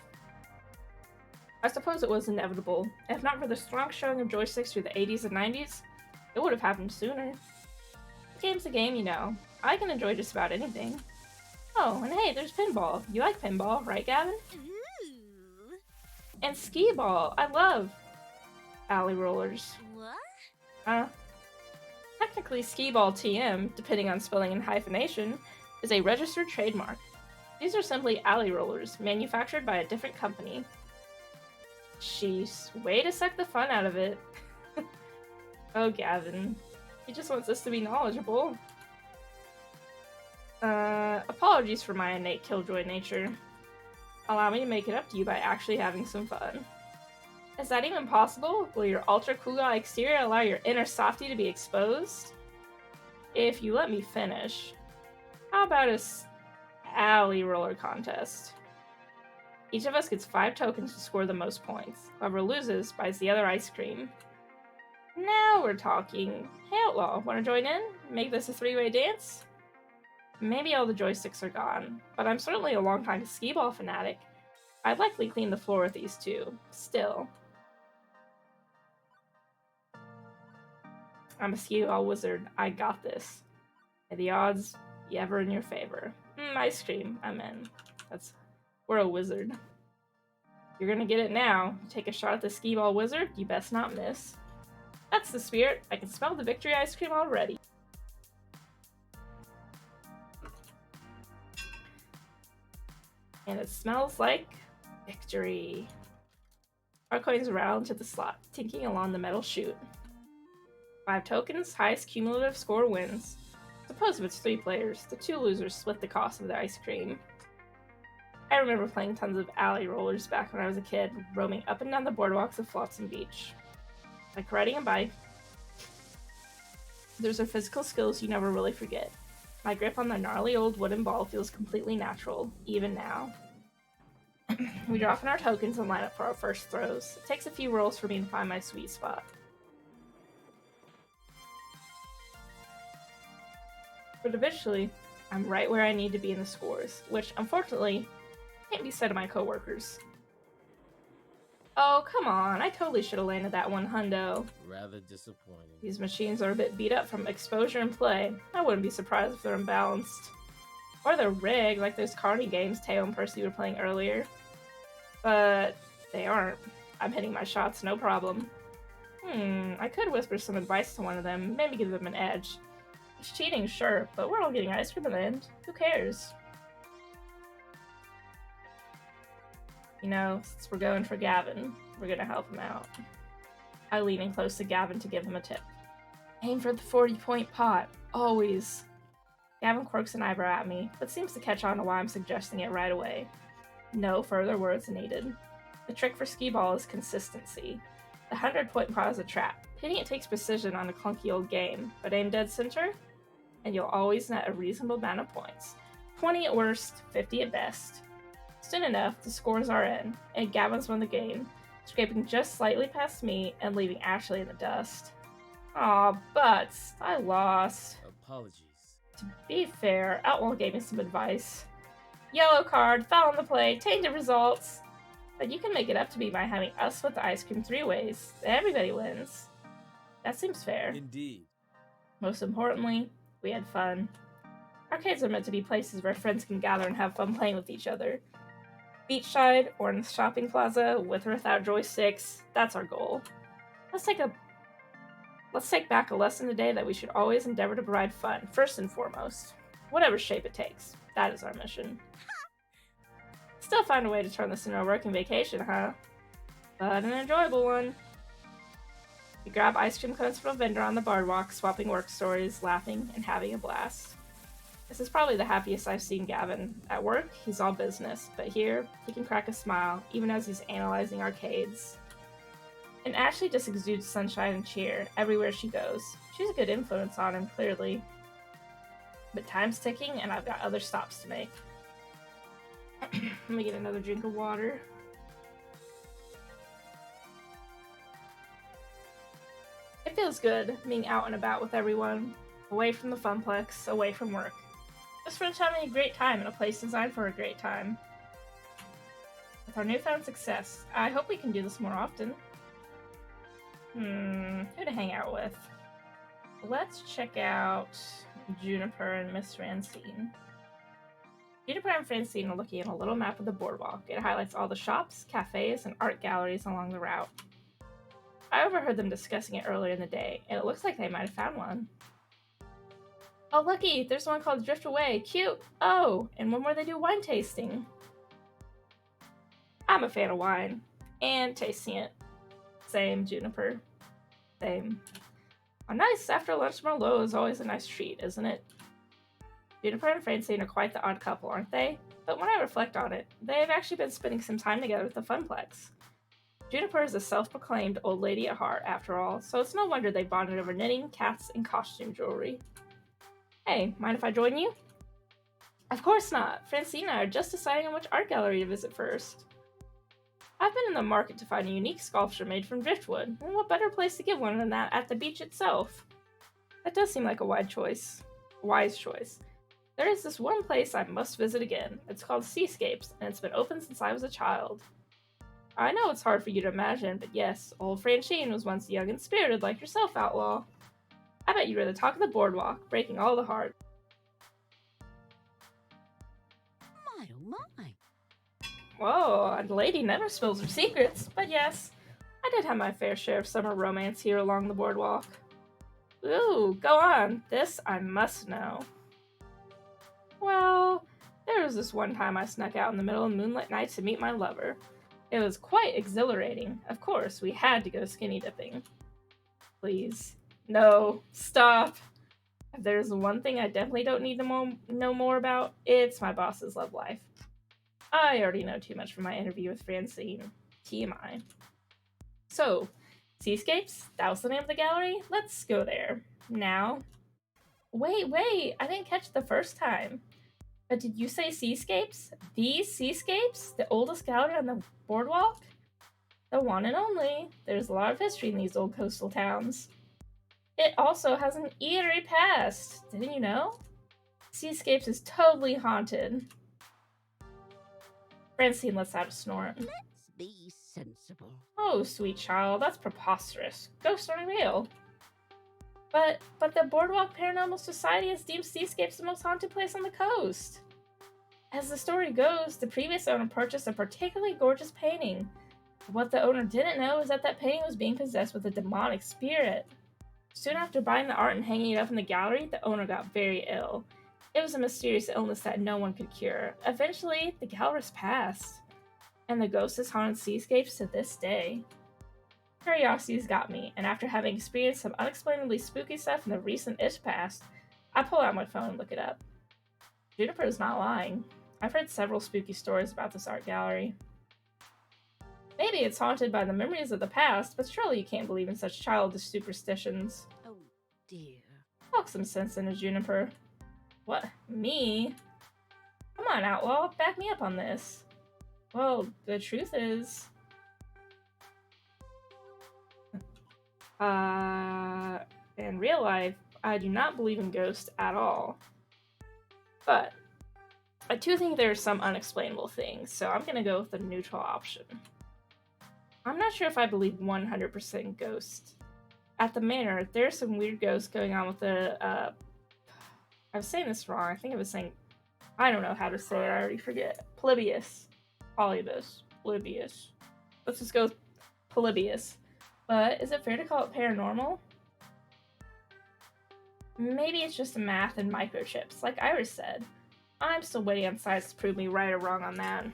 I suppose it was inevitable. If not for the strong showing of joysticks through the 80s and 90s, it would have happened sooner. The game's a game, you know. I can enjoy just about anything. Oh, and hey, there's pinball. You like pinball, right, Gavin? Ooh. And skee ball. I love alley rollers. What? Technically, skee ball TM, depending on spelling and hyphenation, is a registered trademark. These are simply alley rollers, manufactured by a different company. Jeez, way to suck the fun out of it. Oh, Gavin. He just wants us to be knowledgeable. Apologies for my innate killjoy nature. Allow me to make it up to you by actually having some fun. Is that even possible? Will your ultra cool guy exterior allow your inner softie to be exposed? If you let me finish. How about a alley roller contest? Each of us gets 5 tokens to score the most points. Whoever loses buys the other ice cream. Now we're talking. Hey Outlaw, wanna join in? Make this a 3-way dance? Maybe all the joysticks are gone, but I'm certainly a longtime skee ball fanatic, I'd likely clean the floor with these two. Still. I'm a skee-ball wizard. I got this. And the odds ever in your favor. Ice cream. I'm in. We're a wizard. You're gonna get it now. Take a shot at the skee-ball wizard. You best not miss. That's the spirit. I can smell the victory ice cream already. And it smells like victory. Our coins rattle into the slot, tinking along the metal chute. 5 tokens, highest cumulative score wins. Suppose if it's 3 players, the 2 losers split the cost of the ice cream. I remember playing tons of alley rollers back when I was a kid, roaming up and down the boardwalks of Flotsam Beach. Like riding a bike. Those are physical skills you never really forget. My grip on the gnarly old wooden ball feels completely natural, even now. We drop in our tokens and line up for our first throws. It takes a few rolls for me to find my sweet spot. But eventually, I'm right where I need to be in the scores, which, unfortunately, can't be said of my coworkers. Oh, come on, I totally should have landed that one hundo. Rather disappointing. These machines are a bit beat up from exposure and play. I wouldn't be surprised if they're imbalanced. Or they're rigged, like those Carney games Teo and Percy were playing earlier. But they aren't. I'm hitting my shots, no problem. I could whisper some advice to one of them, maybe give them an edge. It's cheating, sure, but we're all getting ice cream in the end. Who cares? You know, since we're going for Gavin, we're gonna help him out. I lean in close to Gavin to give him a tip. Aim for the 40-point pot, always. Gavin quirks an eyebrow at me, but seems to catch on to why I'm suggesting it right away. No further words needed. The trick for skee-ball is consistency. The 100-point pot is a trap. Hitting it takes precision on a clunky old game, but aim dead center, and you'll always net a reasonable amount of points. 20 at worst, 50 at best. Soon enough, the scores are in, and Gavin's won the game, scraping just slightly past me and leaving Ashley in the dust. Aw, butts, I lost. Apologies. To be fair, Outlaw gave me some advice. Yellow card, foul on the play, tainted results. But you can make it up to me by having us split the ice cream 3 ways. Everybody wins. That seems fair. Indeed. Most importantly, we had fun. Arcades are meant to be places where friends can gather and have fun playing with each other. Beachside or in the shopping plaza, with or without joysticks, that's our goal. Let's take back a lesson today that we should always endeavor to provide fun, first and foremost. Whatever shape it takes. That is our mission. Still find a way to turn this into a working vacation, huh? But an enjoyable one. We grab ice cream cones from a vendor on the boardwalk, swapping work stories, laughing, and having a blast. This is probably the happiest I've seen Gavin. At work, he's all business, but here, he can crack a smile, even as he's analyzing arcades. And Ashley just exudes sunshine and cheer everywhere she goes. She's a good influence on him, clearly. But time's ticking, and I've got other stops to make. Let me get another drink of water. It feels good being out and about with everyone, away from the funplex, away from work. Just friends having a great time in a place designed for a great time. With our newfound success, I hope we can do this more often. Who to hang out with? Let's check out Juniper and Miss Francine. Juniper and Francine are looking at a little map of the boardwalk. It highlights all the shops, cafes, and art galleries along the route. I overheard them discussing it earlier in the day, and it looks like they might have found one. Oh, looky! There's one called Drift Away. Cute! Oh, and one where they do wine tasting. I'm a fan of wine. And tasting it. Same, Juniper. Same. A nice after-lunch Merlot is always a nice treat, isn't it? Juniper and Francine are quite the odd couple, aren't they? But when I reflect on it, they've actually been spending some time together at the Funplex. Juniper is a self-proclaimed old lady at heart, after all, so it's no wonder they bonded over knitting, cats, and costume jewelry. Hey, mind if I join you? Of course not! Francine and I are just deciding on which art gallery to visit first. I've been in the market to find a unique sculpture made from driftwood, and what better place to get one than that at the beach itself? That does seem like a wise choice. There is this one place I must visit again. It's called Seascapes, and it's been open since I was a child. I know it's hard for you to imagine, but yes, old Francine was once young and spirited like yourself, Outlaw. I bet you were the talk of the boardwalk, breaking all the hearts. My oh my. Whoa, a lady never spills her secrets, but yes, I did have my fair share of summer romance here along the boardwalk. Ooh, go on. This I must know. Well, there was this one time I snuck out in the middle of moonlit night to meet my lover. It was quite exhilarating. Of course, we had to go skinny dipping. Please. No, stop. If there's one thing I definitely don't need to know more about, it's my boss's love life. I already know too much from my interview with Francine. TMI. So, Seascapes? That was the name of the gallery? Let's go there. Now. Wait, I didn't catch it the first time. But did you say Seascapes? These Seascapes? The oldest gallery on the boardwalk? The one and only. There's a lot of history in these old coastal towns. It also has an eerie past. Didn't you know? Seascapes is totally haunted. Francine lets out a snort. Let's be sensible. Oh, sweet child, that's preposterous. Ghosts aren't real. But the Boardwalk Paranormal Society has deemed Seascapes the most haunted place on the coast. As the story goes, the previous owner purchased a particularly gorgeous painting. What the owner didn't know is that painting was being possessed with a demonic spirit. Soon after buying the art and hanging it up in the gallery, the owner got very ill. It was a mysterious illness that no one could cure. Eventually, the gallerist passed, and the ghost has haunted Seascapes to this day. Curiosity's got me, and after having experienced some unexplainably spooky stuff in the recent-ish past, I pull out my phone and look it up. Juniper's not lying. I've heard several spooky stories about this art gallery. Maybe it's haunted by the memories of the past, but surely you can't believe in such childish superstitions. Oh dear. Talk some sense into Juniper. What? Me? Come on, Outlaw, back me up on this. Well, the truth is... in real life, I do not believe in ghosts at all. But I do think there are some unexplainable things, so I'm gonna go with the neutral option. I'm not sure if I believe 100% ghosts. At the manor, there's some weird ghosts going on with the, I was saying this wrong. I think I was saying, I don't know how to say it, I already forget. Polybius. Let's just go with Polybius. But is it fair to call it paranormal? Maybe it's just math and microchips, like Iris said. I'm still waiting on science to prove me right or wrong on that.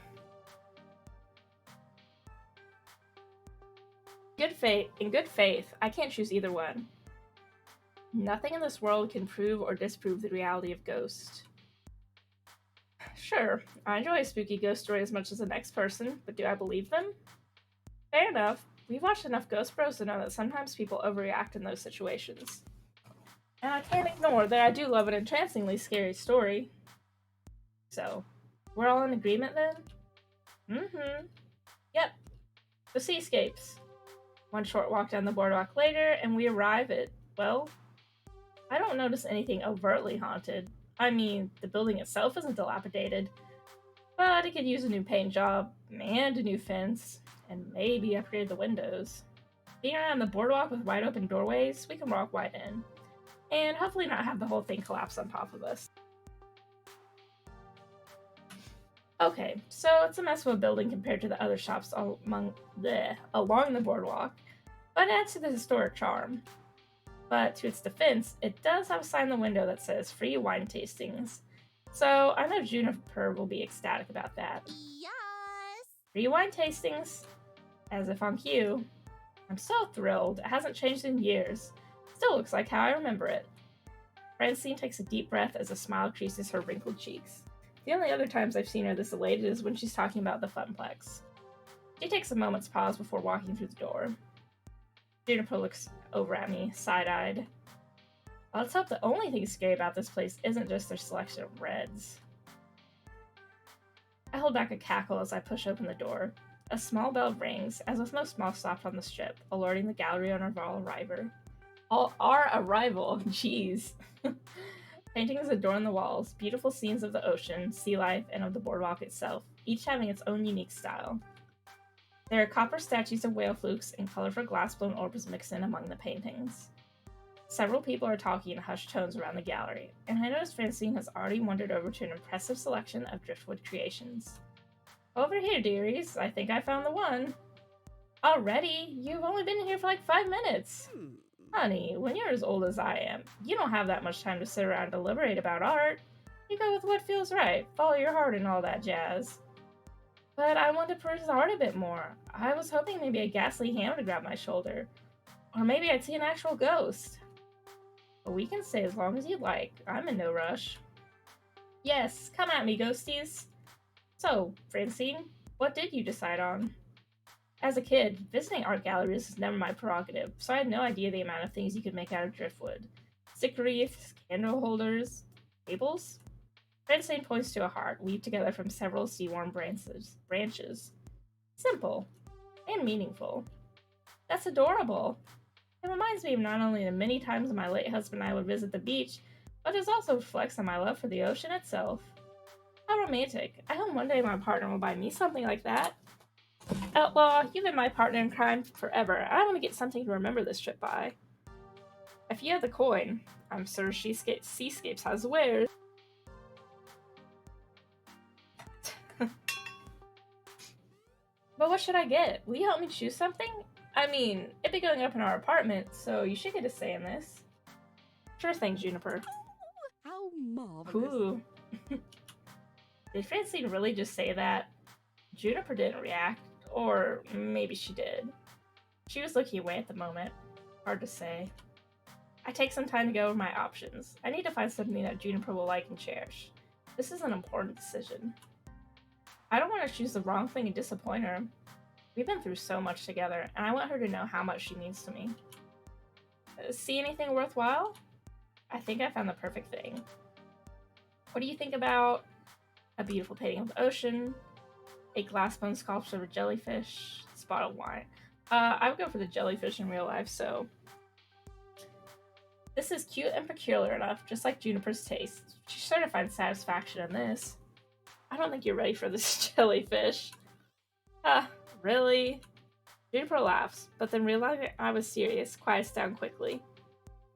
In good faith, I can't choose either one. Nothing in this world can prove or disprove the reality of ghosts. Sure, I enjoy a spooky ghost story as much as the next person, but do I believe them? Fair enough. We've watched enough Ghost Bros to know that sometimes people overreact in those situations. And I can't ignore that I do love an entrancingly scary story. So, we're all in agreement then? Mm-hmm. Yep. The Seascapes. One short walk down the boardwalk later, and we arrive at, well, I don't notice anything overtly haunted. I mean, the building itself isn't dilapidated, but it could use a new paint job, and a new fence, and maybe upgrade the windows. Being around the boardwalk with wide open doorways, we can walk right in, and hopefully not have the whole thing collapse on top of us. Okay, so it's a mess of a building compared to the other shops along the boardwalk, but it adds to the historic charm. But to its defense, it does have a sign in the window that says free wine tastings. So I know Juniper will be ecstatic about that. Yes! Free wine tastings, as if on cue. I'm so thrilled. It hasn't changed in years. Still looks like how I remember it. Francine takes a deep breath as a smile creases her wrinkled cheeks. The only other times I've seen her this elated is when she's talking about the Funplex. She takes a moment's pause before walking through the door. Juniper looks over at me, side-eyed. Let's hope the only thing scary about this place isn't just their selection of reds. I hold back a cackle as I push open the door. A small bell rings, as with most small stops on the strip, alerting the gallery owner of our arrival. Jeez. Paintings adorn the walls, beautiful scenes of the ocean, sea life, and of the boardwalk itself, each having its own unique style. There are copper statues of whale flukes and colorful glass-blown orbs mixed in among the paintings. Several people are talking in hushed tones around the gallery, and I noticed Francine has already wandered over to an impressive selection of driftwood creations. Over here, dearies. I think I found the one. Already? You've only been here for like 5 minutes. Honey, when you're as old as I am, you don't have that much time to sit around and deliberate about art. You go with what feels right, follow your heart and all that jazz. But I want to pursue art a bit more. I was hoping maybe a ghastly hand would grab my shoulder. Or maybe I'd see an actual ghost. But we can stay as long as you'd like. I'm in no rush. Yes, come at me, ghosties. So, Francine, what did you decide on? As a kid, visiting art galleries was never my prerogative, so I had no idea the amount of things you could make out of driftwood. Stick wreaths, candle holders, tables? Francine points to a heart, weaved together from several sea-worn branches. Simple. And meaningful. That's adorable. It reminds me of not only the many times my late husband and I would visit the beach, but it also reflects on my love for the ocean itself. How romantic. I hope one day my partner will buy me something like that. Outlaw, you've been my partner in crime forever, and I want to get something to remember this trip by. If you had the coin, I'm sure Seascapes has wares. But what should I get? Will you help me choose something? I mean, it'd be going up in our apartment, so you should get a say in this. Sure thing, Juniper. How marvelous. Ooh. Did Francine really just say that? Juniper didn't react, or maybe she did. She was looking away at the moment. Hard to say. I take some time to go over my options. I need to find something that Juniper will like and cherish. This is an important decision. I don't want to choose the wrong thing and disappoint her. We've been through so much together, and I want her to know how much she means to me. See anything worthwhile? I think I found the perfect thing. What do you think about a beautiful painting of the ocean, a glass-bone sculpture of a jellyfish, a bottle of wine? I would go for the jellyfish in real life, so... This is cute and peculiar enough, just like Juniper's taste. She sure to find satisfaction in this. I don't think you're ready for this jellyfish. Really? Juniper laughs, but then realizing I was serious, quiets down quickly.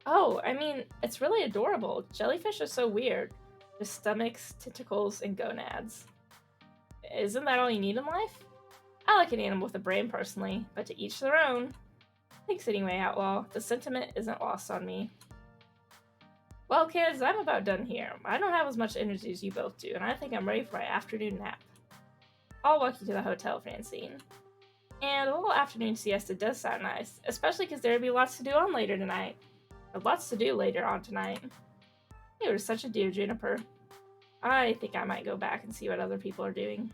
Oh, I mean, it's really adorable. Jellyfish are so weird. With stomachs, tentacles, and gonads. Isn't that all you need in life? I like an animal with a brain personally, but to each their own. Thanks anyway, Outlaw. The sentiment isn't lost on me. Well, kids, I'm about done here. I don't have as much energy as you both do, and I think I'm ready for my afternoon nap. I'll walk you to the hotel, Francine. And a little afternoon siesta does sound nice, especially because there'll be lots to do on later tonight. Or lots to do later on tonight. You are such a dear, Juniper. I think I might go back and see what other people are doing.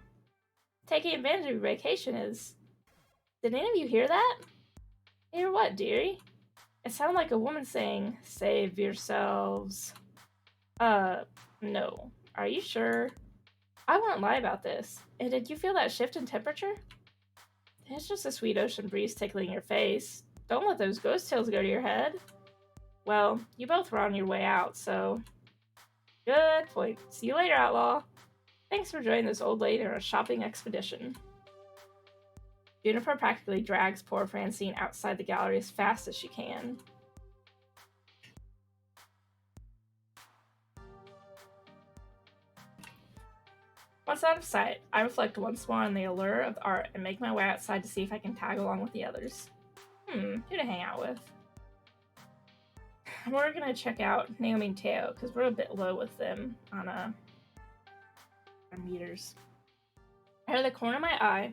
Taking advantage of your vacation is... Did any of you hear that? Hear what, dearie? It sounded like a woman saying, "Save yourselves." No. Are you sure? I won't lie about this. And did you feel that shift in temperature? It's just a sweet ocean breeze tickling your face. Don't let those ghost tales go to your head. Well, you both were on your way out, so... Good point. See you later, Outlaw. Thanks for joining this old lady on a shopping expedition. Juniper practically drags poor Francine outside the gallery as fast as she can. Once out of sight, I reflect once more on the allure of the art and make my way outside to see if I can tag along with the others. Who to hang out with? We're gonna check out Naomi and Teo, because we're a bit low with them on our meters. Out of the corner of my eye,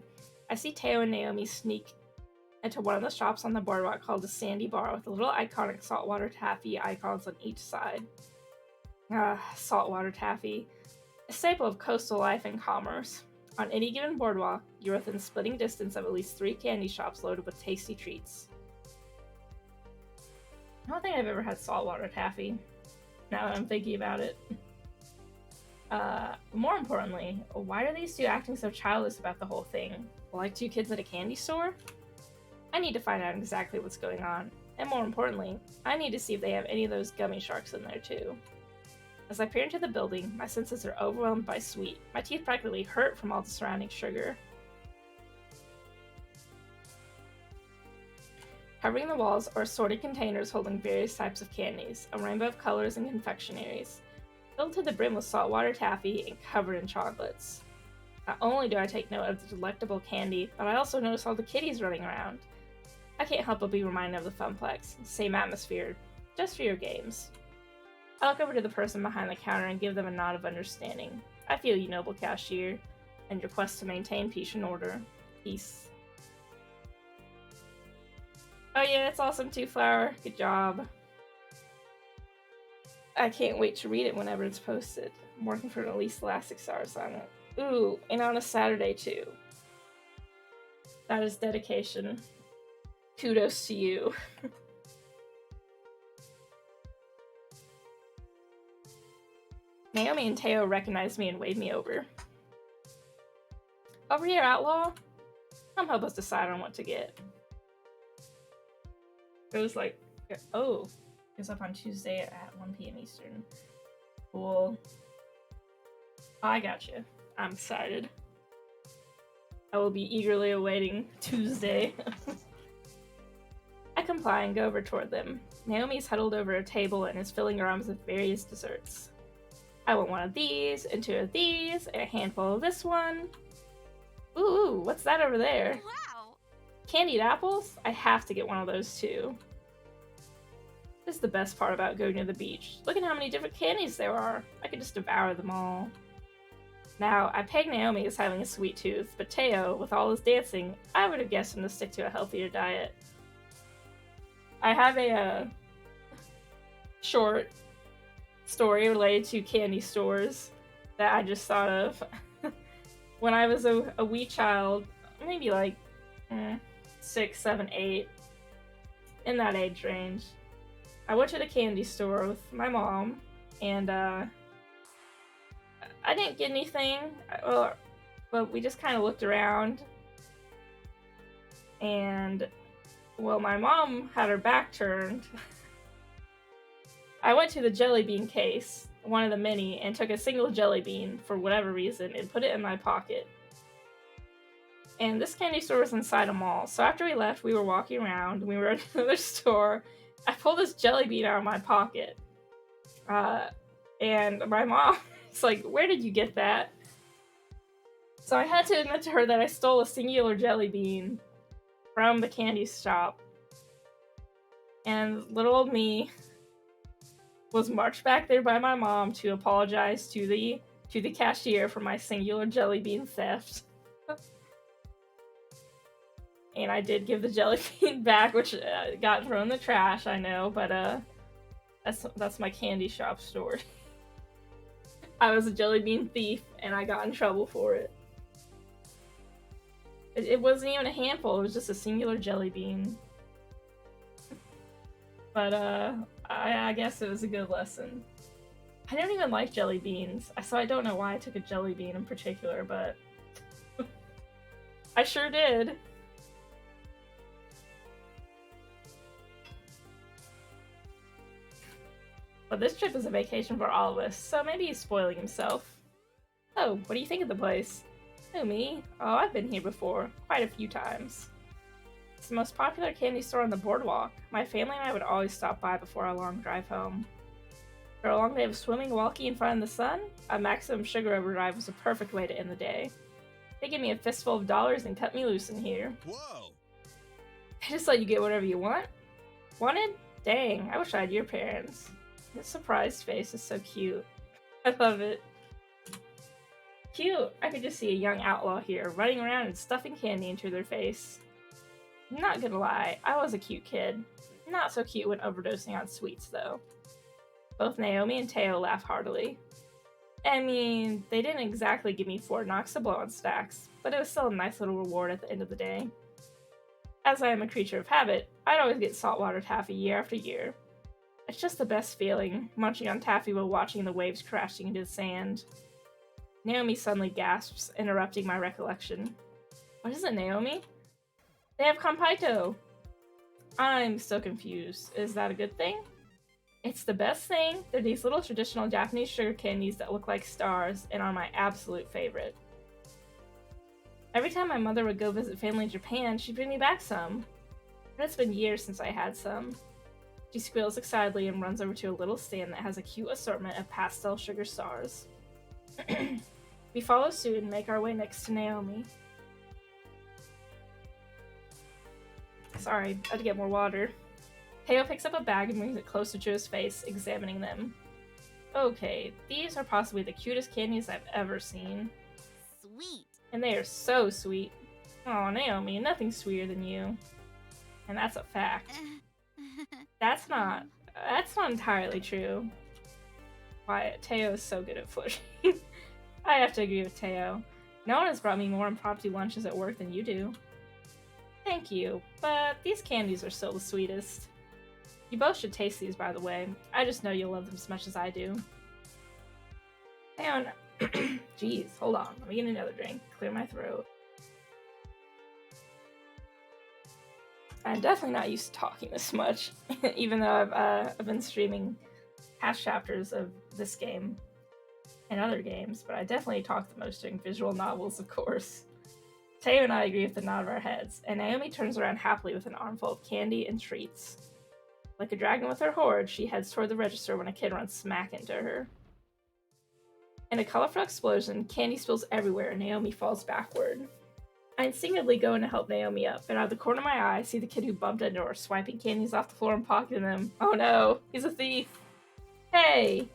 I see Teo and Naomi sneak into one of the shops on the boardwalk called the Sandy Bar with the little iconic saltwater taffy icons on each side. Saltwater taffy. A staple of coastal life and commerce. On any given boardwalk, you're within spitting distance of at least 3 candy shops loaded with tasty treats. I don't think I've ever had saltwater taffy, now that I'm thinking about it. More importantly, why are these two acting so childish about the whole thing? Like 2 kids at a candy store? I need to find out exactly what's going on, and more importantly, I need to see if they have any of those gummy sharks in there too. As I peer into the building, my senses are overwhelmed by sweet. My teeth practically hurt from all the surrounding sugar. Covering the walls are assorted containers holding various types of candies, a rainbow of colors and confectionaries, filled to the brim with saltwater taffy and covered in chocolates. Not only do I take note of the delectable candy, but I also notice all the kitties running around. I can't help but be reminded of the Funplex. Same atmosphere, just for your games. I look over to the person behind the counter and give them a nod of understanding. I feel you, noble cashier, and your quest to maintain peace and order. Peace. Oh yeah, it's awesome too, Flower. Good job. I can't wait to read it whenever it's posted. I'm working for at least the last 6 hours on it. Ooh, and on a Saturday too. That is dedication. Kudos to you. Naomi and Teo recognized me and waved me over. Over here, Outlaw. Come help us decide on what to get. It was like, oh, it's up on Tuesday at 1 p.m. Eastern. Cool. I got you. I'm excited. I will be eagerly awaiting Tuesday. I comply and go over toward them. Naomi's huddled over a table and is filling her arms with various desserts. I want one of these, and 2 of these, and a handful of this one. Ooh, what's that over there? Wow! Candied apples? I have to get one of those too. This is the best part about going to the beach. Look at how many different candies there are. I could just devour them all. Now, I peg Naomi as having a sweet tooth, but Teo, with all his dancing, I would have guessed him to stick to a healthier diet. I have a short story related to candy stores that I just thought of. When I was a wee child, maybe like 6, 7, 8, in that age range, I went to the candy store with my mom, and I didn't get anything, but we just kind of looked around, and, well, my mom had her back turned. I went to the jelly bean case, one of the many, and took a single jelly bean, for whatever reason, and put it in my pocket. And this candy store was inside a mall, so after we left, we were walking around, we were at another store. I pulled this jelly bean out of my pocket. And my mom was like, "Where did you get that?" So I had to admit to her that I stole a singular jelly bean from the candy shop. And little old me was marched back there by my mom to apologize to the cashier for my singular jelly bean theft. And I did give the jelly bean back, which got thrown in the trash, I know, but that's my candy shop story. I was a jelly bean thief, and I got in trouble for it. It wasn't even a handful, it was just a singular jelly bean. But I guess it was a good lesson. I don't even like jelly beans, so I don't know why I took a jelly bean in particular, but I sure did. But this trip is a vacation for all of us, so maybe he's spoiling himself. Oh, what do you think of the place? Oh, me? Oh, I've been here before, quite a few times. It's the most popular candy store on the boardwalk. My family and I would always stop by before our long drive home. For a long day of swimming, walking in front of the sun, a maximum sugar overdrive was a perfect way to end the day. They gave me a fistful of dollars and cut me loose in here. Whoa! They just let you get whatever you want? Wanted? Dang, I wish I had your parents. His surprised face is so cute. I love it. Cute! I could just see a young outlaw here, running around and stuffing candy into their face. I'm not gonna lie, I was a cute kid. Not so cute when overdosing on sweets, though. Both Naomi and Teo laugh heartily. I mean, they didn't exactly give me 4 knocks to blow on stacks, but it was still a nice little reward at the end of the day. As I am a creature of habit, I'd always get saltwater taffy year after year. It's just the best feeling, munching on taffy while watching the waves crashing into the sand. Naomi suddenly gasps, interrupting my recollection. What is it, Naomi? They have Compito! I'm so confused. Is that a good thing? It's the best thing. They're these little traditional Japanese sugar candies that look like stars and are my absolute favorite. Every time my mother would go visit family in Japan, she'd bring me back some. But it's been years since I had some. She squeals excitedly and runs over to a little stand that has a cute assortment of pastel sugar stars. We follow suit and make our way next to Naomi. Sorry, I had to get more water. Teo picks up a bag and brings it closer to his face, examining them. Okay, these are possibly the cutest candies I've ever seen. Sweet. And they are so sweet. Oh, Naomi, nothing's sweeter than you. And that's a fact. That's not entirely true. Why, Teo is so good at flirting. I have to agree with Teo. No one has brought me more impromptu lunches at work than you do. Thank you, but these candies are still the sweetest. You both should taste these, by the way. I just know you'll love them as much as I do. Hang on. Jeez, hold on. Let me get another drink. Clear my throat. I'm definitely not used to talking this much, even though I've been streaming past chapters of this game and other games, but I definitely talk the most during visual novels, of course. Teo and I agree with a nod of our heads, and Naomi turns around happily with an armful of candy and treats. Like a dragon with her hoard, she heads toward the register when a kid runs smack into her. In a colorful explosion, candy spills everywhere and Naomi falls backward. I instinctively go in to help Naomi up, and out of the corner of my eye, I see the kid who bumped into her swiping candies off the floor and pocketing them. Oh no, he's a thief! Hey!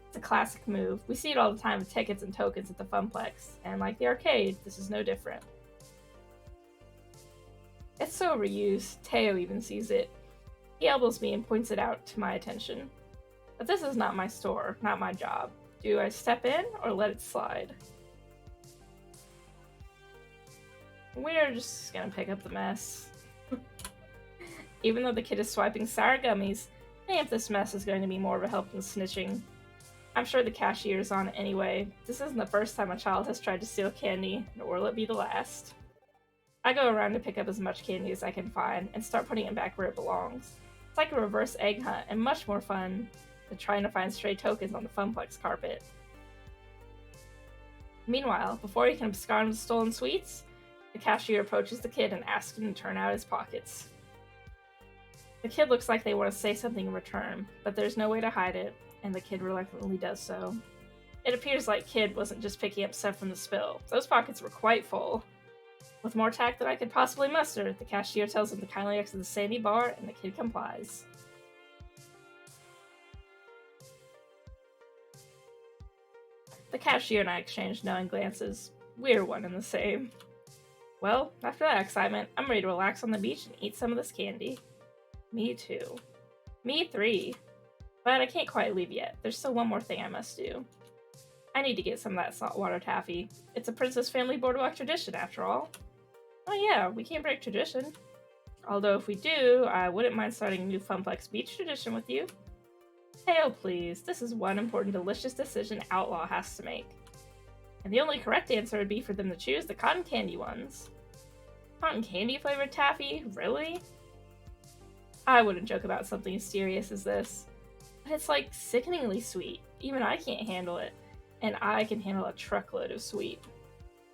It's a classic move. We see it all the time with tickets and tokens at the Funplex, and like the arcade, this is no different. It's so overused, Teo even sees it. He elbows me and points it out to my attention. But this is not my store, not my job. Do I step in or let it slide? We're just gonna pick up the mess. Even though the kid is swiping sour gummies, I think this mess is going to be more of a help than snitching. I'm sure the cashier is on it anyway. This isn't the first time a child has tried to steal candy, nor will it be the last. I go around to pick up as much candy as I can find and start putting it back where it belongs. It's like a reverse egg hunt and much more fun than trying to find stray tokens on the Funplex carpet. Meanwhile, before he can abscond with stolen sweets, the cashier approaches the kid and asks him to turn out his pockets. The kid looks like they want to say something in return, but there's no way to hide it, and the kid reluctantly does so. It appears like Kid wasn't just picking up stuff from the spill. Those pockets were quite full. With more tact than I could possibly muster, the cashier tells him to kindly exit the sandy bar, and the kid complies. The cashier and I exchange knowing glances. We're one and the same. Well, after that excitement, I'm ready to relax on the beach and eat some of this candy. Me too. Me 3. But I can't quite leave yet. There's still one more thing I must do. I need to get some of that saltwater taffy. It's a Princess Family Boardwalk tradition, after all. Oh yeah, we can't break tradition. Although if we do, I wouldn't mind starting a new Funplex Beach tradition with you. Hey, oh please, this is one important delicious decision Outlaw has to make. And the only correct answer would be for them to choose the cotton candy ones. Cotton candy flavored taffy? Really? I wouldn't joke about something as serious as this. But it's like sickeningly sweet. Even I can't handle it. And I can handle a truckload of sweet.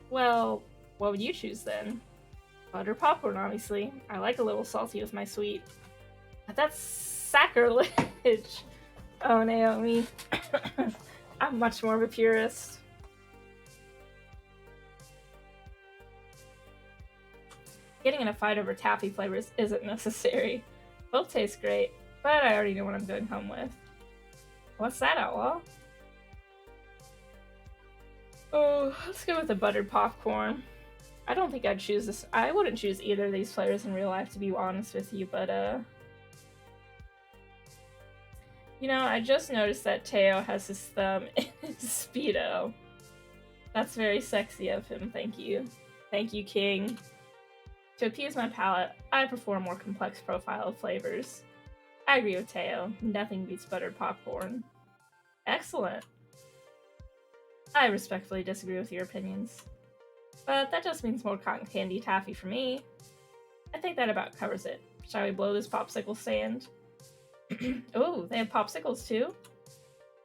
Well, what would you choose then? Butter popcorn, obviously. I like a little salty with my sweet. But that's sacrilege! Oh, Naomi. I'm much more of a purist. Getting in a fight over taffy flavors isn't necessary. Both taste great, but I already know what I'm going home with. What's that, Outlaw? Oh, let's go with the buttered popcorn. I don't think I'd choose this. I wouldn't choose either of these flavors in real life, to be honest with you, but, you know, I just noticed that Teo has his thumb in his Speedo. That's very sexy of him, thank you. Thank you, King. To appease my palate, I prefer a more complex profile of flavors. I agree with Teo. Nothing beats buttered popcorn. Excellent. I respectfully disagree with your opinions. But that just means more cotton candy taffy for me. I think that about covers it. Shall we blow this popsicle stand? Oh, they have popsicles too?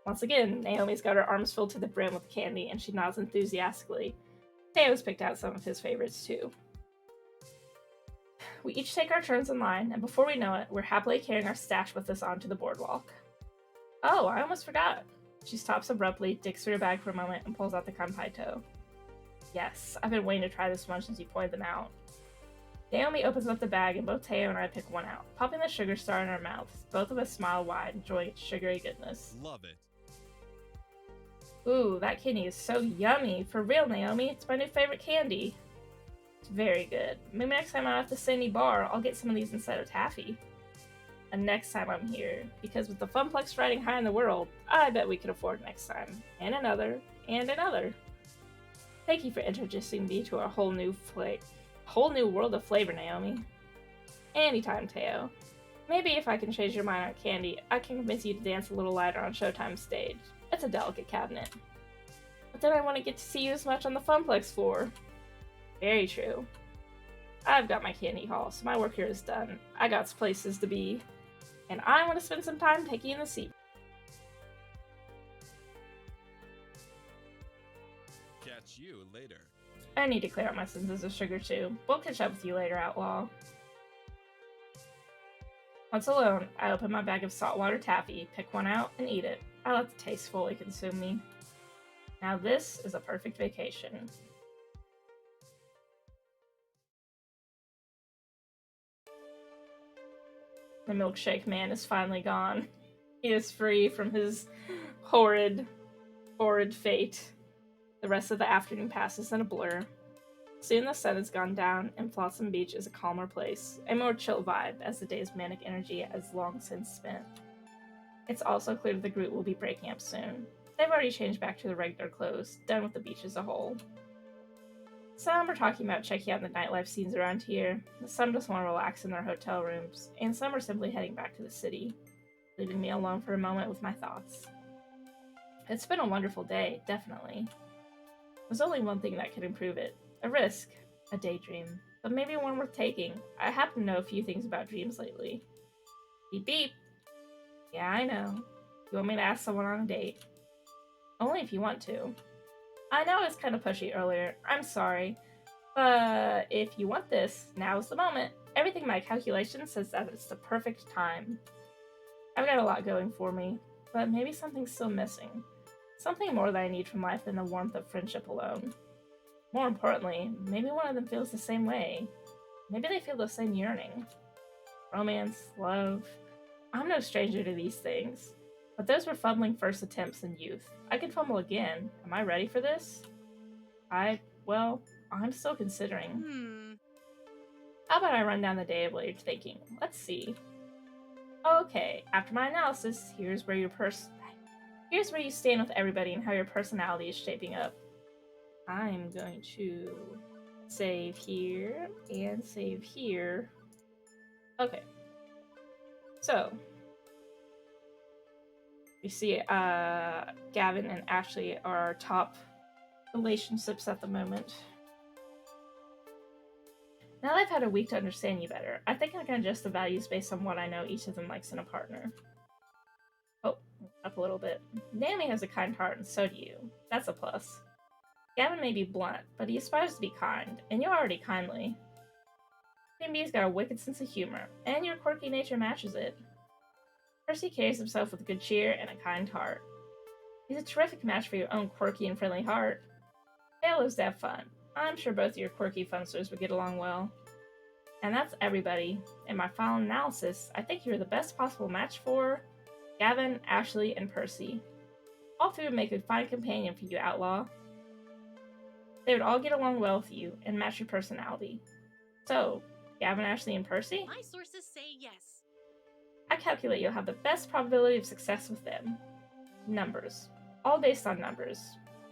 Once again, Naomi's got her arms filled to the brim with candy, and she nods enthusiastically. Teo's picked out some of his favorites too. We each take our turns in line, and before we know it, we're happily carrying our stash with us onto the boardwalk. Oh, I almost forgot. She stops abruptly, digs through her bag for a moment, and pulls out the kanpaito. Yes, I've been waiting to try this one since you pointed them out. Naomi opens up the bag, and both Teo and I pick one out, popping the sugar star in our mouths. Both of us smile wide, enjoying its sugary goodness. Love it. Ooh, that candy is so yummy. For real, Naomi, it's my new favorite candy. It's very good. Maybe next time I have to Sandy Bar, I'll get some of these instead of taffy. And next time I'm here, because with the Funplex riding high in the world, I bet we could afford next time. And another, and another. Thank you for introducing me to a whole new world of flavor, Naomi. Anytime, Teo. Maybe if I can change your mind on candy, I can convince you to dance a little lighter on Showtime's stage. It's a delicate cabinet. But then I want to get to see you as much on the Funplex floor. Very true. I've got my candy haul, so my work here is done. I got places to be, and I want to spend some time taking in the sea. Catch you later. I need to clear out my senses of sugar too. We'll catch up with you later, Outlaw. Once alone, I open my bag of saltwater taffy, pick one out, and eat it. I let the taste fully consume me. Now this is a perfect vacation. The milkshake man is finally gone. He is free from his horrid fate. The rest of the afternoon passes in a blur. Soon the sun has gone down, and Flotsam Beach is a calmer place, a more chill vibe as the day's manic energy has long since spent. It's also clear that the group will be breaking up soon. They've already changed back to their regular clothes, done with the beach as a whole. Some are talking about checking out the nightlife scenes around here, some just want to relax in their hotel rooms, and some are simply heading back to the city, leaving me alone for a moment with my thoughts. It's been a wonderful day, definitely. There's only one thing that could improve it. A risk. A daydream. But maybe one worth taking. I happen to know a few things about dreams lately. Beep beep. Yeah, I know. You want me to ask someone on a date? Only if you want to. I know I was kind of pushy earlier. I'm sorry. But if you want this, now's the moment. Everything in my calculation says that it's the perfect time. I've got a lot going for me, but maybe something's still missing. Something more that I need from life than the warmth of friendship alone. More importantly, maybe one of them feels the same way. Maybe they feel the same yearning. Romance, love. I'm no stranger to these things. But those were fumbling first attempts in youth. I can fumble again. Am I ready for this? I'm still considering. How about I run down the day of what you're thinking? Let's see. Okay, after my analysis, here's where you stand with everybody and how your personality is shaping up. I'm going to save here and save here. Okay. So, you see, Gavin and Ashley are our top relationships at the moment. Now that I've had a week to understand you better, I think I can adjust the values based on what I know each of them likes in a partner. Oh, up a little bit. Naomi has a kind heart, and so do you. That's a plus. Gavin may be blunt, but he aspires to be kind, and you're already kindly. Queen Bee's got a wicked sense of humor, and your quirky nature matches it. Percy carries himself with good cheer and a kind heart. He's a terrific match for your own quirky and friendly heart. Dale loves to have fun. I'm sure both of your quirky funsters would get along well. And that's everybody. In my final analysis, I think you're the best possible match for Gavin, Ashley, and Percy. All three would make a fine companion for you, Outlaw. They would all get along well with you and match your personality. So, Gavin, Ashley, and Percy? My sources say yes. I calculate you'll have the best probability of success with them. Numbers. All based on numbers.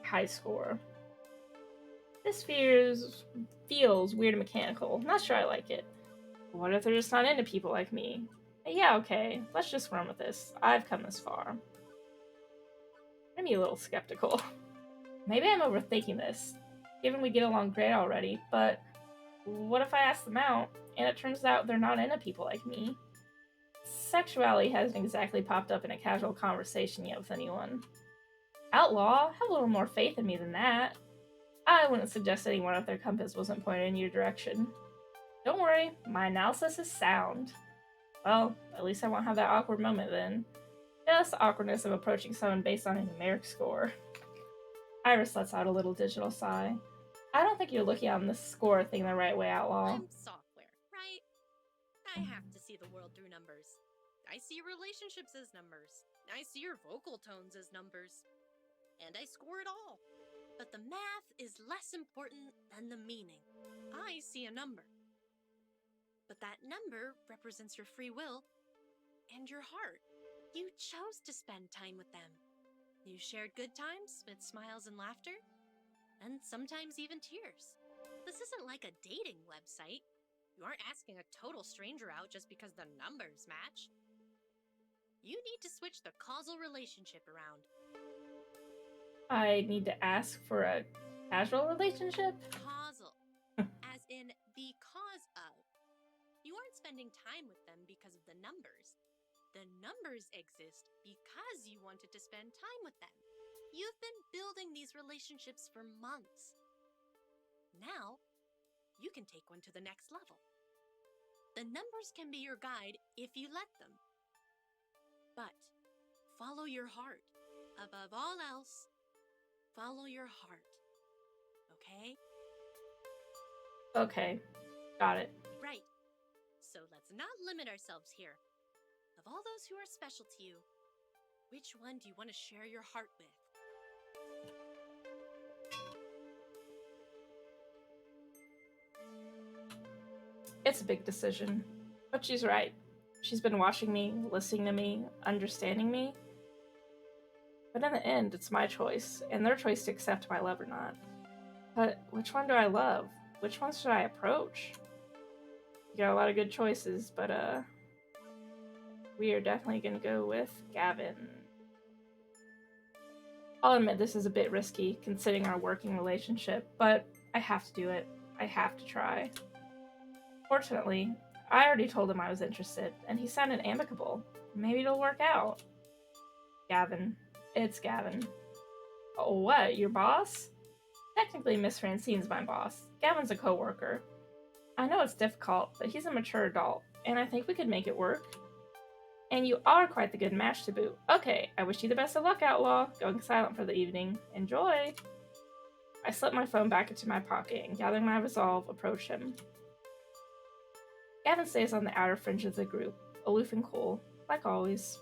High score. This feels weird and mechanical. Not sure I like it. What if they're just not into people like me? Yeah, okay. Let's just run with this. I've come this far. I'm a little skeptical. Maybe I'm overthinking this, given we get along great already, but what if I ask them out, and it turns out they're not into people like me? sexuality hasn't exactly popped up in a casual conversation yet with anyone. Outlaw, have a little more faith in me than that. I wouldn't suggest anyone if their compass wasn't pointed in your direction. Don't worry, my analysis is sound. Well, at least I won't have that awkward moment then. Just the awkwardness of approaching someone based on a numeric score. Iris lets out a little digital sigh. I don't think you're looking on this score thing the right way, Outlaw. I'm software, right? I have to see the world through numbers. I see relationships as numbers. I see your vocal tones as numbers. And I score it all. But the math is less important than the meaning. I see a number. But that number represents your free will and your heart. You chose to spend time with them. You shared good times with smiles and laughter, and sometimes even tears. This isn't like a dating website. You aren't asking a total stranger out just because the numbers match. You need to switch the causal relationship around. I need to ask for a casual relationship? Causal, as in the cause of. You aren't spending time with them because of the numbers. The numbers exist because you wanted to spend time with them. You've been building these relationships for months. Now, you can take one to the next level. The numbers can be your guide if you let them. But follow your heart. Above all else, follow your heart. Okay? Okay, got it. Right. So let's not limit ourselves here. Of all those who are special to you, which one do you want to share your heart with? It's a big decision. But she's right. She's been watching me, listening to me, understanding me. But in the end, it's my choice, and their choice to accept my love or not. But which one do I love? Which one should I approach? You got a lot of good choices, but we are definitely gonna go with Gavin. I'll admit this is a bit risky, considering our working relationship, but I have to do it. I have to try. Fortunately, I already told him I was interested, and he sounded amicable. Maybe it'll work out. Gavin. It's Gavin. Oh, what? Your boss? Technically, Miss Francine's my boss. Gavin's a coworker. I know it's difficult, but he's a mature adult, and I think we could make it work. And you are quite the good match to boot. Okay, I wish you the best of luck, Outlaw. Going silent for the evening. Enjoy! I slipped my phone back into my pocket and, gathering my resolve, approached him. Gavin stays on the outer fringe of the group, aloof and cool, like always.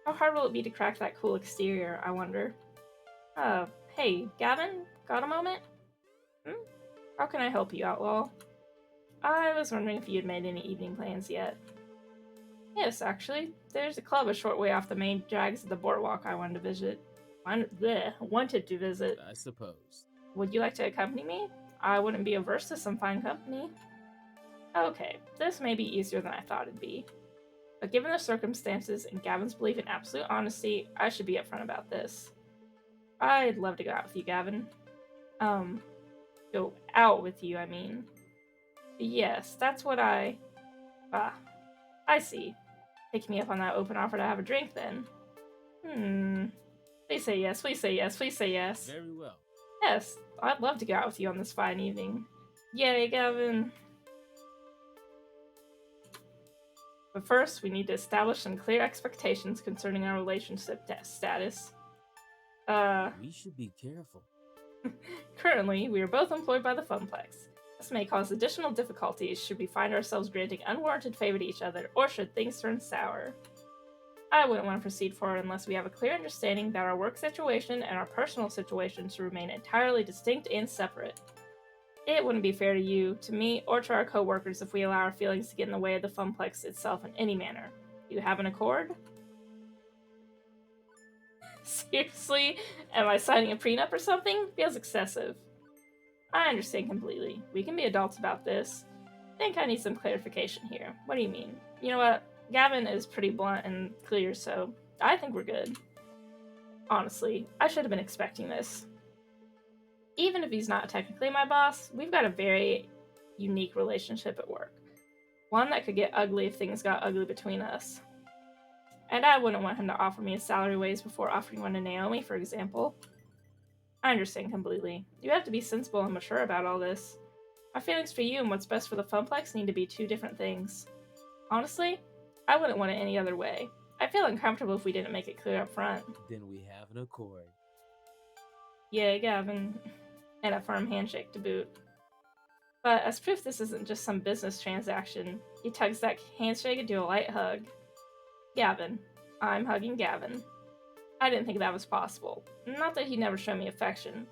How hard will it be to crack that cool exterior, I wonder? Hey, Gavin? Got a moment? How can I help you, Outlaw? I was wondering if you had made any evening plans yet. Yes, actually. There's a club a short way off the main drags of the boardwalk I wanted to visit. Wanted to visit. I suppose. Would you like to accompany me? I wouldn't be averse to some fine company. Okay, this may be easier than I thought it'd be. But given the circumstances and Gavin's belief in absolute honesty, I should be upfront about this. I'd love to go out with you, Gavin. Go out with you, I mean. Yes, that's what I see. Take me up on that open offer to have a drink, then. Please say yes, please say yes, please say yes. Very well. Yes, I'd love to go out with you on this fine evening. Yay, Gavin. But first, we need to establish some clear expectations concerning our relationship status. We should be careful. Currently, we are both employed by the Funplex. This may cause additional difficulties should we find ourselves granting unwarranted favor to each other, or should things turn sour. I wouldn't want to proceed forward unless we have a clear understanding that our work situation and our personal situation should remain entirely distinct and separate. It wouldn't be fair to you, to me, or to our co-workers if we allow our feelings to get in the way of the Funplex itself in any manner. Do you have an accord? Seriously? Am I signing a prenup or something? Feels excessive. I understand completely. We can be adults about this. I think I need some clarification here. What do you mean? You know what? Gavin is pretty blunt and clear, so I think we're good. Honestly, I should have been expecting this. Even if he's not technically my boss, we've got a very unique relationship at work. One that could get ugly if things got ugly between us. And I wouldn't want him to offer me a salary raise before offering one to Naomi, for example. I understand completely. You have to be sensible and mature about all this. My feelings for you and what's best for the Funplex need to be two different things. Honestly, I wouldn't want it any other way. I'd feel uncomfortable if we didn't make it clear up front. Then we have an accord. Yeah, Gavin. And a firm handshake to boot. But as proof this isn't just some business transaction, he tugs that handshake into a light hug. Gavin. I'm hugging Gavin. I didn't think that was possible. Not that he'd never show me affection,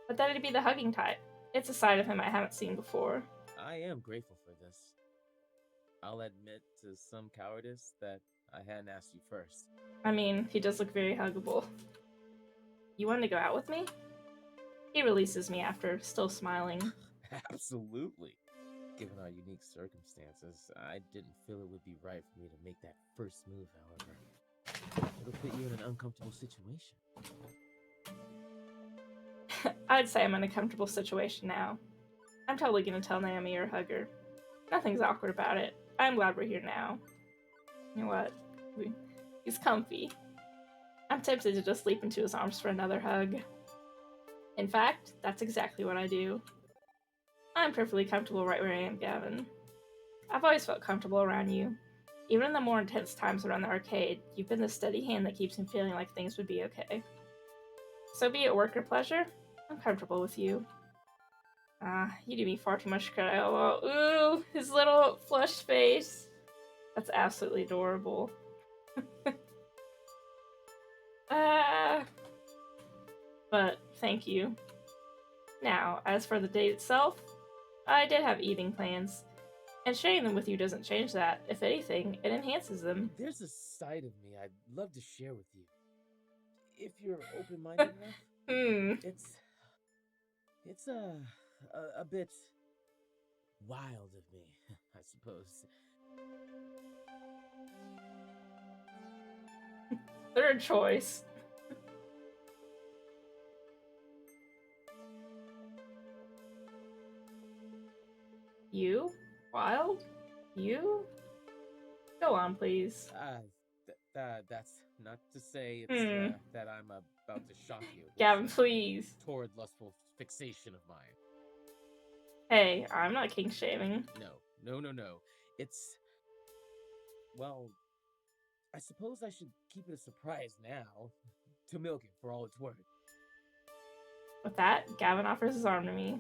but that he'd be the hugging type. It's a side of him I haven't seen before. I am grateful for this. I'll admit to some cowardice that I hadn't asked you first. I mean, he does look very huggable. You want to go out with me? He releases me after, still smiling. Absolutely. Given our unique circumstances, I didn't feel it would be right for me to make that first move, however. It'll put you in an uncomfortable situation. I'd say I'm in a comfortable situation now. I'm totally gonna tell Naomi or hug her. Nothing's awkward about it. I'm glad we're here now. You know what? He's comfy. I'm tempted to just leap into his arms for another hug. In fact, that's exactly what I do. I'm perfectly comfortable right where I am, Gavin. I've always felt comfortable around you. Even in the more intense times around the arcade, you've been the steady hand that keeps me feeling like things would be okay. So be it work or pleasure, I'm comfortable with you. You do me far too much credit. Oh, ooh, his little flushed face. That's absolutely adorable. But thank you. Now, as for the date itself, I did have evening plans, and sharing them with you doesn't change that. If anything, it enhances them. There's a side of me I'd love to share with you. If you're open-minded enough. It's a bit wild of me, I suppose. Third choice. You? Wild? You? Go on, please. That's not to say it's that I'm about to shock you. Gavin, please. Torrid, lustful fixation of mine. Hey, I'm not king shaming. No. It's... Well, I suppose I should keep it a surprise now, to milk it for all it's worth. With that, Gavin offers his arm to me.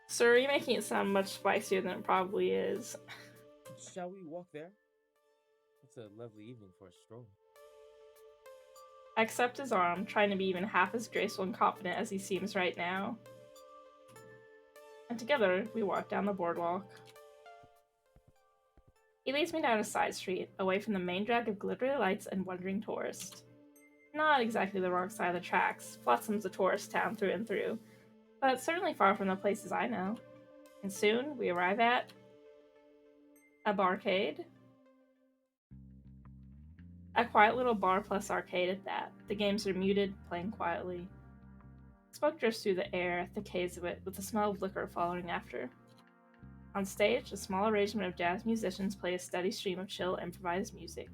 Sir, you're making it sound much spicier than it probably is. Shall we walk there? It's a lovely evening for a stroll. I accept his arm, trying to be even half as graceful and confident as he seems right now. And together, we walk down the boardwalk. He leads me down a side street, away from the main drag of glittery lights and wandering tourists. Not exactly the wrong side of the tracks. Flotsam's a tourist town through and through, but certainly far from the places I know. And soon, we arrive at... a barcade? A quiet little bar plus arcade at that. The games are muted, playing quietly. Smoke drifts through the air, thick haze of it, with the smell of liquor following after. On stage, a small arrangement of jazz musicians play a steady stream of chill, improvised music.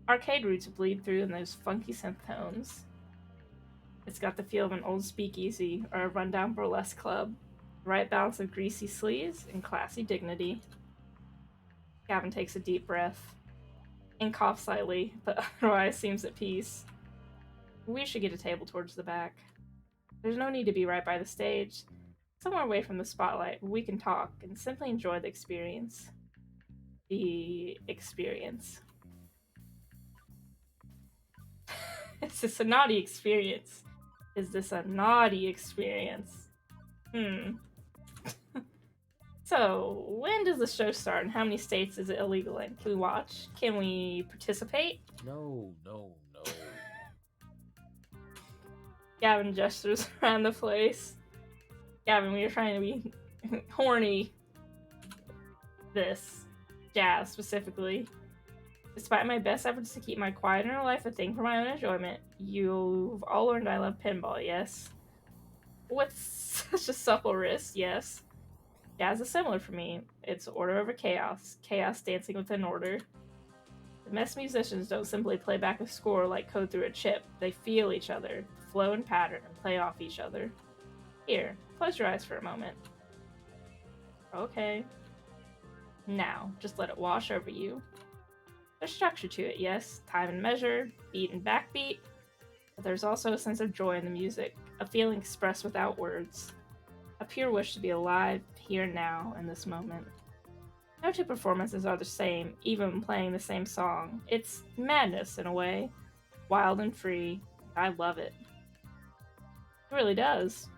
Arcade roots bleed through in those funky synth tones. It's got the feel of an old speakeasy or a rundown burlesque club. The right balance of greasy sleaze and classy dignity. Gavin takes a deep breath and coughs slightly, but otherwise seems at peace. We should get a table towards the back. There's no need to be right by the stage. Somewhere away from the spotlight where we can talk and simply enjoy the experience. The experience. Is this a naughty experience? Is this a naughty experience? So, when does the show start and how many states is it illegal in? Can we watch? Can we participate? No. Gavin gestures around the place. Gavin, we are trying to be horny. This. Jazz, specifically. Despite my best efforts to keep my quiet inner life a thing for my own enjoyment, you've all learned I love pinball, yes? With such a supple wrist, yes. Jazz is similar for me. It's order over chaos. Chaos dancing within order. The best musicians don't simply play back a score like code through a chip. They feel each other, flow and pattern, and play off each other. Here, close your eyes for a moment. Okay. Now, just let it wash over you. There's structure to it, yes, time and measure, beat and backbeat, but there's also a sense of joy in the music, a feeling expressed without words, a pure wish to be alive, here and now, in this moment. No two performances are the same, even when playing the same song. It's madness, in a way, wild and free. I love it. It really does.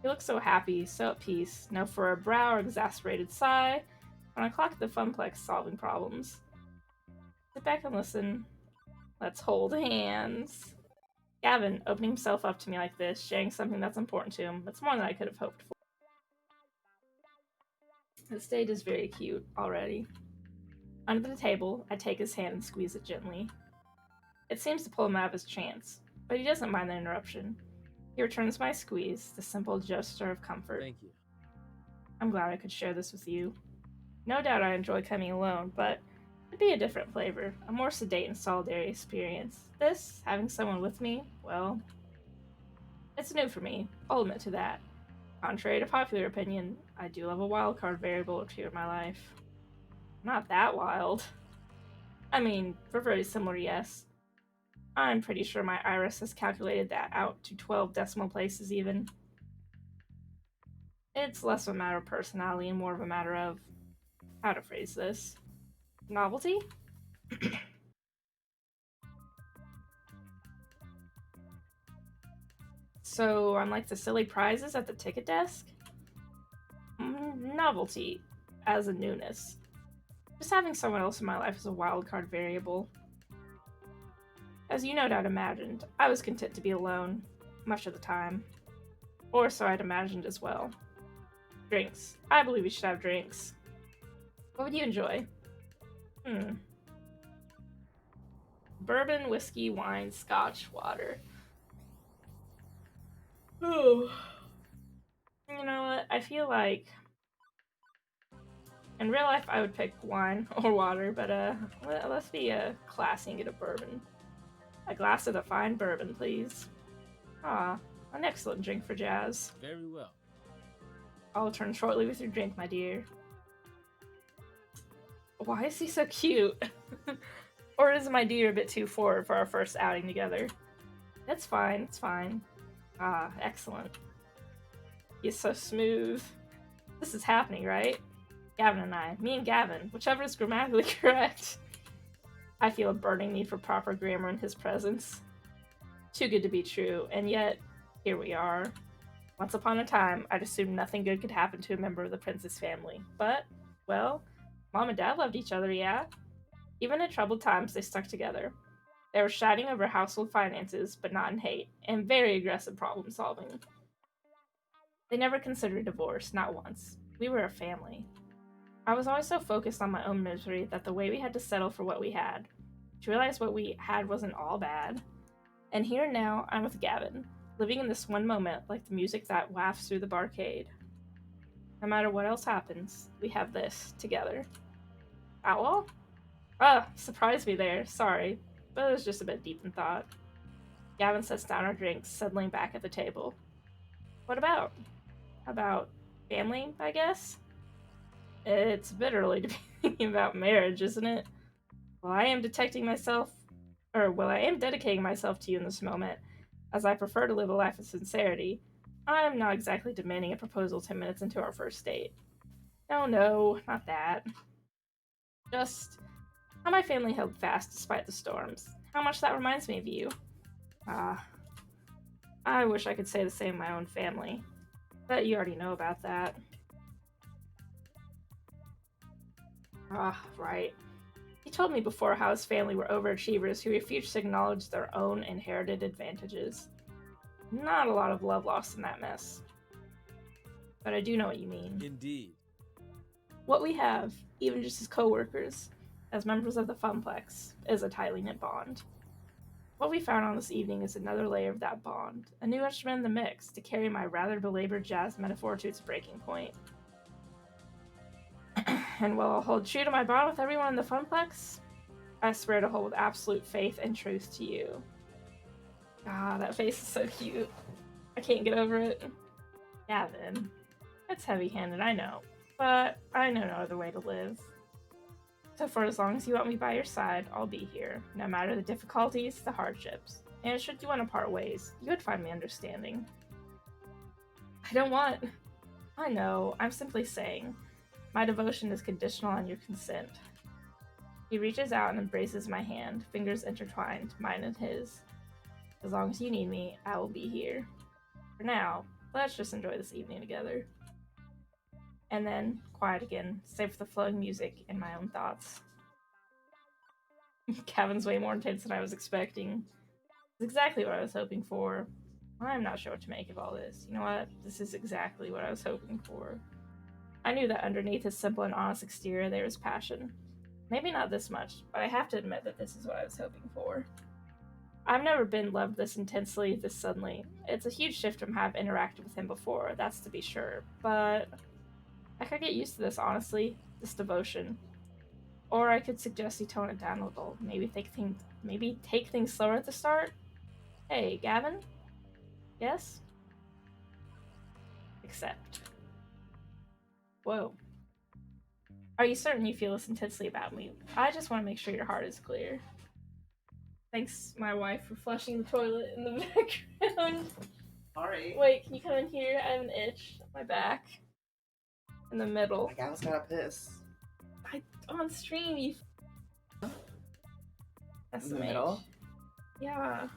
You look so happy, so at peace, no furrowed a brow or exasperated sigh, when I clock the funplex solving problems. Sit back and listen. Let's hold hands. Gavin opening himself up to me like this, sharing something that's important to him, it's more than I could have hoped for. The stage is very cute already. Under the table, I take his hand and squeeze it gently. It seems to pull him out of his trance, but he doesn't mind the interruption. He returns my squeeze, the simple gesture of comfort. Thank you. I'm glad I could share this with you. No doubt I enjoy coming alone, but it'd be a different flavor, a more sedate and solitary experience. This, having someone with me, well, it's new for me. I'll admit to that. Contrary to popular opinion, I do love a wildcard variable or two in my life. Not that wild. I mean, we're very similar, yes. I'm pretty sure my iris has calculated that out to 12 decimal places even. It's less of a matter of personality and more of a matter of how to phrase this. Novelty? So I'm like the silly prizes at the ticket desk? Novelty as a newness. Just having someone else in my life is a wildcard variable. As you no doubt imagined, I was content to be alone, much of the time. Or so I'd imagined as well. Drinks. I believe we should have drinks. What would you enjoy? Bourbon, whiskey, wine, scotch, water. Ooh. You know what? I feel like in real life I would pick wine or water, but let's be classy and get a bourbon. A glass of the fine bourbon, please. Ah, an excellent drink for Jazz. Very well. I'll return shortly with your drink, my dear. Why is he so cute? Or is my dear a bit too forward for our first outing together? It's fine, it's fine. Ah, excellent. He's so smooth. This is happening, right? Gavin and I. Me and Gavin, whichever is grammatically correct. I feel a burning need for proper grammar in his presence. Too good to be true, and yet, here we are. Once upon a time, I'd assumed nothing good could happen to a member of the Prince's family. But, well, Mom and Dad loved each other, yeah? Even in troubled times, they stuck together. They were shouting over household finances, but not in hate, and very aggressive problem solving. They never considered divorce, not once. We were a family. I was always so focused on my own misery that the way we had to settle for what we had, to realize what we had wasn't all bad. And here now, I'm with Gavin, living in this one moment like the music that wafts through the barcade. No matter what else happens, we have this together. Outlaw? Surprised me there, sorry, but it was just a bit deep in thought. Gavin sets down our drinks, settling back at the table. What about? About family, I guess? It's a bit early to be thinking about marriage, isn't it? I am dedicating myself to you in this moment, as I prefer to live a life of sincerity. I'm not exactly demanding a proposal 10 minutes into our first date. No, not that. Just how my family held fast despite the storms. How much that reminds me of you. I wish I could say the same of my own family. But you already know about that. Right. He told me before how his family were overachievers who refused to acknowledge their own inherited advantages. Not a lot of love lost in that mess. But I do know what you mean. Indeed. What we have, even just as co-workers, as members of the Funplex, is a tightly knit bond. What we found on this evening is another layer of that bond, a new instrument in the mix to carry my rather belabored jazz metaphor to its breaking point. And while I'll hold true to my bond with everyone in the Funplex, I swear to hold absolute faith and truth to you. Ah, that face is so cute. I can't get over it. Gavin, it's heavy-handed, I know, but I know no other way to live. So for as long as you want me by your side, I'll be here, no matter the difficulties, the hardships. And should you want to part ways, you would find me understanding. I don't want... I know, I'm simply saying. My devotion is conditional on your consent. He reaches out and embraces my hand, fingers intertwined, mine and his. As long as you need me, I will be here. For now, let's just enjoy this evening together. And then, quiet again, save for the flowing music and my own thoughts. Kevin's way more intense than I was expecting. It's exactly what I was hoping for. I'm not sure what to make of all this. You know what? This is exactly what I was hoping for. I knew that underneath his simple and honest exterior there was passion. Maybe not this much, but I have to admit that this is what I was hoping for. I've never been loved this intensely, this suddenly. It's a huge shift from how I've interacted with him before, that's to be sure, but I could get used to this, honestly, this devotion. Or I could suggest you tone it down a little, maybe take things slower at the start. Hey, Gavin? Yes? Accept. Whoa. Are you certain you feel this intensely about me? I just want to make sure your heart is clear. Thanks, my wife, for flushing the toilet in the background. Sorry. Wait, can you come in here? I have an itch on my back. In the middle. My gal's gotta piss. On stream, you. That's In the middle? Yeah.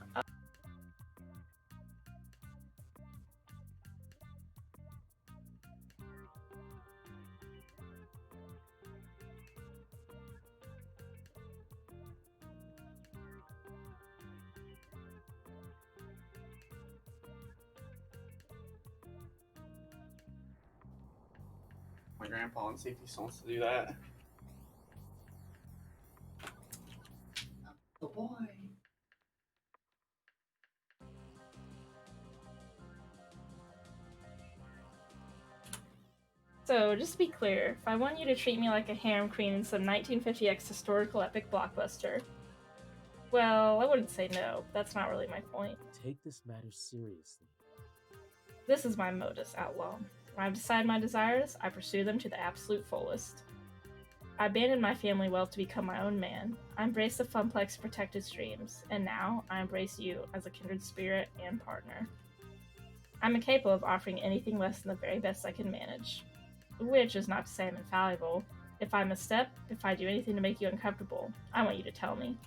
My grandpa and see if he still wants to do that. Oh boy. So, just to be clear, if I want you to treat me like a harem queen in some 1950X historical epic blockbuster, well, I wouldn't say no. That's not really my point. Take this matter seriously. This is my modus, outlaw. When I've decided my desires, I pursue them to the absolute fullest. I abandoned my family wealth to become my own man. I embraced the Funplex protected streams, and now I embrace you as a kindred spirit and partner. I'm incapable of offering anything less than the very best I can manage. Which is not to say I'm infallible. If I misstep, if I do anything to make you uncomfortable, I want you to tell me.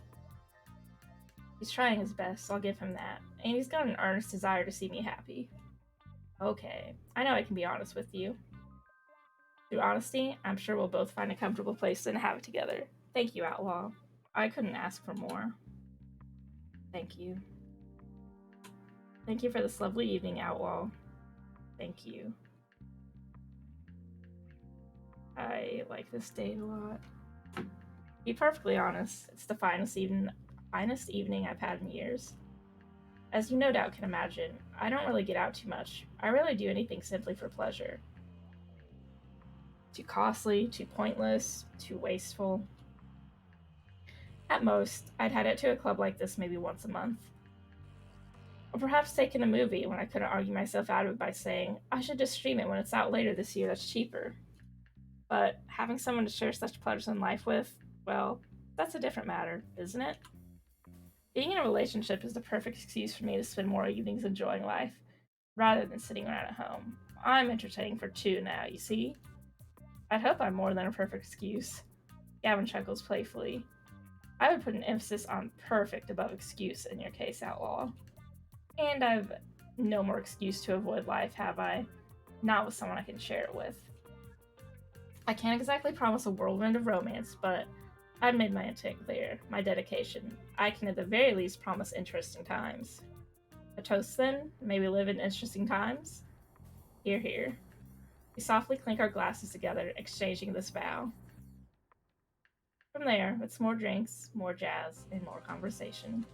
He's trying his best, so I'll give him that. And he's got an earnest desire to see me happy. Okay, I know I can be honest with you. Through honesty, I'm sure we'll both find a comfortable place to inhabit together. Thank you, Outlaw. I couldn't ask for more. Thank you. Thank you for this lovely evening, Outlaw. Thank you. I like this date a lot. To be perfectly honest, it's the finest evening I've had in years. As you no doubt can imagine, I don't really get out too much. I rarely do anything simply for pleasure. Too costly, too pointless, too wasteful. At most, I'd head out to a club like this maybe once a month. Or perhaps take in a movie when I couldn't argue myself out of it by saying, I should just stream it when it's out later this year that's cheaper. But having someone to share such pleasures in life with, well, that's a different matter, isn't it? Being in a relationship is the perfect excuse for me to spend more evenings enjoying life, rather than sitting around at home. I'm entertaining for two now, you see? I'd hope I'm more than a perfect excuse. Gavin chuckles playfully. I would put an emphasis on perfect above excuse in your case, Outlaw. And I've no more excuse to avoid life, have I? Not with someone I can share it with. I can't exactly promise a whirlwind of romance, but I've made my intent clear, my dedication. I can at the very least promise interesting times. A toast then? May we live in interesting times? Hear, hear. We softly clink our glasses together, exchanging this vow. From there, it's more drinks, more jazz, and more conversation.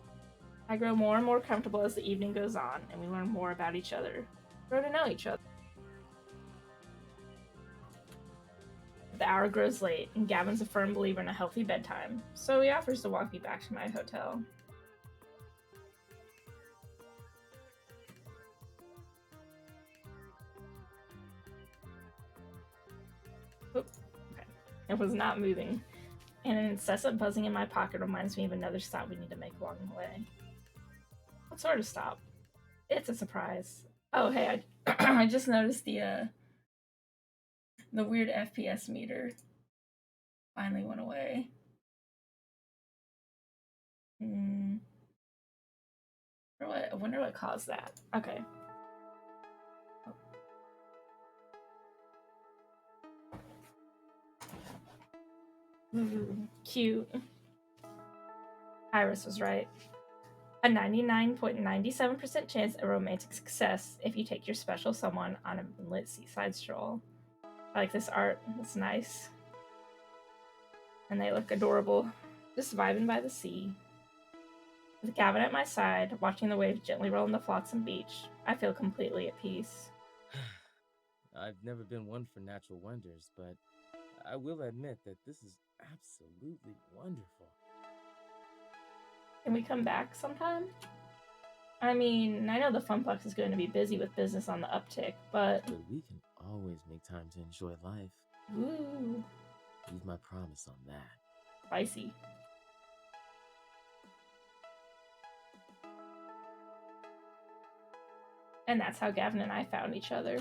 I grow more and more comfortable as the evening goes on, and we learn more about each other, grow to know each other. The hour grows late, and Gavin's a firm believer in a healthy bedtime, so he offers to walk me back to my hotel. Oop, okay. It was not moving, and an incessant buzzing in my pocket reminds me of another stop we need to make along the way. What sort of stop? It's a surprise. Oh, hey, I, I just noticed the weird FPS meter finally went away. I wonder what caused that. Okay. Cute. Iris was right. A 99.97% chance of romantic success if you take your special someone on a moonlit seaside stroll. I like this art. It's nice. And they look adorable. Just vibing by the sea. With Gavin at my side, watching the waves gently roll on the flotsam beach, I feel completely at peace. I've never been one for natural wonders, but I will admit that this is absolutely wonderful. Can we come back sometime? I mean, I know the Funplex is going to be busy with business on the uptick, but we can always make time to enjoy life. Ooh. Leave my promise on that. Spicy. And that's how Gavin and I found each other.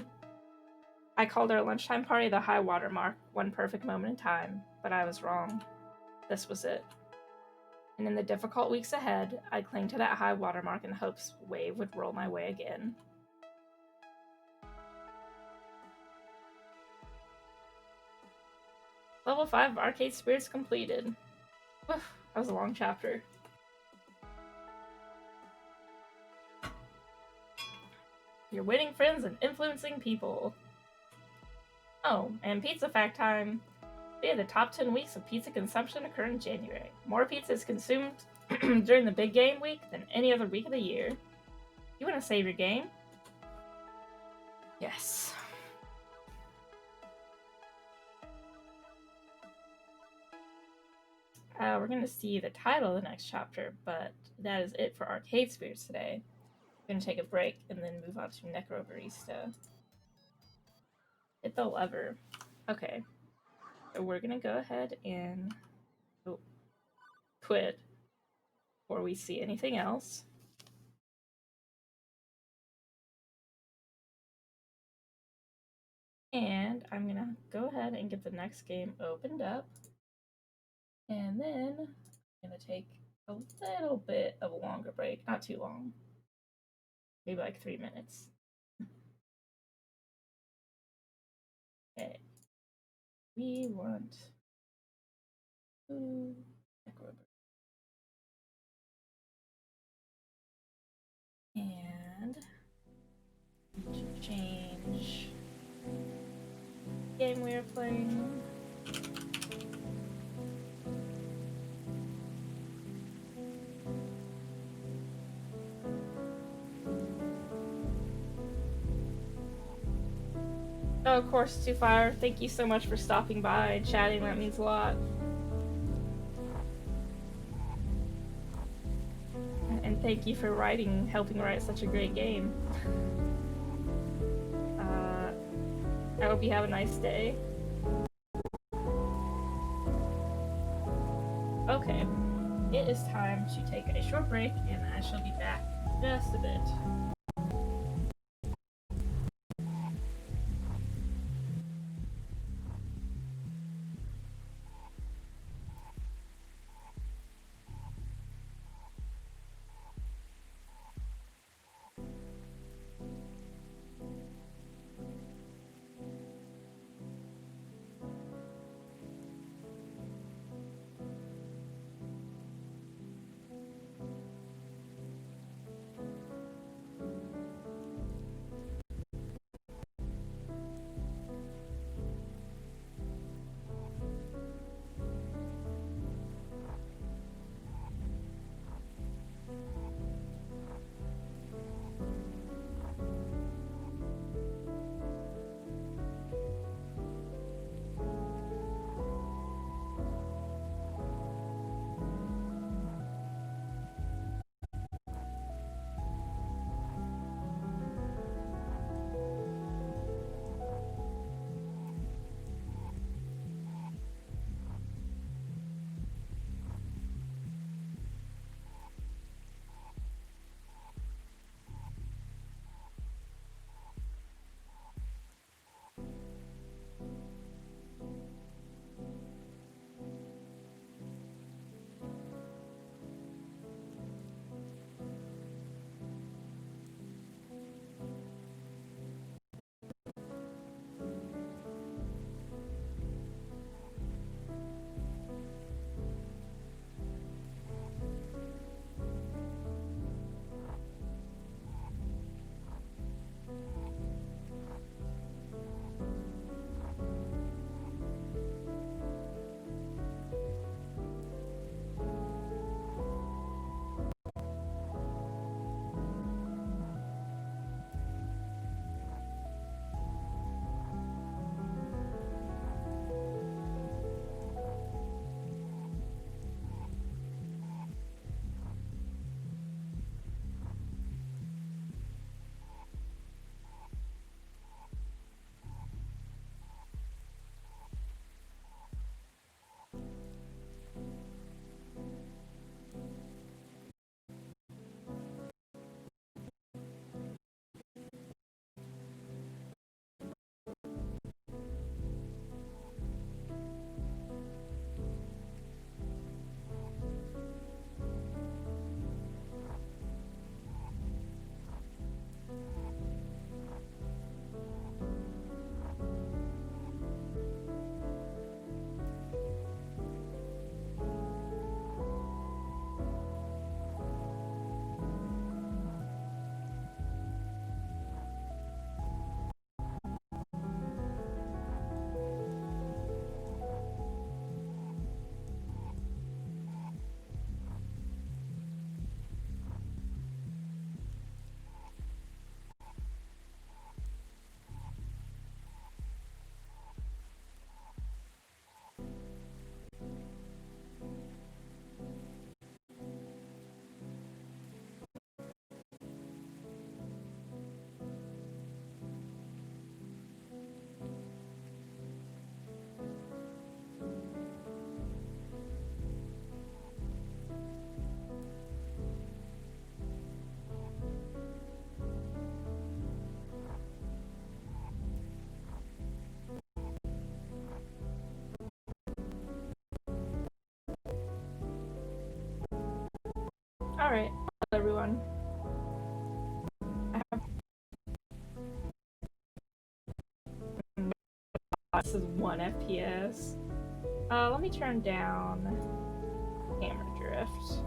I called our lunchtime party the high water mark, one perfect moment in time, but I was wrong. This was it. And in the difficult weeks ahead, I clung to that high water mark in hopes wave would roll my way again. Level 5 Arcade Spirits completed. That was a long chapter. You're winning friends and influencing people. Oh, and pizza fact time. The top 10 weeks of pizza consumption occur in January. More pizza is consumed during the big game week than any other week of the year. You want to save your game? Yes. We're going to see the title of the next chapter, but that is it for Arcade Spirits today. We're going to take a break and then move on to Necrobarista. Hit the lever. Okay. So we're going to go ahead and quit before we see anything else. And I'm going to go ahead and get the next game opened up. And then I'm going to take a little bit of a longer break. Not too long. Maybe like 3 minutes. Okay. We want to and change game we are playing. Oh, of course, Two Fire, thank you so much for stopping by and chatting. That means a lot. And thank you for helping write such a great game. I hope you have a nice day. Okay, it is time to take a short break, and I shall be back just a bit. Alright, hello everyone. This is 1 FPS. Let me turn down camera drift.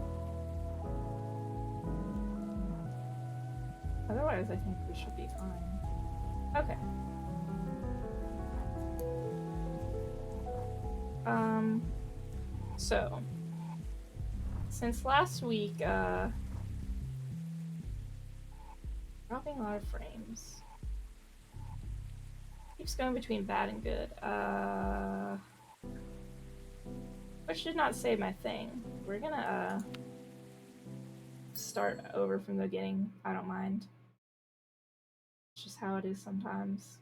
Otherwise, I think we should be fine. Okay. So since last week, dropping a lot of frames. Keeps going between bad and good. Which did not save my thing. We're gonna, start over from the beginning. I don't mind. It's just how it is sometimes.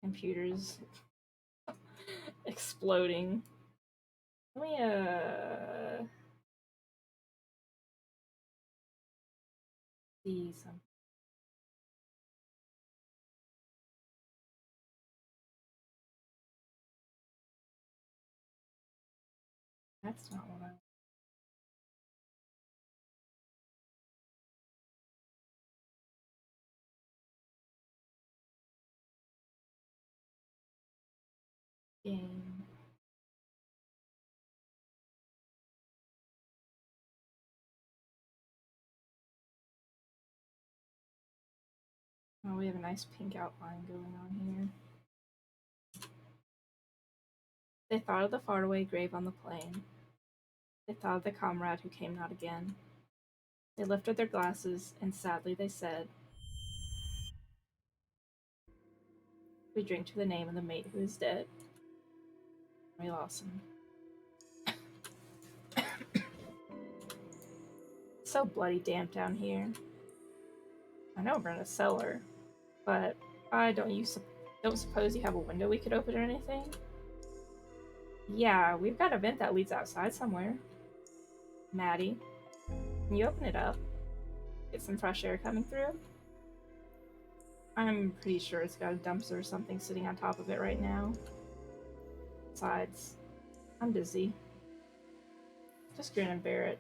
Computers exploding. Let me, see some. That's not what I. Game. Oh, we have a nice pink outline going on here. They thought of the faraway grave on the plain. They thought of the comrade who came not again. They lifted their glasses, and sadly they said, "We drink to the name of the mate who is dead." We lost him. It's so bloody damp down here. I know we're in a cellar, but I don't suppose you have a window we could open or anything? Yeah, we've got a vent that leads outside somewhere. Maddie, can you open it up? Get some fresh air coming through? I'm pretty sure it's got a dumpster or something sitting on top of it right now. Besides, I'm busy. Just grin and bear it.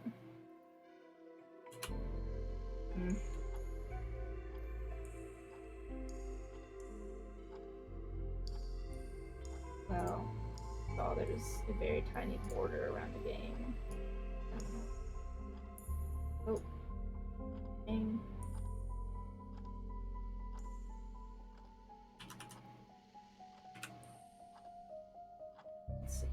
Well, there's a very tiny border around the game. Oh. Dang. Let's see.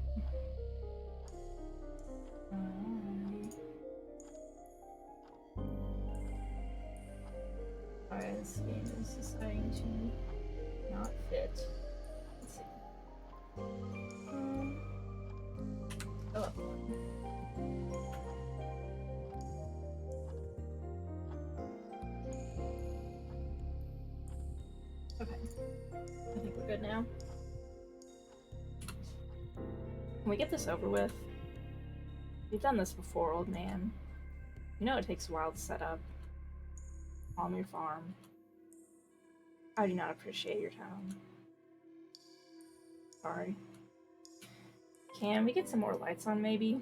Alright, this game is deciding to not fit. Let's see. Oh. Okay. I think we're good now. Can we get this over with? We've done this before, old man. You know it takes a while to set up. On your farm. I do not appreciate your tone. Sorry. Can we get some more lights on, maybe?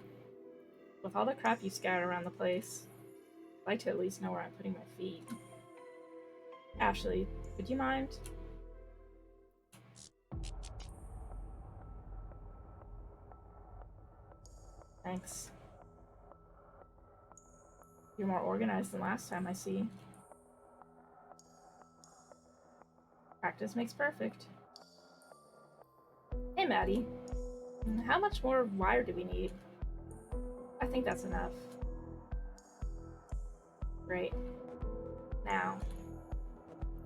With all the crap you scattered around the place, I'd like to at least know where I'm putting my feet. Ashley, would you mind? Thanks. You're more organized than last time, I see. Practice makes perfect. Hey, Maddie. How much more wire do we need? I think that's enough. Great. Now.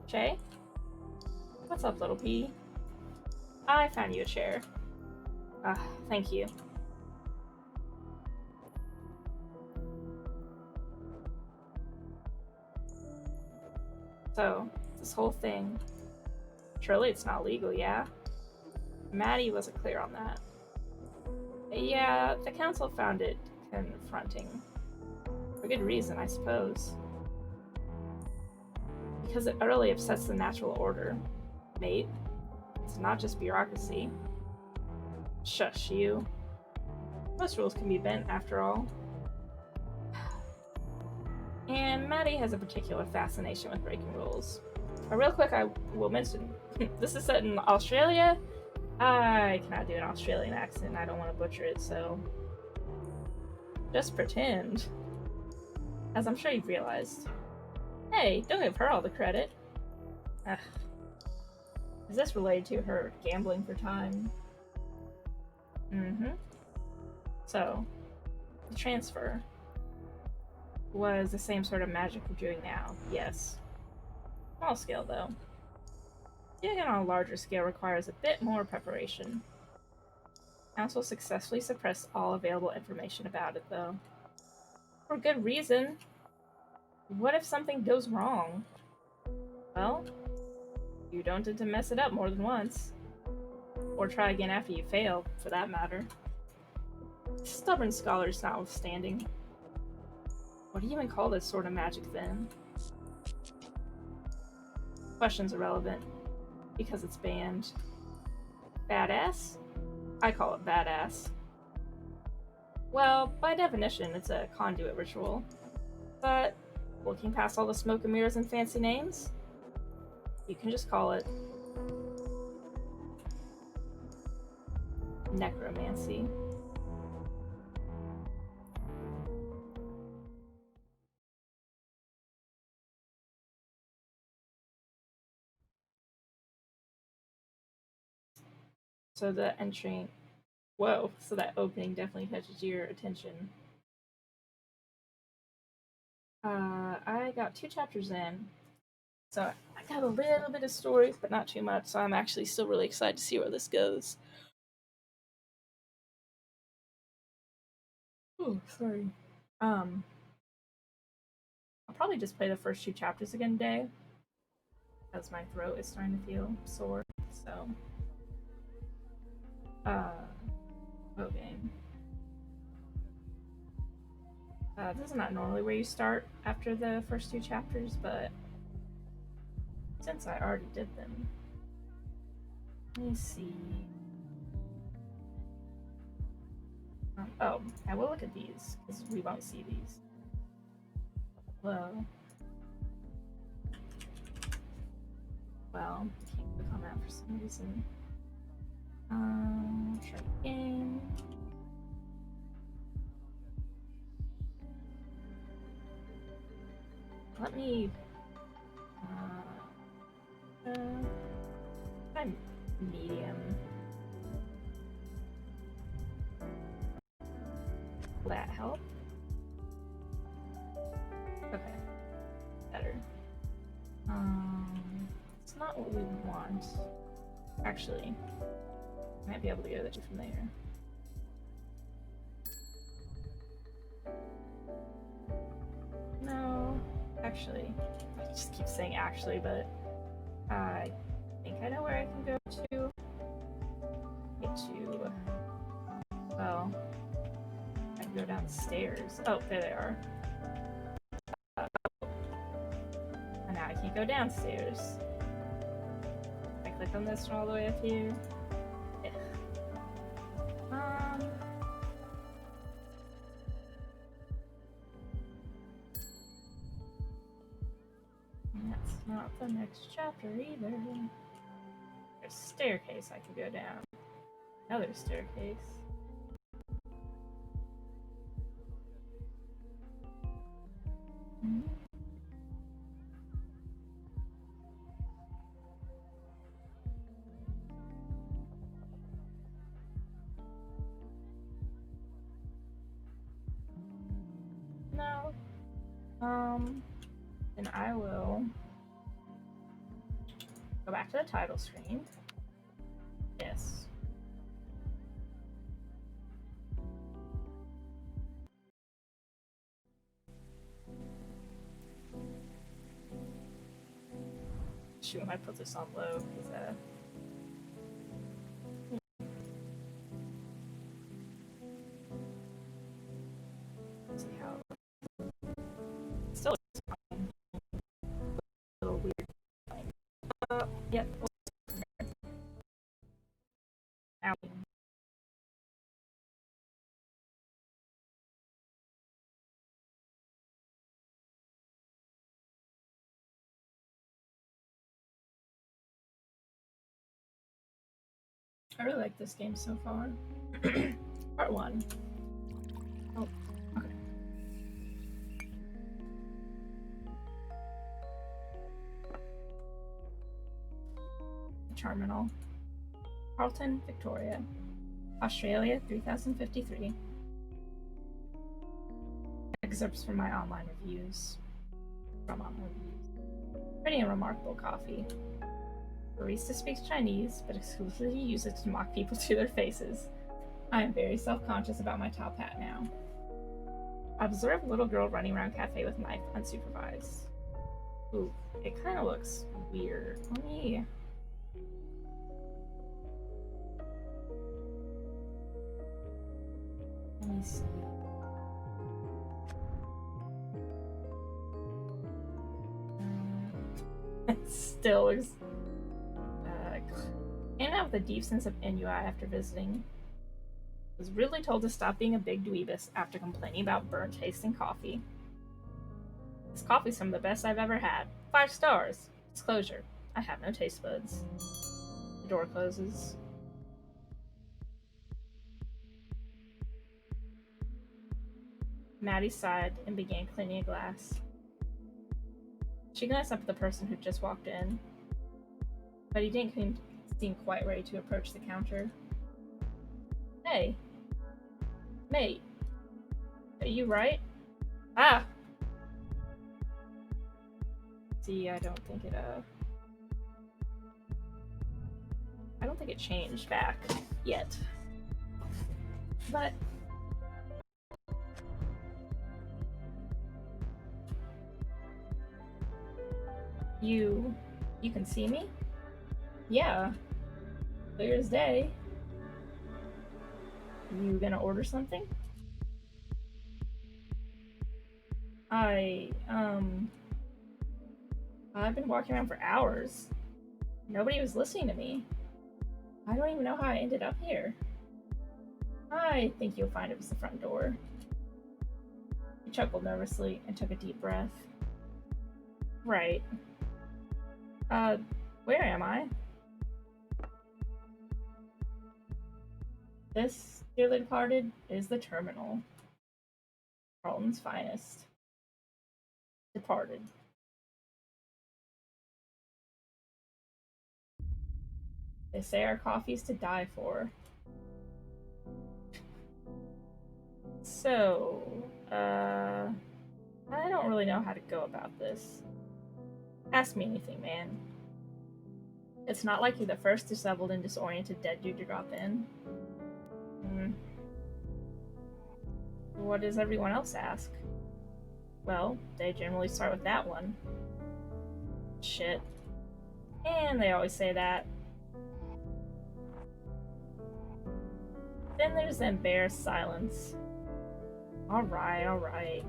Shay? What's up, little P? I found you a chair. Thank you. So, this whole thing, surely it's not legal, yeah? Maddie wasn't clear on that. Yeah, the council found it confronting. For good reason, I suppose. because it utterly upsets the natural order. Mate, it's not just bureaucracy. Shush, you. Most rules can be bent, after all. And Maddie has a particular fascination with breaking rules. Real quick, I will mention this is set in Australia. I cannot do an Australian accent. I don't want to butcher it, so just pretend. As I'm sure you've realized. Hey, don't give her all the credit. Ugh. Is this related to her gambling for time? Mm-hmm. So, the transfer was the same sort of magic we're doing now, yes. Small scale, though. Doing it on a larger scale requires a bit more preparation. Council successfully suppressed all available information about it, though. For good reason. What if something goes wrong? Well, you don't tend to mess it up more than once. Or try again after you fail, for that matter. Stubborn scholars notwithstanding. What do you even call this sort of magic, then? Question's irrelevant, because it's banned. Badass? I call it badass. Well, by definition, it's a conduit ritual. But, looking past all the smoke and mirrors and fancy names, you can just call it necromancy. So the entry, whoa, so that opening definitely catches your attention. I got 2 chapters in, so I got a little bit of story, but not too much, so I'm actually still really excited to see where this goes. Oh, sorry. I'll probably just play the first 2 chapters again today, because my throat is starting to feel sore, so. Okay. This is not normally where you start after the first 2 chapters, but since I already did them, let me see. Oh, I will look at these, because we won't see these. Well, can't click on that for some reason. Try again. Let me, try medium. Will that help? Okay, better. It's not what we want. Actually, I might be able to go from there. No, actually, I just keep saying actually, but I think I know where I can go to. Get to, well, I can go downstairs. Oh, there they are. And now I can't go downstairs. If I click on this one all the way up here. Yeah. That's not the next chapter either. There's a staircase I can go down. Another staircase. No. Then I will go back to the title screen. Yes. Shoot, I might put this on low because see how still a little weird. Yep. Ow. I really like this game so far. Part 1. Oh, okay. Terminal. Carlton, Victoria. Australia, 3053. Excerpts from my online reviews. Pretty and remarkable coffee. Barista speaks Chinese, but exclusively uses it to mock people to their faces. I am very self-conscious about my top hat now. Observe little girl running around cafe with knife, unsupervised. Ooh, it kind of looks weird. Let me see. It still looks. Came out with a deep sense of ennui after visiting. Was rudely told to stop being a big dweebus after complaining about burnt taste in coffee. This coffee's some of the best I've ever had. 5 stars. Disclosure: I have no taste buds. The door closes. Maddie sighed and began cleaning a glass. She glanced up at the person who just walked in, but he didn't seem quite ready to approach the counter. Hey, mate, are you right? Ah! See, I don't think it changed back yet. But you can see me? Yeah. Clear as day. You gonna order something? I've been walking around for hours. Nobody was listening to me. I don't even know how I ended up here. I think you'll find it was the front door. He chuckled nervously and took a deep breath. Right. Where am I? This, dearly departed, is the terminal. Carlton's finest. Departed. They say our coffee's to die for. So, I don't really know how to go about this. Ask me anything, man. It's not like you're the first disheveled and disoriented dead dude to drop in. What does everyone else ask? Well, they generally start with that one. Shit. And they always say that. Then there's the embarrassed silence. Alright.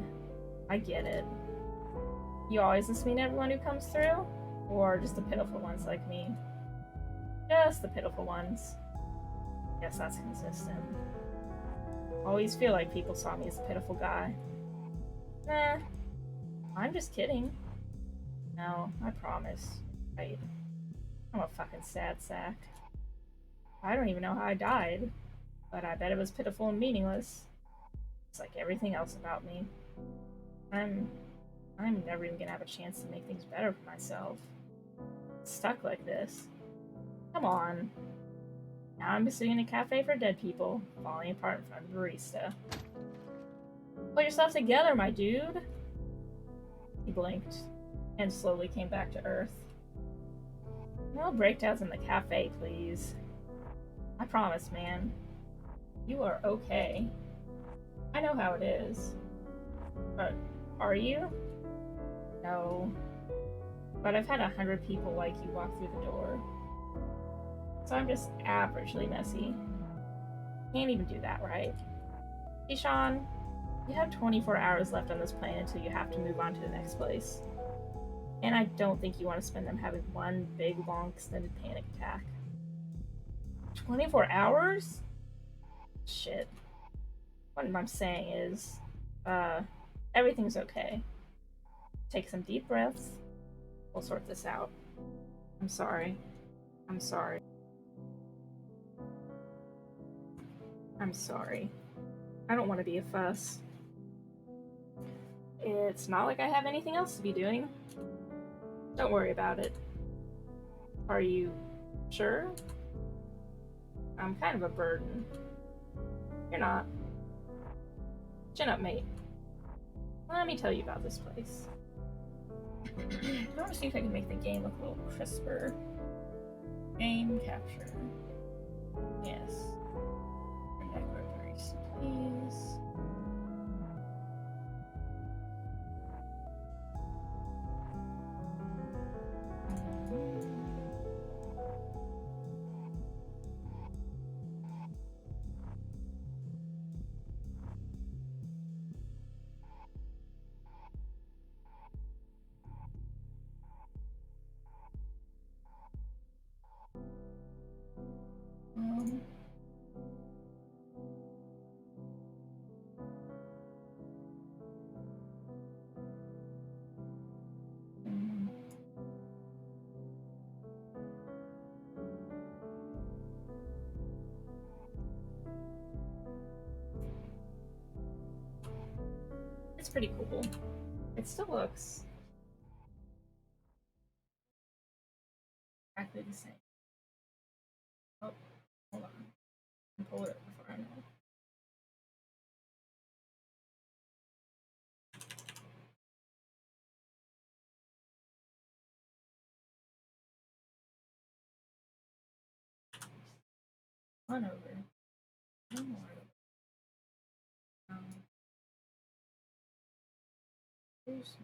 I get it. You always listen to everyone who comes through? Or just the pitiful ones like me? Just the pitiful ones. Guess that's consistent. Always feel like people saw me as a pitiful guy. Nah, I'm just kidding. No, I promise. Right. I'm a fucking sad sack. I don't even know how I died, but I bet it was pitiful and meaningless. It's like everything else about me. I'm never even gonna have a chance to make things better for myself. Stuck like this. Come on. Now I'm sitting in a cafe for dead people, falling apart in front of a barista. Pull yourself together, my dude! He blinked, and slowly came back to Earth. No breakdowns in the cafe, please. I promise, man. You are okay. I know how it is. But are you? No. But I've had 100 people like you walk through the door. So I'm just averagely messy. Can't even do that, right? Ishan, you have 24 hours left on this planet until you have to move on to the next place. And I don't think you want to spend them having one big, long, extended panic attack. 24 hours? Shit. What I'm saying is, everything's okay. Take some deep breaths. We'll sort this out. I'm sorry. I'm sorry. I'm sorry. I don't want to be a fuss. It's not like I have anything else to be doing. Don't worry about it. Are you sure? I'm kind of a burden. You're not. Chin up, mate. Let me tell you about this place. I want to see if I can make the game look a little crisper. Game capture. Yes. Necrobarista, please. Um, mm, it's pretty cool. It still looks exactly the same. Oh, hold on. I'll pull it up before I know. One over. One more. Um, here's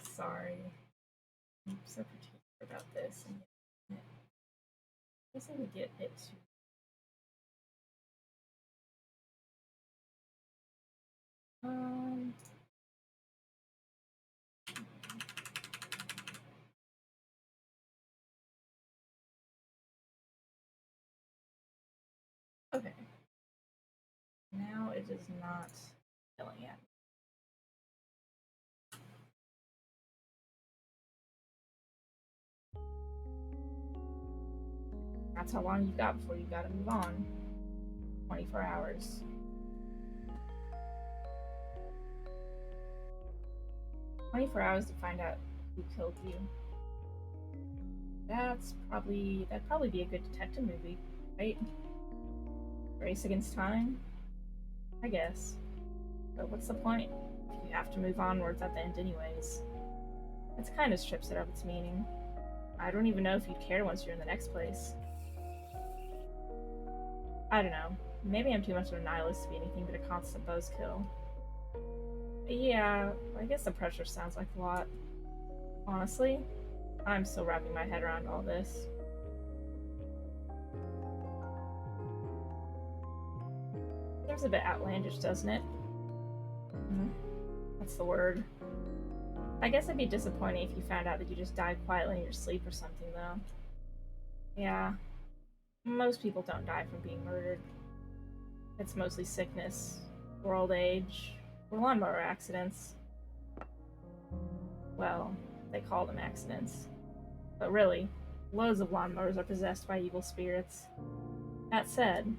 Sorry. I'm so particular about this. And I guess I would get it to. Um. Okay. Now it is not yelling at me. That's how long you've got before you gotta move on. 24 hours. 24 hours to find out who killed you. That'd probably be a good detective movie, right? Race against time? I guess. But what's the point? If you have to move onwards at the end anyways. It kind of strips it of its meaning. I don't even know if you'd care once you're in the next place. I don't know. Maybe I'm too much of a nihilist to be anything but a constant buzzkill. Yeah, I guess the pressure sounds like a lot. Honestly, I'm still wrapping my head around all this. Seems a bit outlandish, doesn't it? That's the word. I guess it'd be disappointing if you found out that you just died quietly in your sleep or something, though. Yeah, most people don't die from being murdered. It's mostly sickness, or old age, or lawnmower accidents. Well, they call them accidents. But really, loads of lawnmowers are possessed by evil spirits. That said,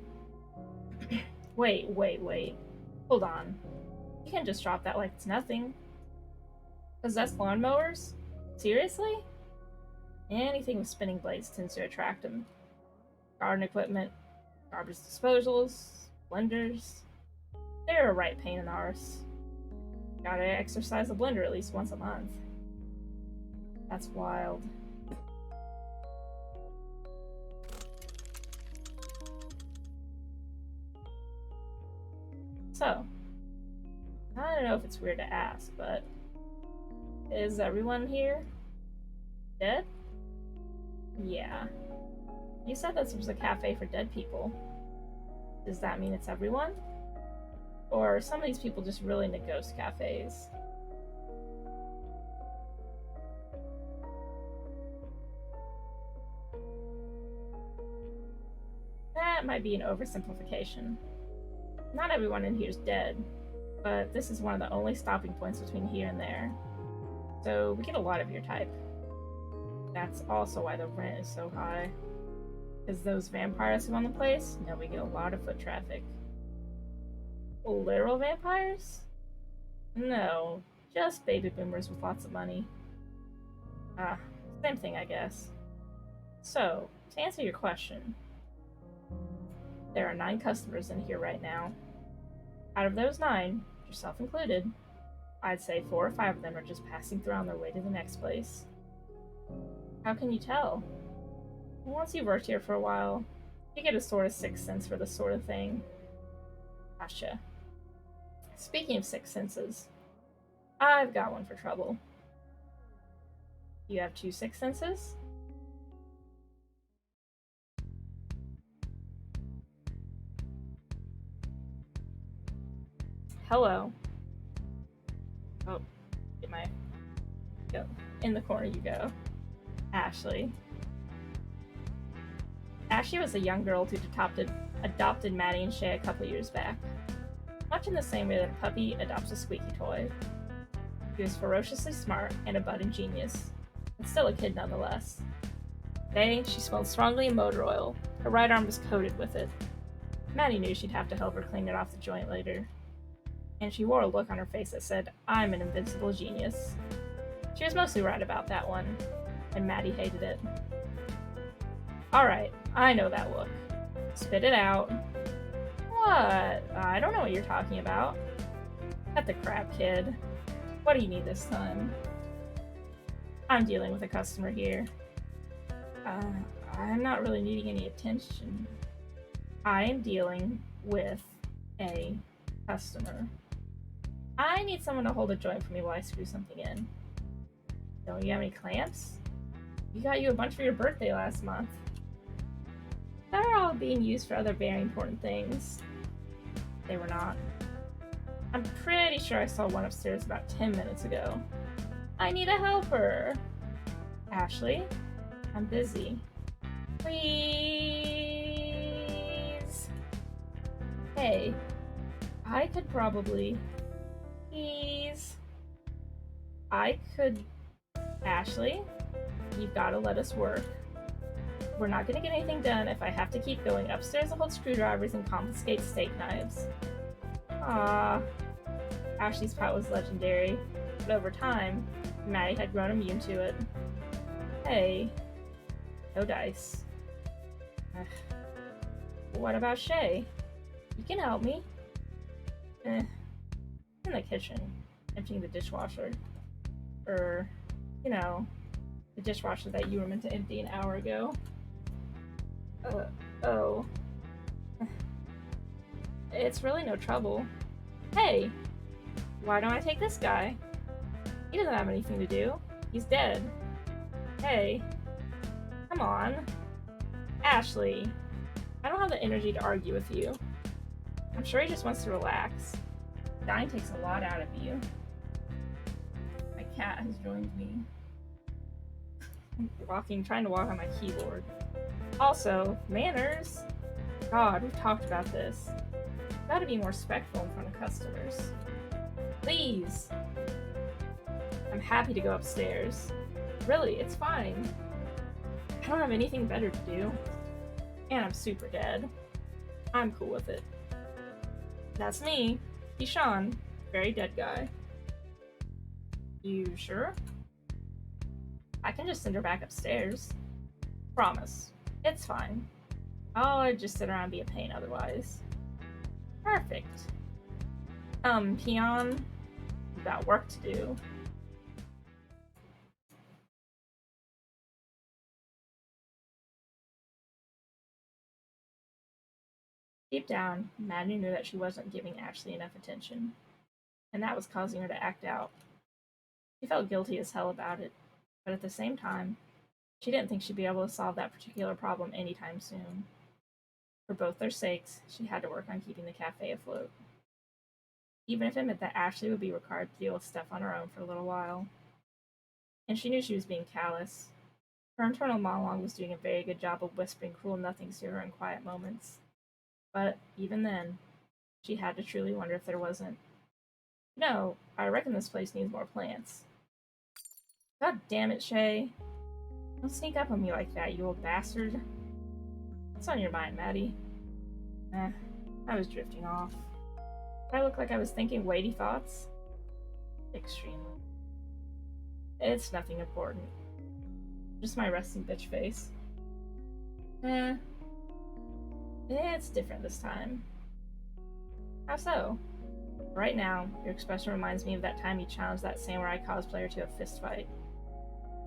wait. Hold on. You can't just drop that like it's nothing. Possessed lawnmowers? Seriously? Anything with spinning blades tends to attract them. Garden equipment, garbage disposals, blenders. They're a right pain in the arse. Gotta exercise the blender at least once a month. That's wild. So, I don't know if it's weird to ask, but is everyone here dead? Yeah. You said this was a cafe for dead people. Does that mean it's everyone? Or some of these people just really into ghost cafes. That might be an oversimplification. Not everyone in here's dead, but this is one of the only stopping points between here and there. So we get a lot of your type. That's also why the rent is so high. Because those vampires who own the place, we get a lot of foot traffic. Literal vampires? No, just baby boomers with lots of money. Same thing, I guess. So, to answer your question, there are 9 customers in here right now. Out of those 9, yourself included, I'd say 4 or 5 of them are just passing through on their way to the next place. How can you tell? Once you've worked here for a while, you get a sort of sixth sense for this sort of thing. Gotcha. Speaking of sixth senses, I've got one for trouble. You have 2 sixth senses? Hello. Oh, get my... Go. In the corner you go. Ashley. Ashley was a young girl who adopted Maddie and Shay a couple years back. Much in the same way that a puppy adopts a squeaky toy. She was ferociously smart and a budding genius, but still a kid nonetheless. Today, she smelled strongly of motor oil. Her right arm was coated with it. Maddie knew she'd have to help her clean it off the joint later. And she wore a look on her face that said, "I'm an invincible genius." She was mostly right about that one, and Maddie hated it. Alright, I know that look. Spit it out. What? I don't know what you're talking about. Cut the crap, kid. What do you need this time? I'm dealing with a customer here. I'm not really needing any attention. I am dealing with a customer. I need someone to hold a joint for me while I screw something in. Don't you have any clamps? You got you a bunch for your birthday last month. They're all being used for other very important things. They were not. I'm pretty sure I saw one upstairs about 10 minutes ago. I need a helper. Ashley, I'm busy. Please. Hey, I could probably... Please. I could... Ashley, you've got to let us work. We're not going to get anything done if I have to keep going upstairs to hold screwdrivers and confiscate steak knives. Ah, Ashley's pout was legendary, but over time, Maddie had grown immune to it. Hey, no dice. Ugh. What about Shay? You can help me. In the kitchen, emptying the dishwasher. The dishwasher that you were meant to empty an hour ago. Oh. It's really no trouble. Hey, why don't I take this guy? He doesn't have anything to do. He's dead. Hey, come on. Ashley, I don't have the energy to argue with you. I'm sure he just wants to relax. Dying takes a lot out of you. My cat has joined me. I'm trying to walk on my keyboard. Also, manners. God, we've talked about this. Gotta be more respectful in front of customers. Please. I'm happy to go upstairs. Really, it's fine. I don't have anything better to do. And I'm super dead. I'm cool with it. That's me, Keyshawn, very dead guy. You sure? I can just send her back upstairs. Promise. It's fine. I'll just sit around and be a pain otherwise. Perfect. Peon, you've got work to do. Deep down, Maddie knew that she wasn't giving Ashley enough attention, and that was causing her to act out. She felt guilty as hell about it, but at the same time, she didn't think she'd be able to solve that particular problem anytime soon. For both their sakes, she had to work on keeping the cafe afloat. even if it meant that Ashley would be required to deal with stuff on her own for a little while. And she knew she was being callous. Her internal monologue was doing a very good job of whispering cruel nothings to her in quiet moments. But even then, she had to truly wonder if there wasn't. No, I reckon this place needs more plants. God damn it, Shay. Don't sneak up on me like that, you old bastard. What's on your mind, Maddie? I was drifting off. Did I look like I was thinking weighty thoughts? Extremely. It's nothing important. Just my resting bitch face. It's different this time. How so? Right now, your expression reminds me of that time you challenged that samurai cosplayer to a fistfight.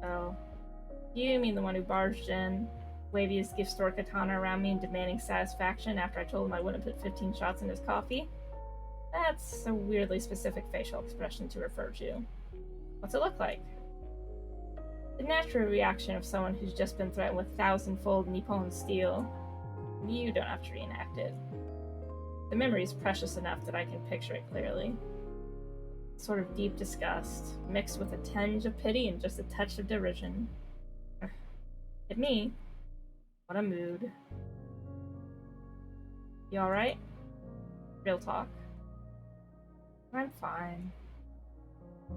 Oh, you mean the one who barged in, waving his gift store katana around me and demanding satisfaction after I told him I wouldn't put 15 shots in his coffee? That's a weirdly specific facial expression to refer to. What's it look like? The natural reaction of someone who's just been threatened with thousand-fold Nippon steel. You don't have to reenact it. The memory is precious enough that I can picture it clearly. Sort of deep disgust, mixed with a tinge of pity and just a touch of derision. At me, what a mood. You alright? Real talk. I'm fine.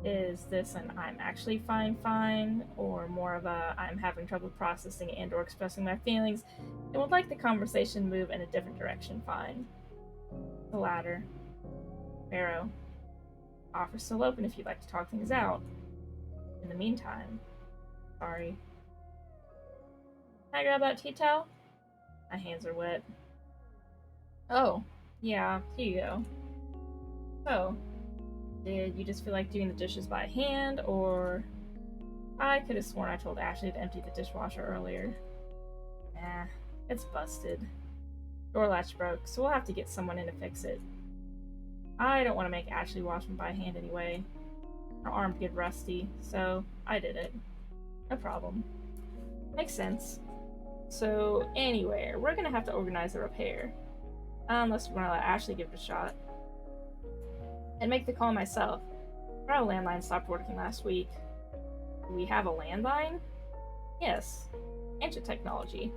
Is this an I'm actually fine, or more of a I'm having trouble processing and or expressing my feelings and would like the conversation to move in a different direction fine? The latter. Barrow. Offer's still open if you'd like to talk things out. In the meantime, sorry. Can I grab that tea towel? My hands are wet. Oh, yeah, here you go. So, did you just feel like doing the dishes by hand, or... I could have sworn I told Ashley to empty the dishwasher earlier. Nah, it's busted. Door latch broke, so we'll have to get someone in to fix it. I don't want to make Ashley wash them by hand anyway. Her arm'd get rusty, so I did it. No problem. Makes sense. So, anyway, we're gonna have to organize a repair. Unless we want to let Ashley give it a shot. And make the call myself. Our landline stopped working last week. Do we have a landline? Yes. Ancient technology.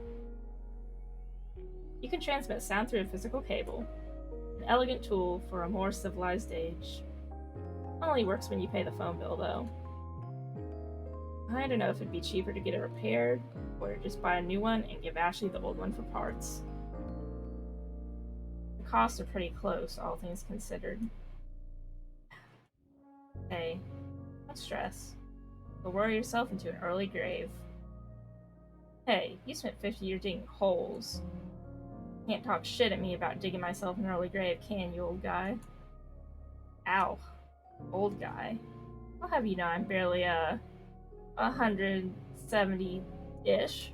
You can transmit sound through a physical cable. An elegant tool for a more civilized age. Only works when you pay the phone bill, though. I don't know if it'd be cheaper to get it repaired, or just buy a new one and give Ashley the old one for parts. The costs are pretty close, all things considered. Hey, don't stress. You'll worry yourself into an early grave. Hey, you spent 50 years digging holes. Can't talk shit at me about digging myself an early grave, can you, old guy? Ow. Old guy. I'll have you know I'm barely, 170-ish.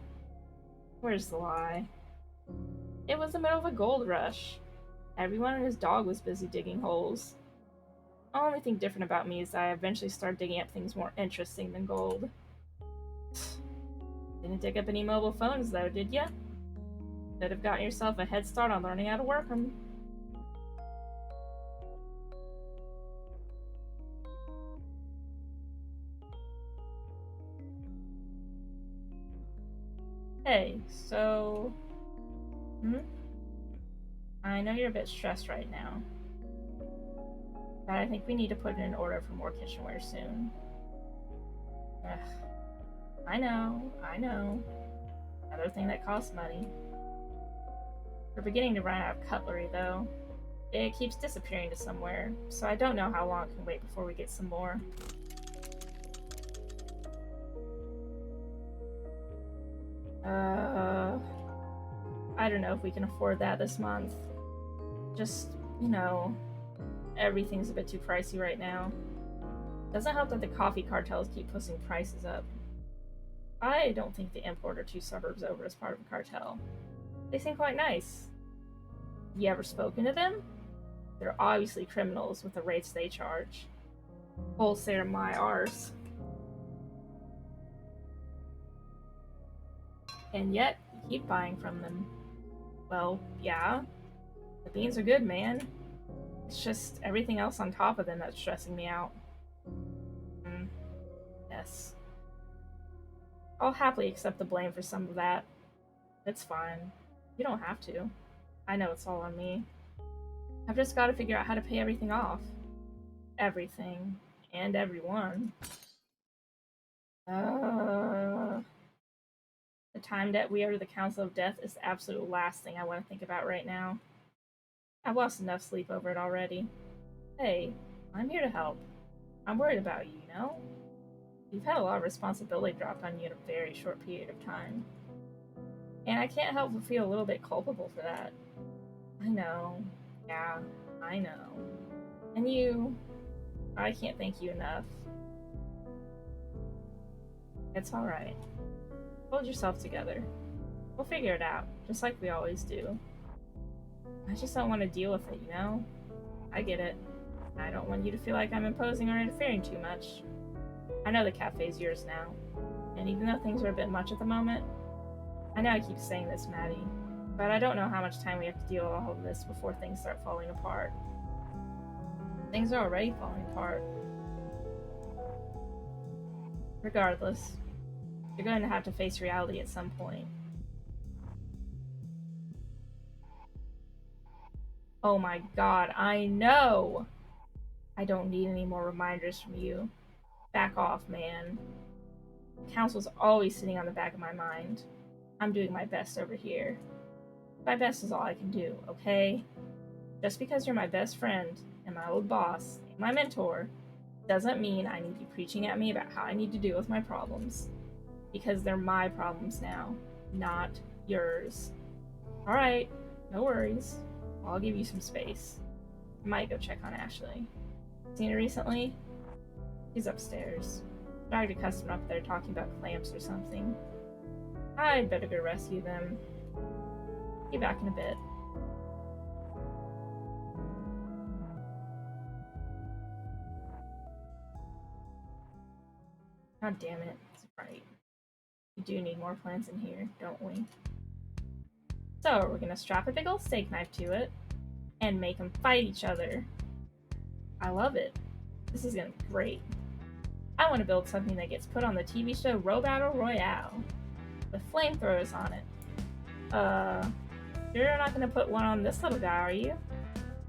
Where's the lie? It was the middle of a gold rush. Everyone and his dog was busy digging holes. The only thing different about me is that I eventually started digging up things more interesting than gold. Didn't dig up any mobile phones, though, did ya? Could have gotten yourself a head start on learning how to work them. Hey, so... I know you're a bit stressed right now, but I think we need to put in an order for more kitchenware soon. Ugh. I know. Another thing that costs money. We're beginning to run out of cutlery, though. It keeps disappearing to somewhere, so I don't know how long it can wait before we get some more. I don't know if we can afford that this month. Just, everything's a bit too pricey right now. Doesn't help that the coffee cartels keep pushing prices up. I don't think the import are two suburbs over as part of a cartel. They seem quite nice. You ever spoken to them? They're obviously criminals with the rates they charge. Wholesale my arse. And yet, you keep buying from them. Well, yeah. The beans are good, man. It's just everything else on top of them that's stressing me out. Yes. I'll happily accept the blame for some of that. It's fine. You don't have to. I know it's all on me. I've just got to figure out how to pay everything off. Everything. And everyone. The time debt we owe to the Council of Death is the absolute last thing I want to think about right now. I've lost enough sleep over it already. Hey, I'm here to help. I'm worried about you, you know? You've had a lot of responsibility dropped on you in a very short period of time. And I can't help but feel a little bit culpable for that. I know. Yeah, I know. And you, I can't thank you enough. It's alright. Hold yourself together. We'll figure it out, just like we always do. I just don't want to deal with it, you know? I get it. I don't want you to feel like I'm imposing or interfering too much. I know the cafe's yours now. And even though things are a bit much at the moment, I know I keep saying this, Maddie, but I don't know how much time we have to deal with all of this before things start falling apart. Things are already falling apart. Regardless, you're going to have to face reality at some point. Oh my god, I know! I don't need any more reminders from you. Back off, man. Council's always sitting on the back of my mind. I'm doing my best over here. My best is all I can do, okay? Just because you're my best friend and my old boss and my mentor doesn't mean I need you preaching at me about how I need to deal with my problems. Because they're my problems now, not yours. Alright, no worries. I'll give you some space. I might go check on Ashley. Seen her recently? She's upstairs. Dragged a customer up there talking about clamps or something. I'd better go rescue them. Be back in a bit. God damn it. It's right. We do need more plants in here, don't we? So, we're gonna strap a big old steak knife to it and make them fight each other. I love it. This is gonna be great. I want to build something that gets put on the TV show Battle Royale with flamethrowers on it. You're not gonna put one on this little guy, are you?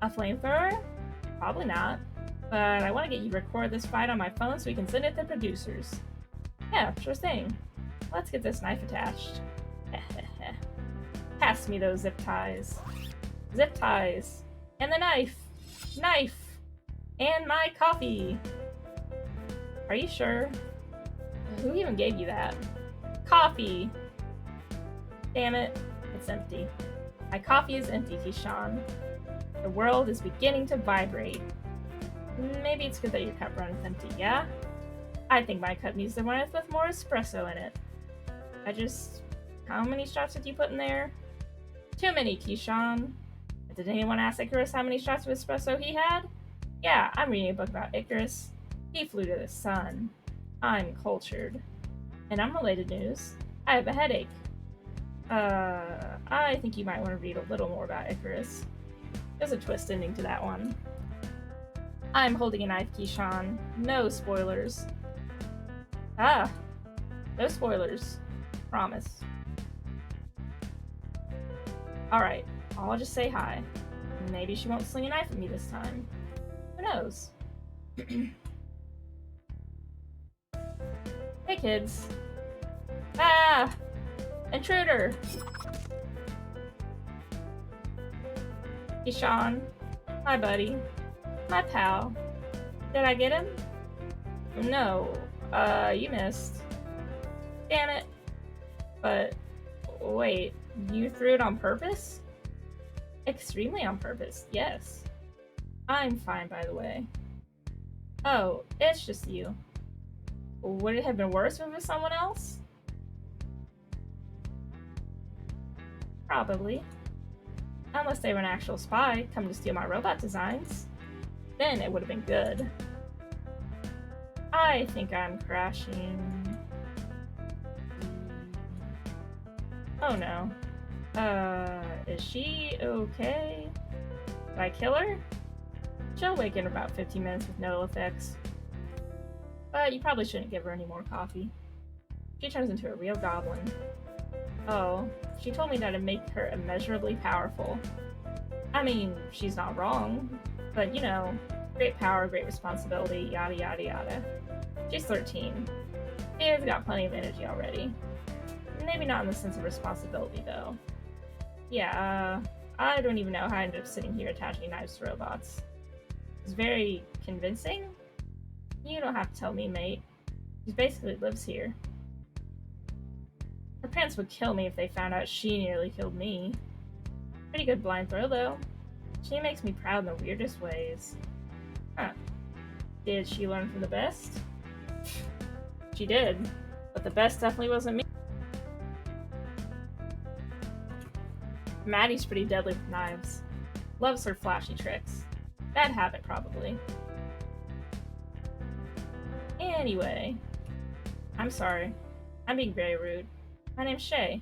A flamethrower? Probably not. But I want to get you to record this fight on my phone so we can send it to producers. Yeah, sure thing. Let's get this knife attached. Pass me those zip ties. Zip ties. And the knife. Knife. And my coffee. Are you sure? Who even gave you that? Coffee. Damn it. It's empty. My coffee is empty, Keyshawn. The world is beginning to vibrate. Maybe it's good that your cup runs empty, yeah? I think my cup needs to run with more espresso in it. How many shots did you put in there? Too many, Keyshawn. Did anyone ask Icarus how many shots of espresso he had? Yeah, I'm reading a book about Icarus. He flew to the sun. I'm cultured. And unrelated news, I have a headache. I think you might want to read a little more about Icarus. There's a twist ending to that one. I'm holding a knife, Keyshawn. No spoilers. Ah, no spoilers. Promise. Alright, I'll just say hi. Maybe she won't sling a knife at me this time. Who knows? Hey kids. Ah! Intruder! Keyshawn. Hi buddy. My pal. Did I get him? No. You missed. Damn it. But, wait, you threw it on purpose? Extremely on purpose, yes. I'm fine, by the way. Oh, it's just you. Would it have been worse if it was someone else? Probably. Unless they were an actual spy coming to steal my robot designs. Then it would have been good. I think I'm crashing. Oh no. Is she okay? Did I kill her? She'll wake in about 15 minutes with no effects. But you probably shouldn't give her any more coffee. She turns into a real goblin. Oh, she told me that it'd make her immeasurably powerful. I mean, she's not wrong, but you know, great power, great responsibility, yada yada yada. She's 13. She has got plenty of energy already. Maybe not in the sense of responsibility, though. Yeah, I don't even know how I ended up sitting here attaching knives to robots. It's very convincing. You don't have to tell me, mate. She basically lives here. Her parents would kill me if they found out she nearly killed me. Pretty good blind throw, though. She makes me proud in the weirdest ways. Huh. Did she learn from the best? She did, but the best definitely wasn't me. Maddie's pretty deadly with knives. Loves her flashy tricks. Bad habit, probably. Anyway, I'm sorry. I'm being very rude. My name's Shay.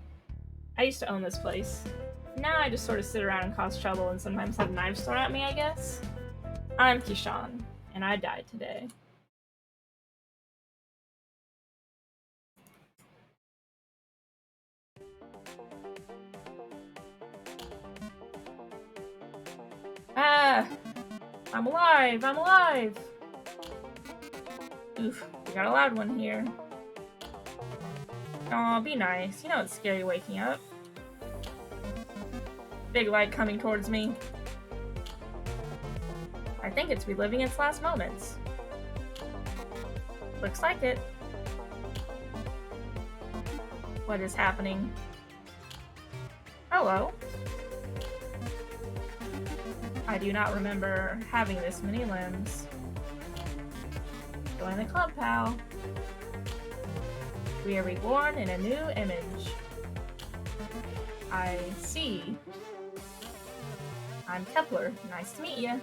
I used to own this place. Now I just sort of sit around and cause trouble and sometimes have knives thrown at me, I guess. I'm Kishan, and I died today. Ah! I'm alive! I'm alive! Oof, we got a loud one here. Aw, be nice. You know it's scary waking up. Big light coming towards me. I think it's reliving its last moments. Looks like it. What is happening? Hello. I do not remember having this many limbs. Join the club, pal. We are reborn in a new image. I see. I'm Kepler. Nice to meet you.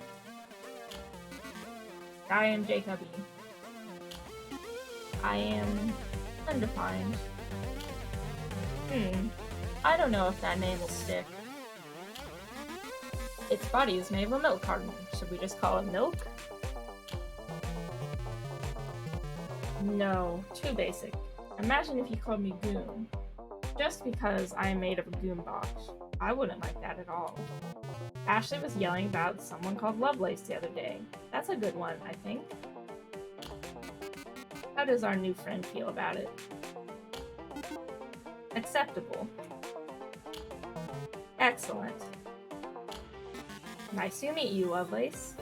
I am Jacoby. I am undefined. I don't know if that name will stick. Its body is made of a milk carton. Should we just call it Milk? No, too basic. Imagine if you called me Goon. Just because I am made of a goon box. I wouldn't like that at all. Ashley was yelling about someone called Lovelace the other day. That's a good one, I think. How does our new friend feel about it? Acceptable. Excellent. Nice to meet you, Lovelace.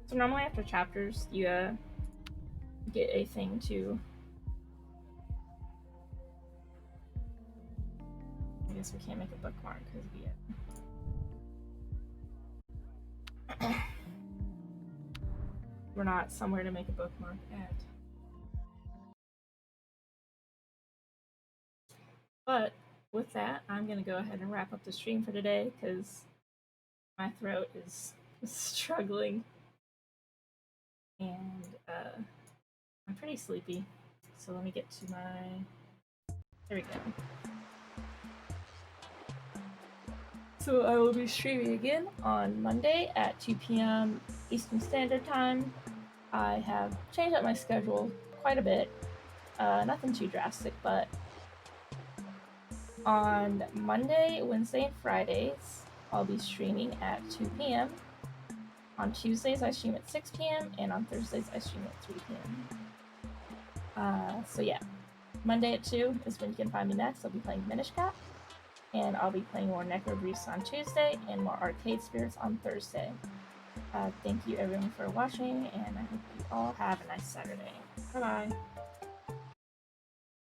So normally after chapters, you get a thing to... I guess we can't make a bookmark because we're not somewhere to make a bookmark at. But with that, I'm going to go ahead and wrap up the stream for today because my throat is struggling. And I'm pretty sleepy. So let me get to my... There we go. So I will be streaming again on Monday at 2 p.m. Eastern Standard Time. I have changed up my schedule quite a bit. Nothing too drastic, but on Monday, Wednesday, and Fridays, I'll be streaming at 2 p.m. On Tuesdays, I stream at 6 p.m. and on Thursdays, I stream at 3 p.m. So yeah, Monday at 2 is when you can find me next. I'll be playing Minish Cap, and I'll be playing more Necrobarista on Tuesday and more Arcade Spirits on Thursday. Thank you everyone for watching, and I hope you all have a nice Saturday. Bye-bye.